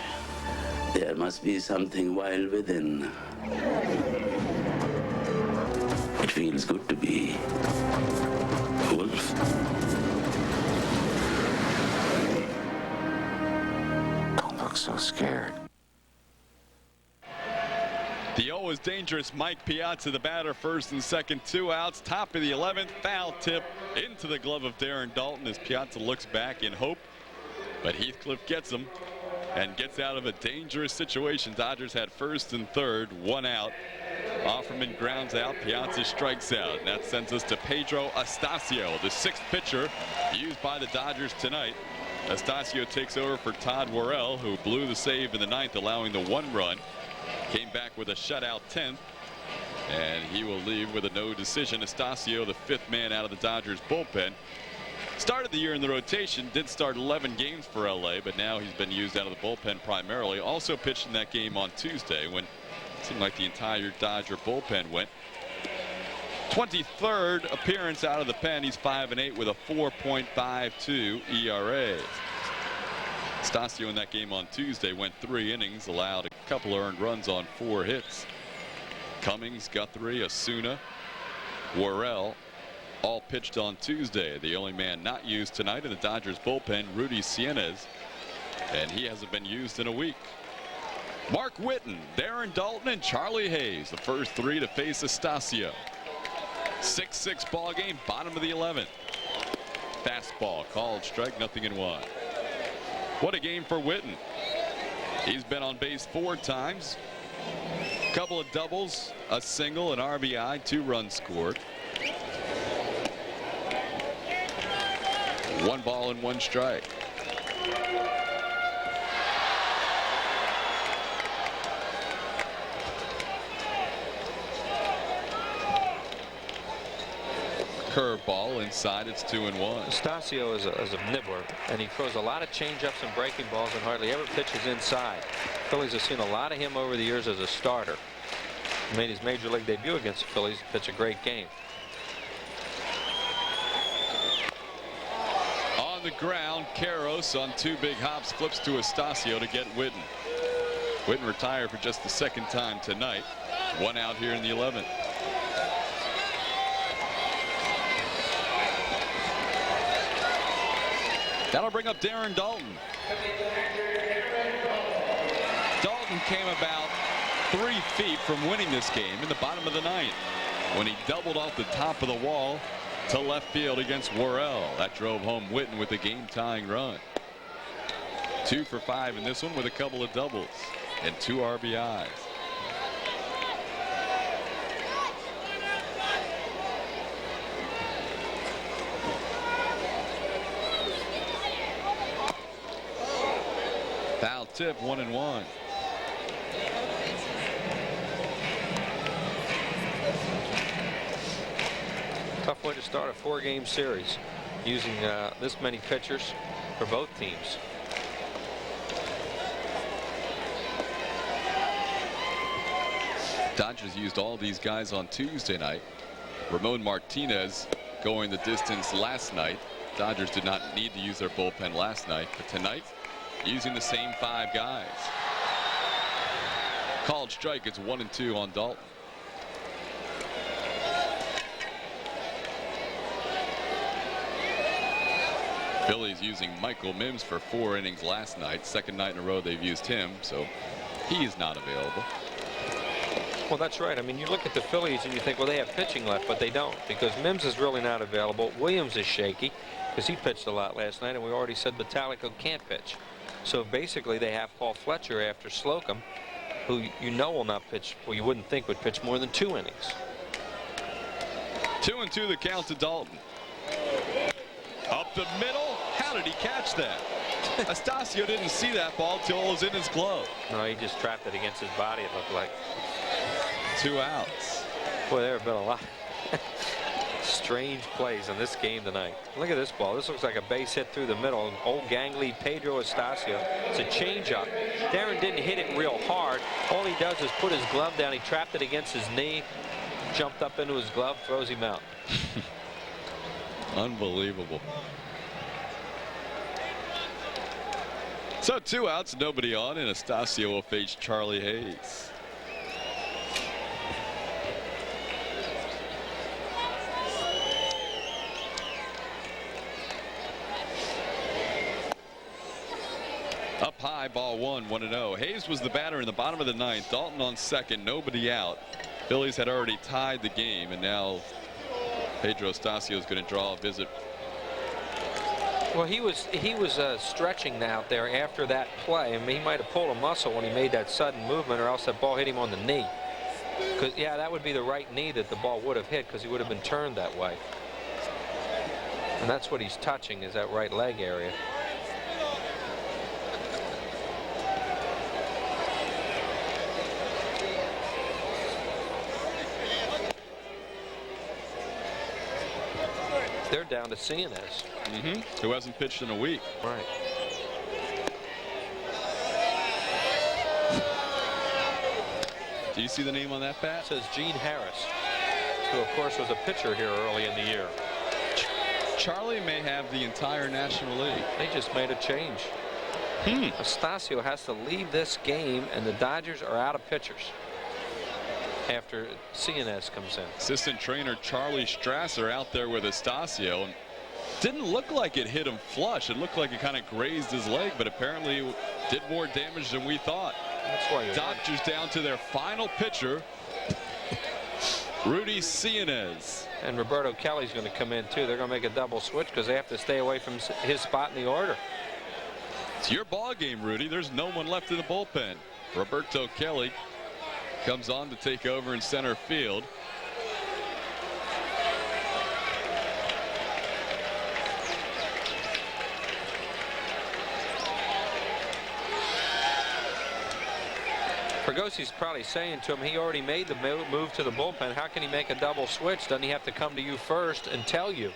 There must be something wild within. It feels good to be a wolf. Don't look so scared. The always dangerous Mike Piazza, the batter, first and second, 2 outs. Top of the 11th, foul tip into the glove of Darren Dalton as Piazza looks back in hope. But Heathcliff gets him and gets out of a dangerous situation. Dodgers had first and third, 1 out. Offerman grounds out, Piazza strikes out. And that sends us to Pedro Astacio, the 6th pitcher used by the Dodgers tonight. Astacio takes over for Todd Worrell, who blew the save in the 9th, allowing the 1 run. Came back with a shutout 10th, and he will leave with a no decision. Astacio, the 5th man out of the Dodgers bullpen. Started the year in the rotation, did start 11 games for LA, but now he's been used out of the bullpen primarily. Also pitched in that game on Tuesday when it seemed like the entire Dodger bullpen went. 23rd appearance out of the pen. He's 5-8 with a 4.52 ERA. Astacio in that game on Tuesday went 3 innings, allowed a couple earned runs on 4 hits. Cummings, Guthrie, Osuna, Worrell all pitched on Tuesday. The only man not used tonight in the Dodgers bullpen, Rudy Cienez, and he hasn't been used in a week. Mark Whitten, Darren Dalton, and Charlie Hayes, the first 3 to face Astacio. 6-6 ball game, bottom of the 11th. Fastball, called strike, 0-1. What a game for Whitten. He's been on base 4 times. Couple of doubles, a single, an RBI, 2 runs scored. 1 ball and 1 strike. Curveball inside, it's 2-1. Astacio is a nibbler, and he throws a lot of changeups and breaking balls and hardly ever pitches inside. Phillies have seen a lot of him over the years as a starter. He made his major league debut against the Phillies, pitch a great game. On the ground, Karros on 2 big hops flips to Astacio to get Whitten. Whitten retired for just the 2nd time tonight. 1 out here in the 11th. That'll bring up Darren Dalton. Dalton came about 3 feet from winning this game in the bottom of the 9th when he doubled off the top of the wall to left field against Worrell. That drove home Whitten with a game-tying run. 2 for 5 in this one with a couple of doubles and 2 RBIs. Foul tip, 1-1. Tough way to start a 4-game series using this many pitchers for both teams. Dodgers used all these guys on Tuesday night. Ramon Martinez going the distance last night. Dodgers did not need to use their bullpen last night, but tonight using the same 5 guys. Called strike, it's 1-2 on Dalton. Phillies using Michael Mims for 4 innings last night. 2nd night in a row they've used him, so he is not available. Well, that's right. I mean, you look at the Phillies and you think, well, they have pitching left, but they don't, because Mims is really not available. Williams is shaky because he pitched a lot last night, and we already said Metallico can't pitch. So basically they have Paul Fletcher after Slocum, who you know will not pitch, well, you wouldn't think would pitch more than 2 innings. 2-2 the count to Dalton. Up the middle. How did he catch that? Astacio didn't see that ball till it was in his glove. No, he just trapped it against his body, it looked like. 2 outs. Boy, there have been a lot strange plays in this game tonight. Look at this ball. This looks like a base hit through the middle. Old gangly Pedro Astacio. It's a changeup. Darren didn't hit it real hard. All he does is put his glove down. He trapped it against his knee, jumped up into his glove, throws him out. Unbelievable. So 2 outs, nobody on, and Estacio will face Charlie Hayes. Up high, ball 1-0. Hayes was the batter in the bottom of the 9th. Dalton on second, nobody out. Phillies had already tied the game, and now Pedro Estacio is going to draw a visit. Well, he was stretching out there after that play. I mean, he might have pulled a muscle when he made that sudden movement, or else that ball hit him on the knee. Because yeah, that would be the right knee that the ball would have hit, because he would have been turned that way. And that's what he's touching, is that right leg area. They're down to Cienez. Who hasn't pitched in a week. Right. Do you see the name on that bat? It says Gene Harris, who of course was a pitcher here early in the year. Charlie may have the entire National League. They just made a change. Estacio has to leave this game, and the Dodgers are out of pitchers after Cienez comes in. Assistant trainer Charlie Strasser out there with Estacio. Didn't look like it hit him flush. It looked like it kind of grazed his leg, but apparently it did more damage than we thought. That's why Dodgers down to their final pitcher, Rudy Cienez. And Roberto Kelly's going to come in too. They're going to make a double switch because they have to stay away from his spot in the order. It's your ball game, Rudy. There's no one left in the bullpen. Roberto Kelly comes on to take over in center field. Fergosi's probably saying to him, he already made the move to the bullpen. How can he make a double switch? Doesn't he have to come to you first and tell you?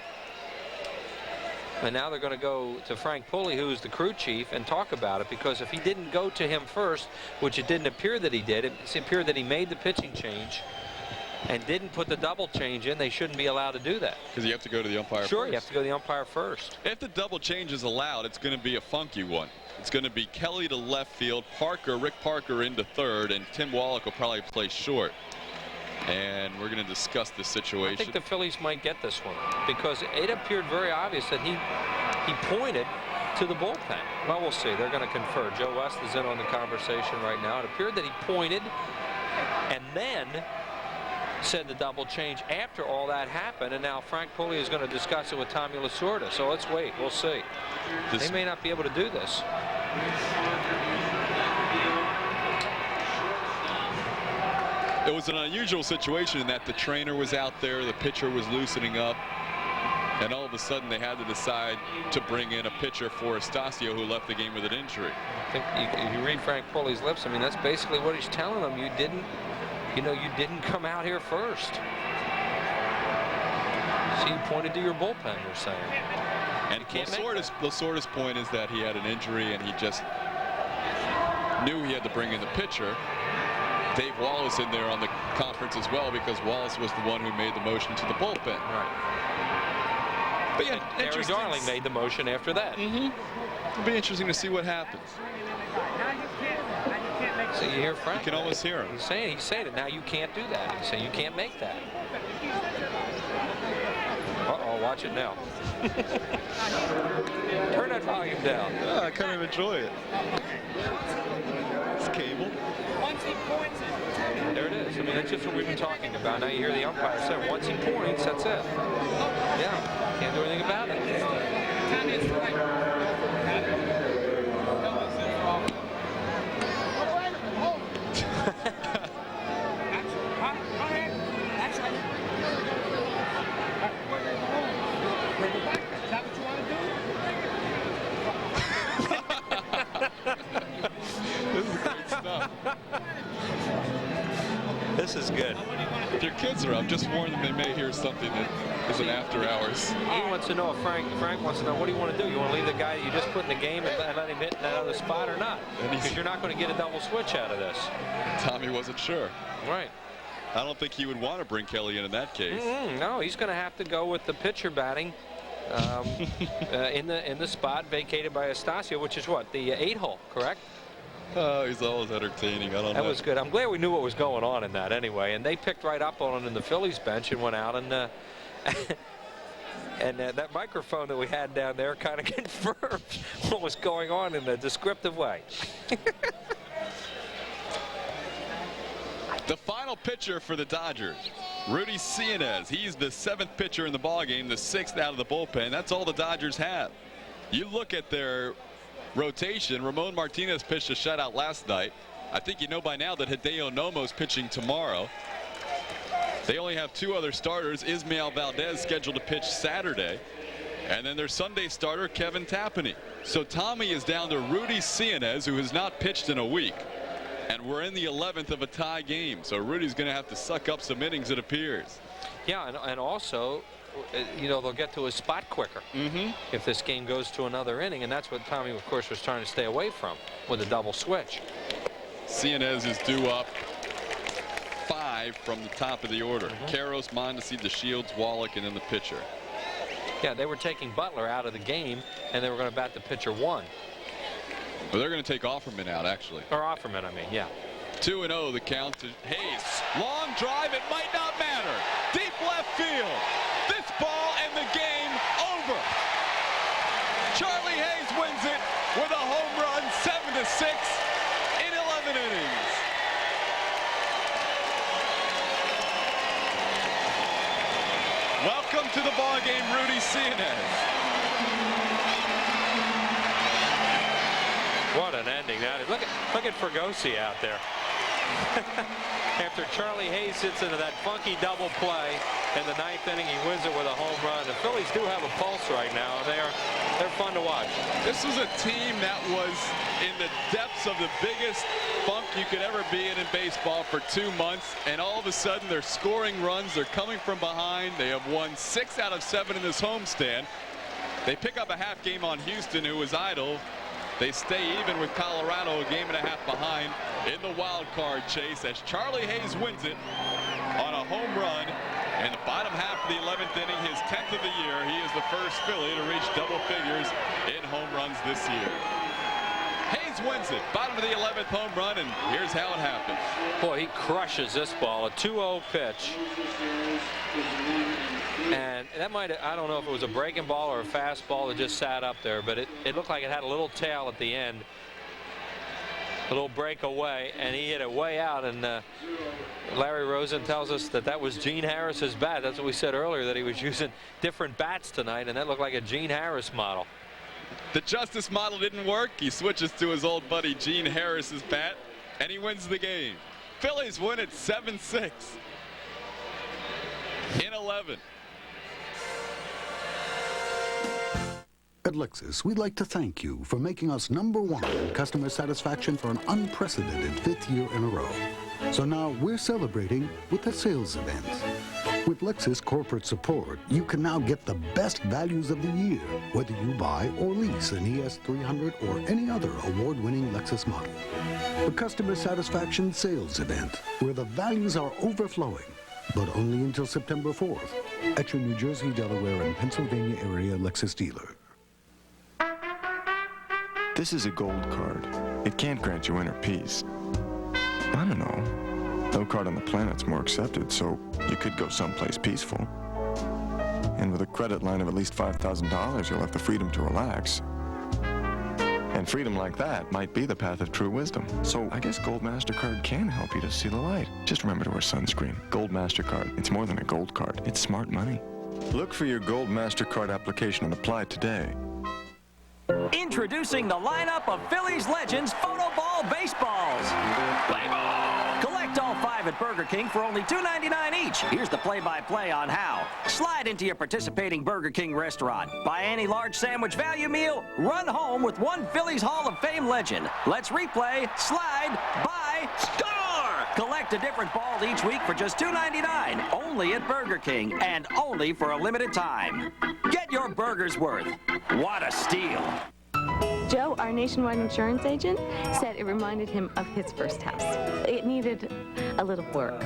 And now they're going to go to Frank Pulley, who's the crew chief, and talk about it, because if he didn't go to him first, which it didn't appear that he did, it appeared that he made the pitching change and didn't put the double change in, they shouldn't be allowed to do that. Because you have to go to the umpire Sure, first. You have to go to the umpire first. If the double change is allowed, it's going to be a funky one. It's going to be Kelly to left field, Rick Parker into third, and Tim Wallach will probably play short. And we're going to discuss the situation. I think the Phillies might get this one, because it appeared very obvious that he pointed to the bullpen. Well, we'll see. They're going to confer. Joe West is in on the conversation right now. It appeared that he pointed and then said the double change after all that happened, and now Frank Pulley is going to discuss it with Tommy Lasorda. So let's wait. We'll see. They may not be able to do this. It was an unusual situation in that the trainer was out there, the pitcher was loosening up, and all of a sudden they had to decide to bring in a pitcher for Estacio, who left the game with an injury. I think if you read Frank Pulley's lips, I mean, that's basically what he's telling them. You didn't come out here first. So you pointed to your bullpen, you're saying. And Lasorda's point is that he had an injury and he just knew he had to bring in the pitcher. Dave Wallace in there on the conference as well, because Wallace was the one who made the motion to the bullpen. Right. But yeah, Gary Darling made the motion after that. It'll be interesting to see what happens. So you hear Frank? You can always hear him. He's saying it now. You can't do that. He's saying you can't make that. Uh-oh, watch it now. Turn that volume down. I kind of enjoy it. It's cable. There it is. I mean, that's just what we've been talking about. Now you hear the umpire say, once he points, that's it. Yeah, can't do anything about it. This is great stuff. This is good. If your kids are up, just warn them they may hear something that isn't after hours. He wants to know if Frank wants to know, what do you want to do? You want to leave the guy that you just put in the game and let him hit that other spot or not? Because you're not going to get a double switch out of this. Tommy wasn't sure. Right. I don't think he would want to bring Kelly in that case. No, he's going to have to go with the pitcher batting in the spot vacated by Estacio, which is what, the 8-hole, correct? Oh, he's always entertaining. I don't know. That was good. I'm glad we knew what was going on in that anyway. And they picked right up on it in the Phillies bench and went out and that microphone that we had down there kind of confirmed what was going on in a descriptive way. The final pitcher for the Dodgers, Rudy Cianez. He's the 7th pitcher in the ballgame, the 6th out of the bullpen. That's all the Dodgers have. You look at their rotation. Ramon Martinez pitched a shutout last night. I think you know by now that Hideo Nomo's pitching tomorrow. They only have 2 other starters. Ismael Valdez scheduled to pitch Saturday. And then their Sunday starter, Kevin Tapani. So Tommy is down to Rudy Cianez, who has not pitched in a week. And we're in the 11th of a tie game. So Rudy's going to have to suck up some innings, it appears. Yeah, and also, you know, they'll get to his spot quicker if this game goes to another inning. And that's what Tommy, of course, was trying to stay away from with a double switch. Cianez is due up 5 from the top of the order. Karros, Mondesi, DeShields, Wallach, and then the pitcher. Yeah, they were taking Butler out of the game, and they were going to bat the pitcher 1. Well, they're going to take Offerman out, actually. Or Offerman, I mean, yeah. 2-0 the count to Hayes. Long drive, it might not matter. Deep left field. This ball and the game over. Charlie Hayes wins it with a home run, 7-6 in 11 innings. Welcome to the ball game, Rudy Cianez. What an ending that is. Look at Fregosi out there. After Charlie Hayes hits into that funky double play in the 9th inning, he wins it with a home run. The Phillies do have a pulse right now. They're fun to watch. This was a team that was in the depths of the biggest funk you could ever be in baseball for 2 months, and all of a sudden they're scoring runs. They're coming from behind. They have won 6 out of 7 in this homestand. They pick up a half game on Houston, who was idle. They stay even with Colorado, a game and a half behind in the wild card chase as Charlie Hayes wins it on a home run in the bottom half of the 11th inning, his 10th of the year. He is the first Philly to reach double figures in home runs this year. Hayes wins it, bottom of the 11th home run, and here's how it happens. Boy, he crushes this ball, a 2-0 pitch. And that might have, I don't know if it was a breaking ball or a fastball that just sat up there, but it looked like it had a little tail at the end. A little breakaway, and he hit it way out. And Larry Rosen tells us that was Gene Harris's bat. That's what we said earlier, that he was using different bats tonight, and that looked like a Gene Harris model. The Justice model didn't work. He switches to his old buddy Gene Harris's bat, and he wins the game. Phillies win it 7-6 in 11. At Lexus, we'd like to thank you for making us #1 in customer satisfaction for an unprecedented 5th year in a row. So now we're celebrating with a sales event. With Lexus corporate support, you can now get the best values of the year, whether you buy or lease an ES300 or any other award-winning Lexus model. The customer satisfaction sales event, where the values are overflowing, but only until September 4th at your New Jersey, Delaware, and Pennsylvania area Lexus dealer. This is a gold card. It can't grant you inner peace. I don't know. No card on the planet's more accepted, so you could go someplace peaceful. And with a credit line of at least $5,000, you'll have the freedom to relax. And freedom like that might be the path of true wisdom. So I guess Gold MasterCard can help you to see the light. Just remember to wear sunscreen. Gold MasterCard. It's more than a gold card. It's smart money. Look for your Gold MasterCard application and apply today. Introducing the lineup of Phillies legends photo ball baseballs. Play ball! Collect all 5 at Burger King for only $2.99 each. Here's the play-by-play on how. Slide into your participating Burger King restaurant. Buy any large sandwich value meal. Run home with 1 Phillies Hall of Fame legend. Let's replay, slide, buy, score! Collect a different ball each week for just $2.99. Only at Burger King and only for a limited time. Get your burger's worth. What a steal. Joe, our nationwide insurance agent, said it reminded him of his first house. It needed a little work.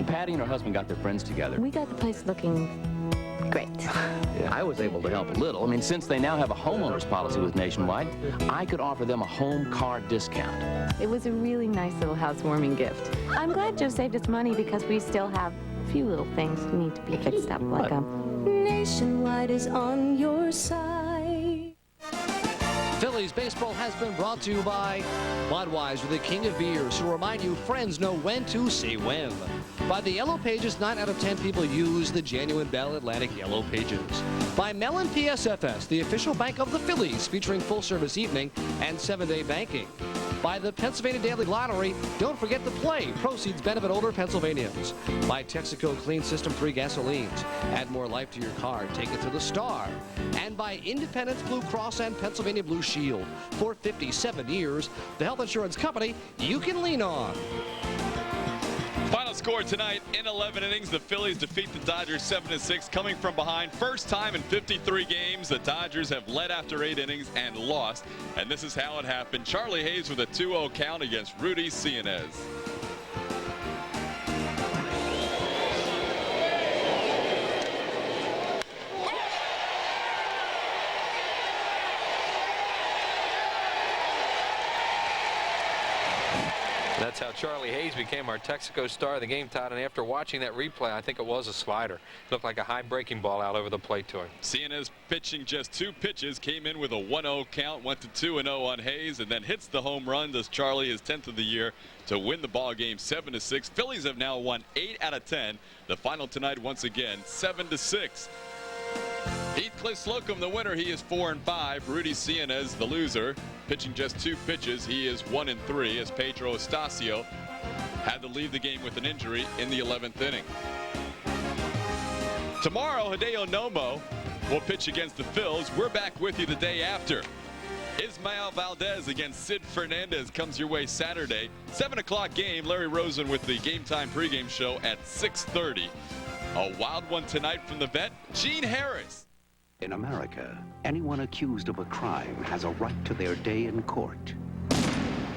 Patty and her husband got their friends together. We got the place looking Great. I was able to help a little. I mean, since they now have a homeowner's policy with Nationwide, I could offer them a home car discount. It was a really nice little housewarming gift. I'm glad Joe saved us money because we still have a few little things that need to be fixed up, like Nationwide is on your side. Phillies baseball has been brought to you by Budweiser, the king of beers, who remind you friends know when to say when. By the Yellow Pages, 9 out of 10 people use the genuine Bell Atlantic Yellow Pages. By Mellon PSFS, the official bank of the Phillies, featuring full-service evening and 7-day banking. By the Pennsylvania Daily Lottery, don't forget to play. Proceeds benefit older Pennsylvanians. By Texaco Clean System 3 gasolines. Add more life to your car. Take it to the star. And by Independence Blue Cross and Pennsylvania Blue Shield. For 57 years, the health insurance company you can lean on. Final score tonight in 11 innings. The Phillies defeat the Dodgers 7-6, coming from behind. First time in 53 games the Dodgers have led after 8 innings and lost. And this is how it happened. Charlie Hayes with a 2-0 count against Rudy Cianez. That's how Charlie Hayes became our Texaco star of the game, Todd. And after watching that replay, I think it was a slider. Looked like a high breaking ball out over the plate to him. Cianez pitching just 2 pitches, came in with a 1-0 count, went to 2-0 on Hayes, and then hits the home run. Does Charlie his 10th of the year to win the ball game 7-6. Phillies have now won 8 out of 10. The final tonight once again 7-6. Heathcliff Slocum, the winner, he is 4-5. Rudy Cianez, the loser, pitching just 2 pitches. He is 1-3 as Pedro Estacio had to leave the game with an injury in the 11th inning. Tomorrow, Hideo Nomo will pitch against the Phils. We're back with you the day after. Ismael Valdez against Sid Fernandez comes your way Saturday. 7 o'clock game. Larry Rosen with the Game Time pregame show at 6:30. A wild one tonight from the vet, Gene Harris. In America, anyone accused of a crime has a right to their day in court.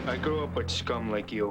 I grew up with scum like you.